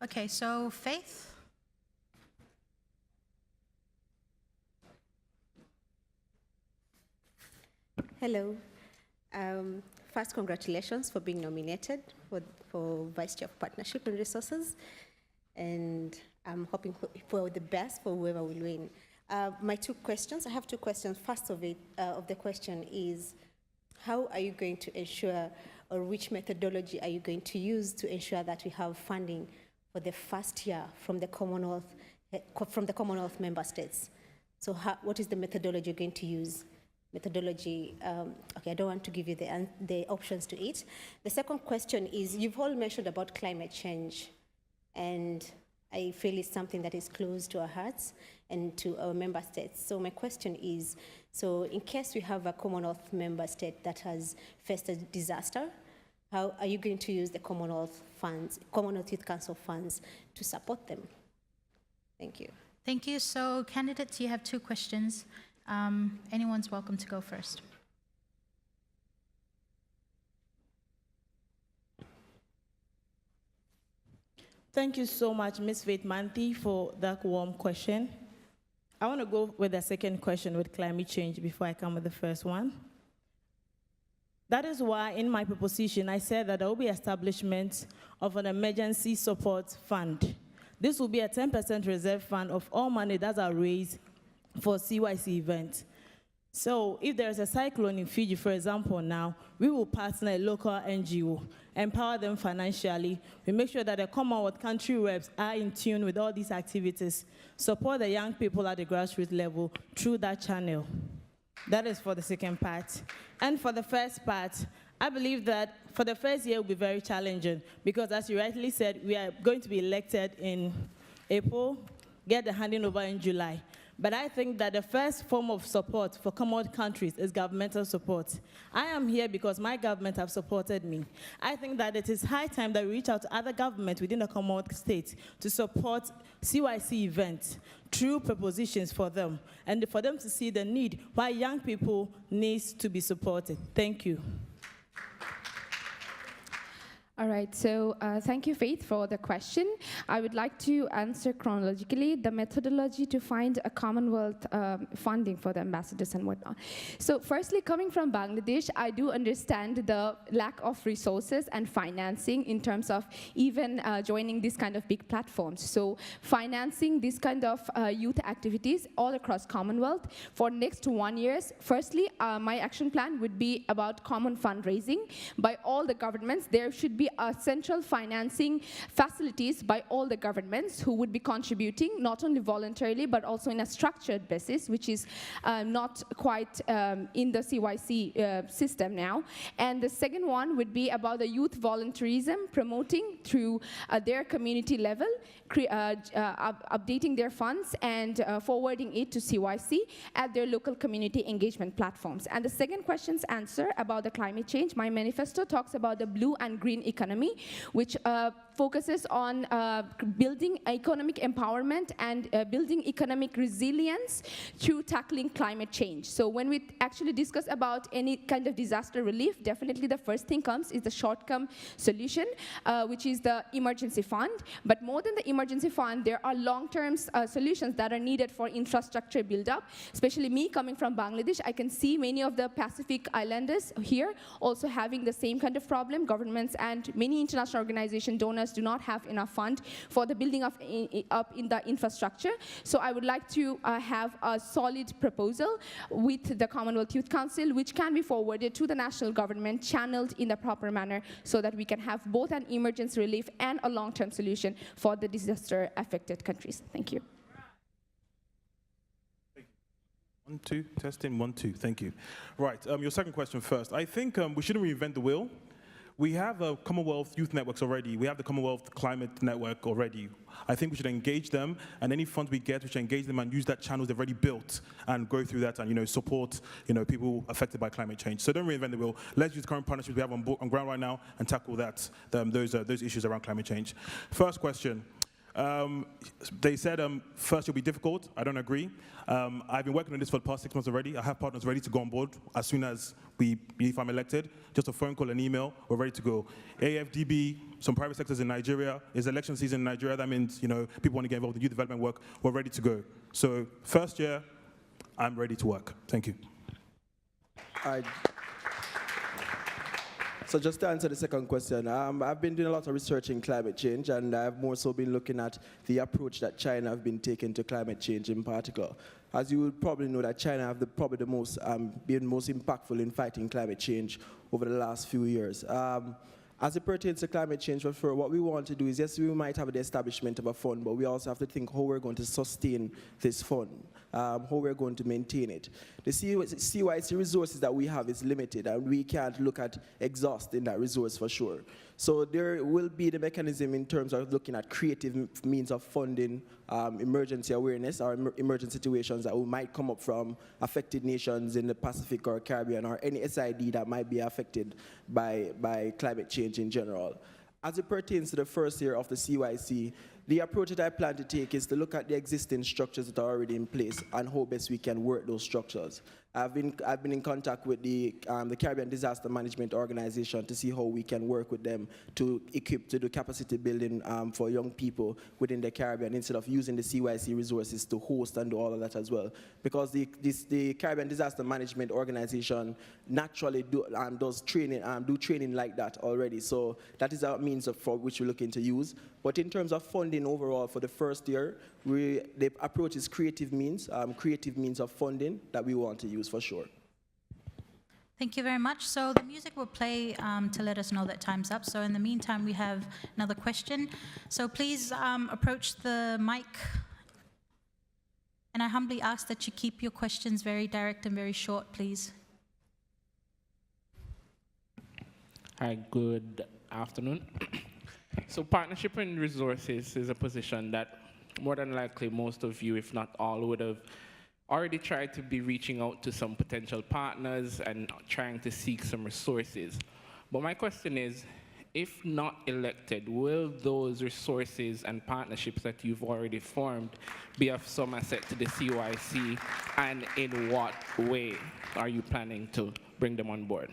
Okay, so Faith. Hello. First, congratulations for being nominated for Vice Chair of Partnership and Resources. And I'm hoping for the best for whoever will win. My two questions, I have two questions. First of the question is, how are you going to ensure, or which methodology are you going to use to ensure that we have funding for the first year from the Commonwealth member states? So what is the methodology you're going to use? Methodology, okay, I don't want to give you the options to it. The second question is, you've all mentioned about climate change, and I feel it's something that is close to our hearts and to our member states. So my question is, so in case we have a Commonwealth member state that has faced a disaster, how are you going to use the Commonwealth funds, Commonwealth Youth Council funds, to support them? Thank you. Thank you. So candidates, you have two questions. Anyone's welcome to go first. Thank you so much, Ms. Faith Manthi, for that warm question. I want to go with the second question with climate change before I come with the first one. That is why in my proposition, I said that there will be establishment of an emergency support fund. This will be a 10% reserve fund of all money that are raised for CYC events. So if there is a cyclone in Fiji, for example, now, we will partner a local NGO, empower them financially. We make sure that the Commonwealth country reps are in tune with all these activities, support the young people at the grassroots level through that channel. That is for the second part. And for the first part, I believe that for the first year it will be very challenging because, as you rightly said, we are going to be elected in April, get the handing over in July. But I think that the first form of support for Commonwealth countries is governmental support. I am here because my government have supported me. I think that it is high time that we reach out to other governments within the Commonwealth states to support CYC events through propositions for them, and for them to see the need why young people need to be supported. Thank you. All right, so thank you, Faith, for the question. I would like to answer chronologically the methodology to find a Commonwealth funding for the ambassadors and whatnot. So firstly, coming from Bangladesh, I do understand the lack of resources and financing in terms of even joining this kind of big platforms. So financing this kind of youth activities all across Commonwealth for next 1 year, firstly, my action plan would be about common fundraising by all the governments. There should be central financing facilities by all the governments who would be contributing, not only voluntarily, but also in a structured basis, which is not quite in the CYC system now. And the second one would be about the youth volunteerism, promoting through their community level, updating their funds and forwarding it to CYC at their local community engagement platforms. And the second question's answer about the climate change, my manifesto talks about the blue and green economy, which focuses on building economic empowerment and building economic resilience through tackling climate change. So when we actually discuss about any kind of disaster relief, definitely the first thing comes is the short-term solution, which is the emergency fund. But more than the emergency fund, there are long-term solutions that are needed for infrastructure build-up. Especially me coming from Bangladesh, I can see many of the Pacific Islanders here also having the same kind of problem. Governments and many international organizations, donors, do not have enough fund for the building up in the infrastructure. So I would like to have a solid proposal with the Commonwealth Youth Council, which can be forwarded to the national government, channeled in the proper manner, so that we can have both an emergency relief and a long-term solution for the disaster-affected countries. Thank you. 1, 2, testing, 1, 2, thank you. Right, your second question first. I think we shouldn't reinvent the wheel. we have a Commonwealth youth networks already. We have the Commonwealth Climate Network already. I think we should engage them, and any funds we get, we should engage them and use that channels they've already built and go through that and support people affected by climate change. So don't reinvent the wheel. Let's use the current partnerships we have on ground right now and tackle that those issues around climate change. First question. They said first it'll be difficult. I don't agree. I've been working on this for the past 6 months already. I have partners ready to go on board as soon as if I'm elected. Just a phone call, an email, we're ready to go. AFDB, some private sectors in Nigeria. It's election season in Nigeria. That means people want to get involved in youth development work. We're ready to go. So first year, I'm ready to work. Thank you. So just to answer the second question, I've been doing a lot of research in climate change, and I've more so been looking at the approach that China have been taking to climate change in particular. As you would probably know, that China have probably the most been most impactful in fighting climate change over the last few years. As it pertains to climate change, what we want to do is, yes, we might have the establishment of a fund, but we also have to think how we're going to sustain this fund, how we're going to maintain it. The CYC resources that we have is limited, and we can't look at exhausting that resource for sure. So there will be the mechanism in terms of looking at creative means of funding emergency awareness or emergent situations that might come up from affected nations in the Pacific or Caribbean, or any SID that might be affected by climate change in general. As it pertains to the first year of the CYC, the approach that I plan to take is to look at the existing structures that are already in place and how best we can work those structures. I've been in contact with the Caribbean Disaster Management Organization to see how we can work with them to do capacity building for young people within the Caribbean, instead of using the CYC resources to host and do all of that as well. Because the Caribbean Disaster Management Organization naturally do training like that already. So that is a means for which we're looking to use. But in terms of funding overall for the first year, the approach is creative means of funding that we want to use for sure. Thank you very much. So the music will play to let us know that time's up. So in the meantime, we have another question. So please approach the mic. And I humbly ask that you keep your questions very direct and very short, please. Hi, good afternoon. So partnership and resources is a position that more than likely most of you, if not all, would have already tried to be reaching out to some potential partners and trying to seek some resources. But my question is, if not elected, will those resources and partnerships that you've already formed be of some asset to the CYC, and in what way are you planning to bring them on board?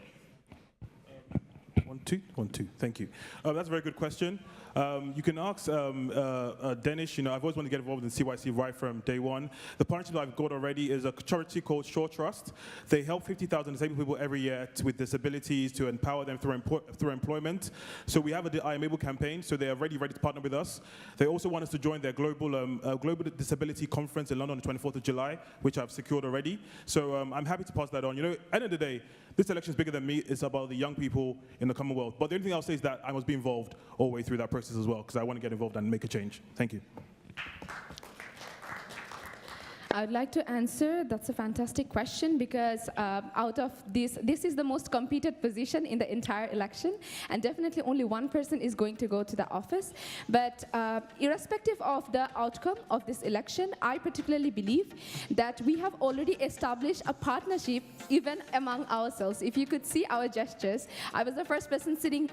One, two. Thank you. That's a very good question. You can ask Dennis. I've always wanted to get involved in CYC right from day one. The partnership that I've got already is a charity called Shore Trust. They help 50,000 disabled people every year with disabilities to empower them through employment. So we have a I Am Able campaign, so they are ready to partner with us. They also want us to join their global disability conference in London on the 24th of July, which I've secured already. So I'm happy to pass that on. At the end of the day, this election is bigger than me. It's about the young people in the Commonwealth. But the only thing I'll say is that I must be involved all the way through that process as well, because I want to get involved and make a change. Thank you. I would like to answer. That's a fantastic question, because out of this is the most competed position in the entire election, and definitely only one person is going to go to the office. But irrespective of the outcome of this election, I particularly believe that we have already established a partnership even among ourselves. If you could see our gestures, I was the first person sitting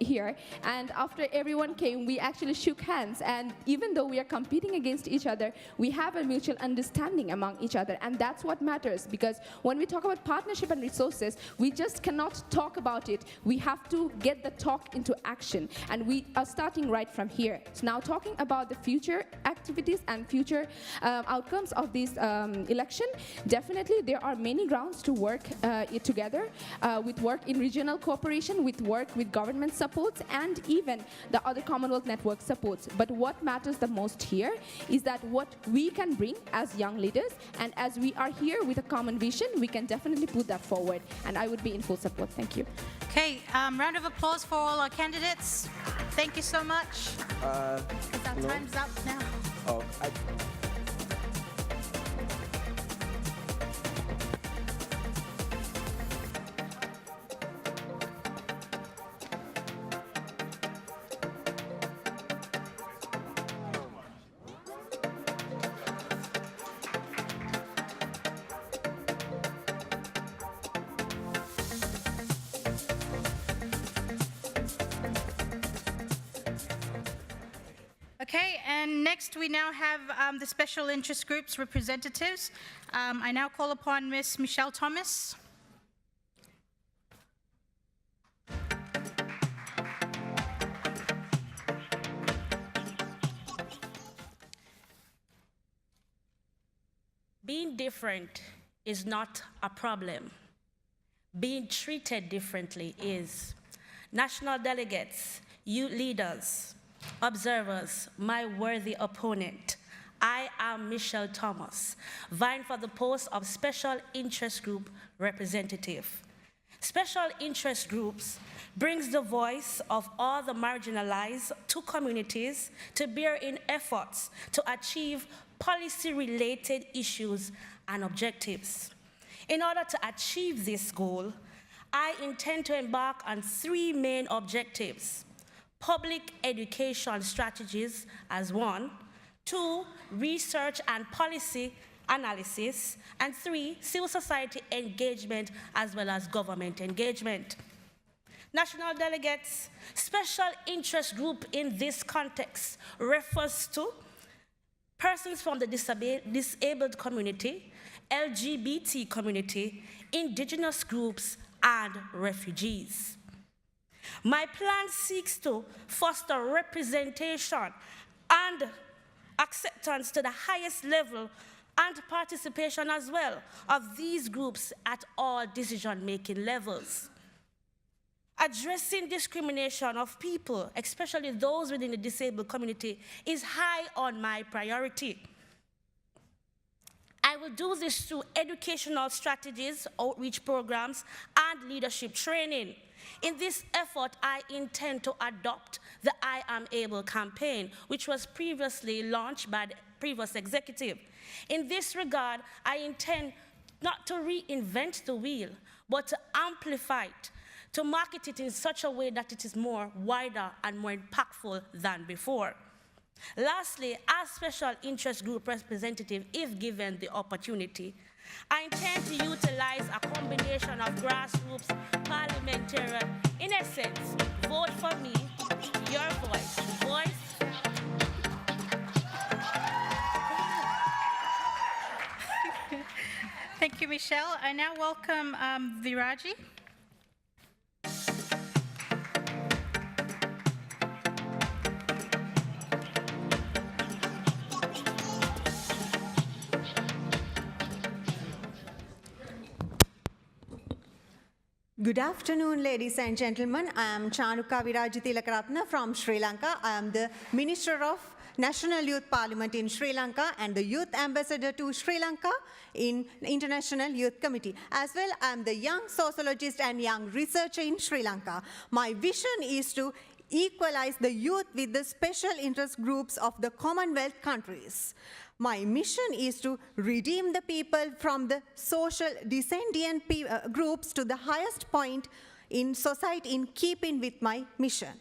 here, and after everyone came, we actually shook hands. And even though we are competing against each other, we have a mutual understanding among each other, and that's what matters, because when we talk about partnership and resources, we just cannot talk about it. We have to get the talk into action, and we are starting right from here. So now, talking about the future activities and future outcomes of this election, definitely there are many grounds to work together, with work in regional cooperation, with work with government supports, and even the other Commonwealth network supports. But what matters the most here is that what we can bring as young leaders, and as we are here with a common vision, we can definitely put that forward, and I would be in full support. Thank you. Okay, round of applause for all our candidates. Thank you so much. Our time's up now. Oh, Okay, and next we now have the special interest groups representatives. I now call upon Ms. Michelle Thomas. Being different is not a problem. Being treated differently is. National delegates, youth leaders, observers, my worthy opponent, I am Michelle Thomas, vying for the post of Special Interest Group Representative. Special interest groups brings the voice of all the marginalized to communities to bear in efforts to achieve policy-related issues and objectives. In order to achieve this goal, I intend to embark on 3 main objectives: public education strategies as 1, 2, research and policy analysis, and 3, civil society engagement as well as government engagement. National delegates, special interest group in this context refers to persons from the disabled community, LGBT community, indigenous groups, and refugees. My plan seeks to foster representation and acceptance to the highest level and participation as well of these groups at all decision-making levels. Addressing discrimination of people, especially those within the disabled community, is high on my priority. I will do this through educational strategies, outreach programs, and leadership training. In this effort, I intend to adopt the I Am Able campaign, which was previously launched by the previous executive. In this regard, I intend not to reinvent the wheel, but to amplify it, to market it in such a way that it is more wider and more impactful than before. Lastly, as special interest group representative, if given the opportunity, I intend to utilize a combination of grassroots, parliamentarian, in essence, vote for me, your voice, Thank you, Michelle. I now welcome Viraji. Good afternoon, ladies and gentlemen. I am Chanuka Virajithilakaratna from Sri Lanka. I am the Minister of National Youth Parliament in Sri Lanka and the Youth Ambassador to Sri Lanka in International Youth Committee. As well, I am the young sociologist and young researcher in Sri Lanka. My vision is to equalize the youth with the special interest groups of the Commonwealth countries. My mission is to redeem the people from the social descendant groups to the highest point in society in keeping with my mission.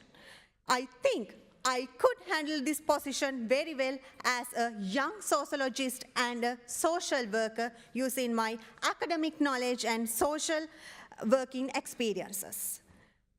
I think I could handle this position very well as a young sociologist and a social worker using my academic knowledge and social working experiences.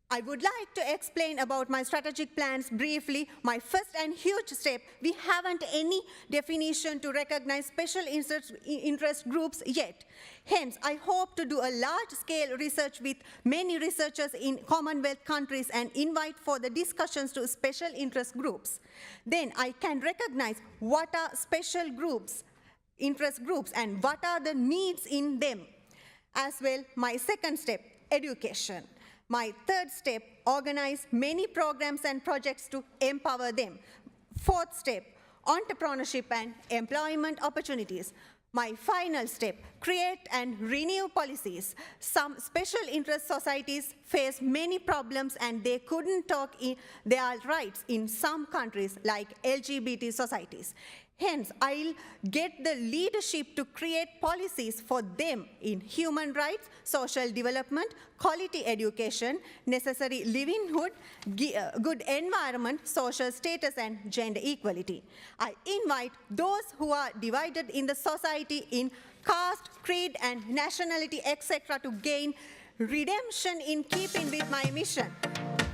I would like to explain about my strategic plans briefly. My first and huge step, we haven't any definition to recognize special interest groups yet. Hence, I hope to do a large-scale research with many researchers in Commonwealth countries and invite for the discussions to special interest groups. Then I can recognize what are special groups, interest groups, and what are the needs in them. As well, my second step, education. My third step, organize many programs and projects to empower them. Fourth step, entrepreneurship and employment opportunities. My final step, create and renew policies. Some special interest societies face many problems and they couldn't talk in their rights in some countries like LGBT societies. Hence, I'll get the leadership to create policies for them in human rights, social development, quality education, necessary livelihood, good environment, social status, and gender equality. I invite those who are divided in the society in caste, creed, and nationality, etc. to gain redemption in keeping with my mission.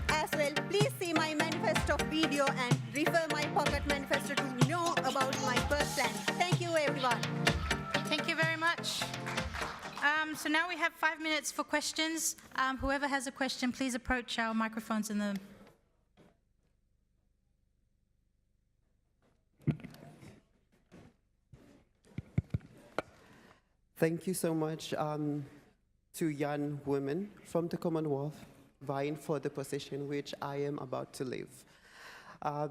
As well, please see my manifesto video and refer my pocket manifesto to know about my birth plan. Thank you, everyone. Thank you very much. So now we have 5 minutes for questions. Whoever has a question, please approach our microphones in the... Thank you so much to young women from the Commonwealth vying for the position which I am about to leave.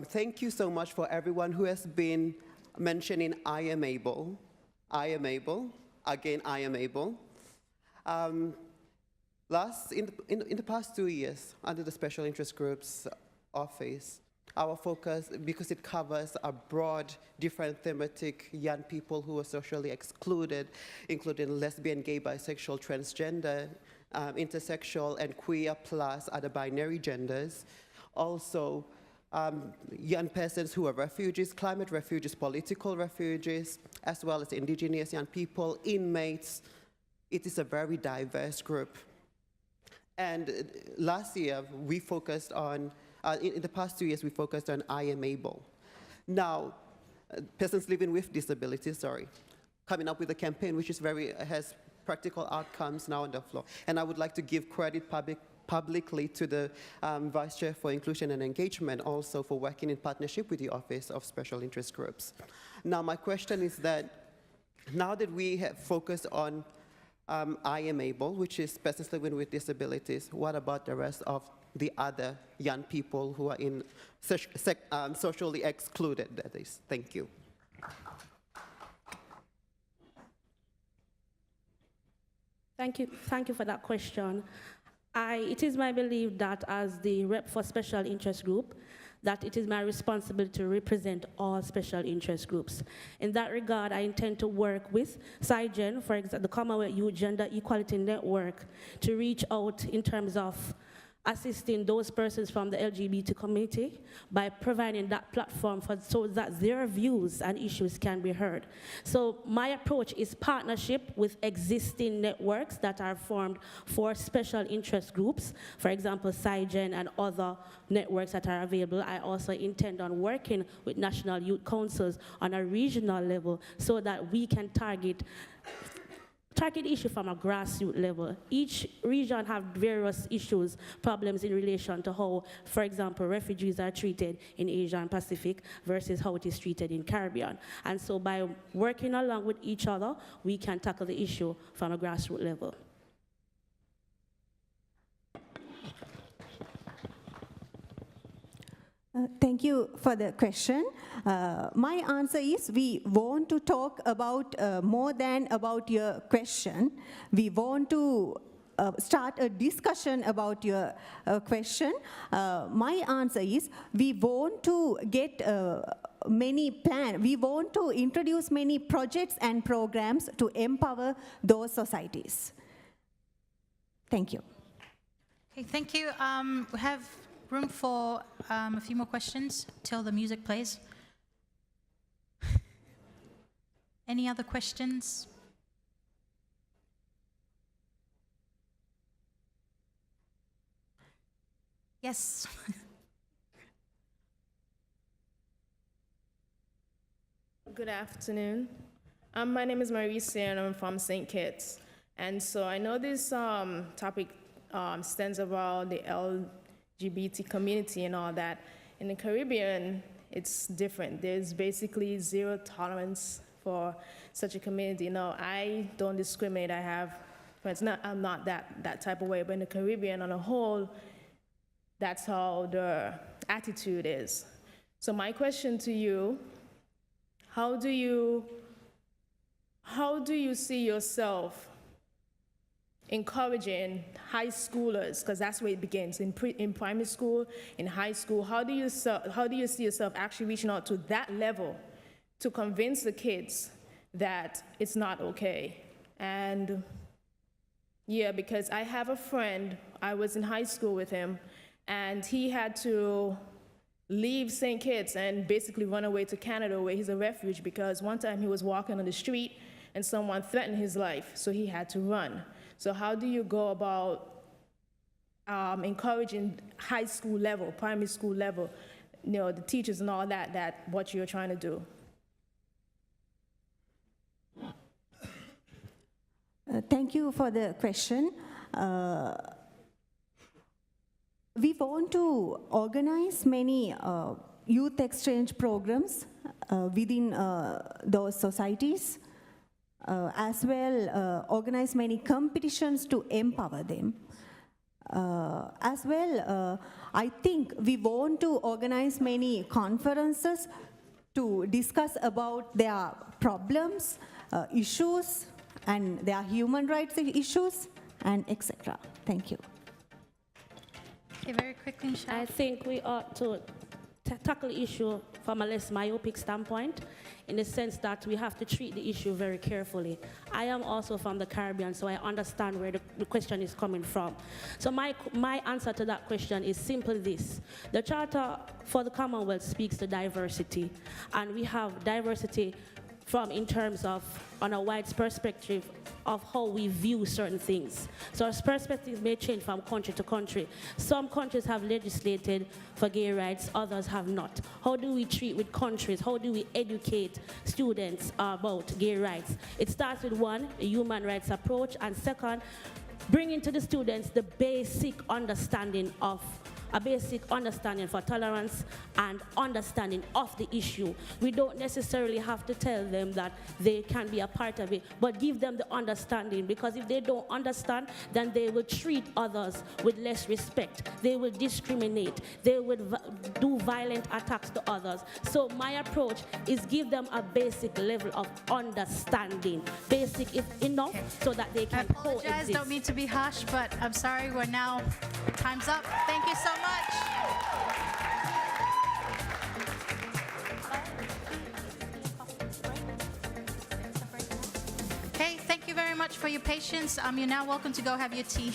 Thank you so much for everyone who has been mentioning I am able, again I am able. In the past 2 years, under the Special Interest Group's office, our focus, because it covers a broad, different thematic young people who are socially excluded, including lesbian, gay, bisexual, transgender, intersexual, and queer, plus other binary genders. Also, young persons who are refugees, climate refugees, political refugees, as well as indigenous young people, inmates. It is a very diverse group. And last year, we focused on, in the past 2 years, we focused on I am able. Now, persons living with disabilities, coming up with a campaign which is has practical outcomes now on the floor. And I would like to give credit publicly to the Vice Chair for Inclusion and Engagement also for working in partnership with the Office of Special Interest Groups. Now, my question is that now that we have focused on I am able, which is persons living with disabilities, what about the rest of the other young people who are in socially excluded, that is? Thank you. Thank you for that question. It is my belief that as the rep for special interest group, that it is my responsibility to represent all special interest groups. In that regard, I intend to work with CHOGM, for example, the Commonwealth Youth Gender Equality Network, to reach out in terms of assisting those persons from the LGBT community by providing that platform so that their views and issues can be heard. So my approach is partnership with existing networks that are formed for special interest groups, for example, CYPAN and other networks that are available. I also intend on working with national youth councils on a regional level so that we can target issue from a grassroots level. Each region have various issues, problems in relation to how, for example, refugees are treated in Asia and Pacific versus how it is treated in Caribbean. And so by working along with each other, we can tackle the issue from a grassroots level. Thank you for the question. My answer is we want to talk about more than about your question. We want to start a discussion about your question. My answer is we want to get we want to introduce many projects and programs to empower those societies. Thank you. Okay, thank you. We have room for a few more questions till the music plays. Any other questions? Yes. Good afternoon. My name is Marisa and I'm from St. Kitts. And so I know this topic stands around the LGBT community and all that. In the Caribbean, it's different. There's basically zero tolerance for such a community. No, I don't discriminate. I have friends. I'm not that type of way, but in the Caribbean on a whole, that's how the attitude is. So my question to you, how do you see yourself encouraging high schoolers, because that's where it begins, in primary school, in high school? How do you see yourself actually reaching out to that level to convince the kids that it's not okay? And yeah, because I have a friend, I was in high school with him, and he had to leave St. Kitts and basically run away to Canada where he's a refuge, because one time he was walking on the street and someone threatened his life, so he had to run. So how do you go about encouraging high school level, primary school level, the teachers and all that what you're trying to do? Thank you for the question. We want to organize many youth exchange programs within those societies, as well organize many competitions to empower them. As well, I think we want to organize many conferences to discuss about their problems, issues, and their human rights issues, and etc. Thank you. Okay, very quickly, Michelle. I think we ought to tackle the issue from a less myopic standpoint, in the sense that we have to treat the issue very carefully. I am also from the Caribbean, so I understand where the question is coming from. So my answer to that question is simply this. The Charter for the Commonwealth speaks to diversity, and we have diversity in terms of, on a wide perspective of how we view certain things. So our perspectives may change from country to country. Some countries have legislated for gay rights, others have not. How do we treat with countries? How do we educate students about gay rights? It starts with one, a human rights approach, and second, bringing to the students the basic understanding for tolerance and understanding of the issue. We don't necessarily have to tell them that they can be a part of it, but give them the understanding, because if they don't understand, then they will treat others with less respect. They will discriminate. They will do violent attacks to others. So my approach is give them a basic level of understanding, basic if enough, so that they can coexist. I apologize, don't mean to be harsh, but I'm sorry, we're now, time's up. Thank you so much. Okay, thank you very much for your patience. You're now welcome to go have your tea.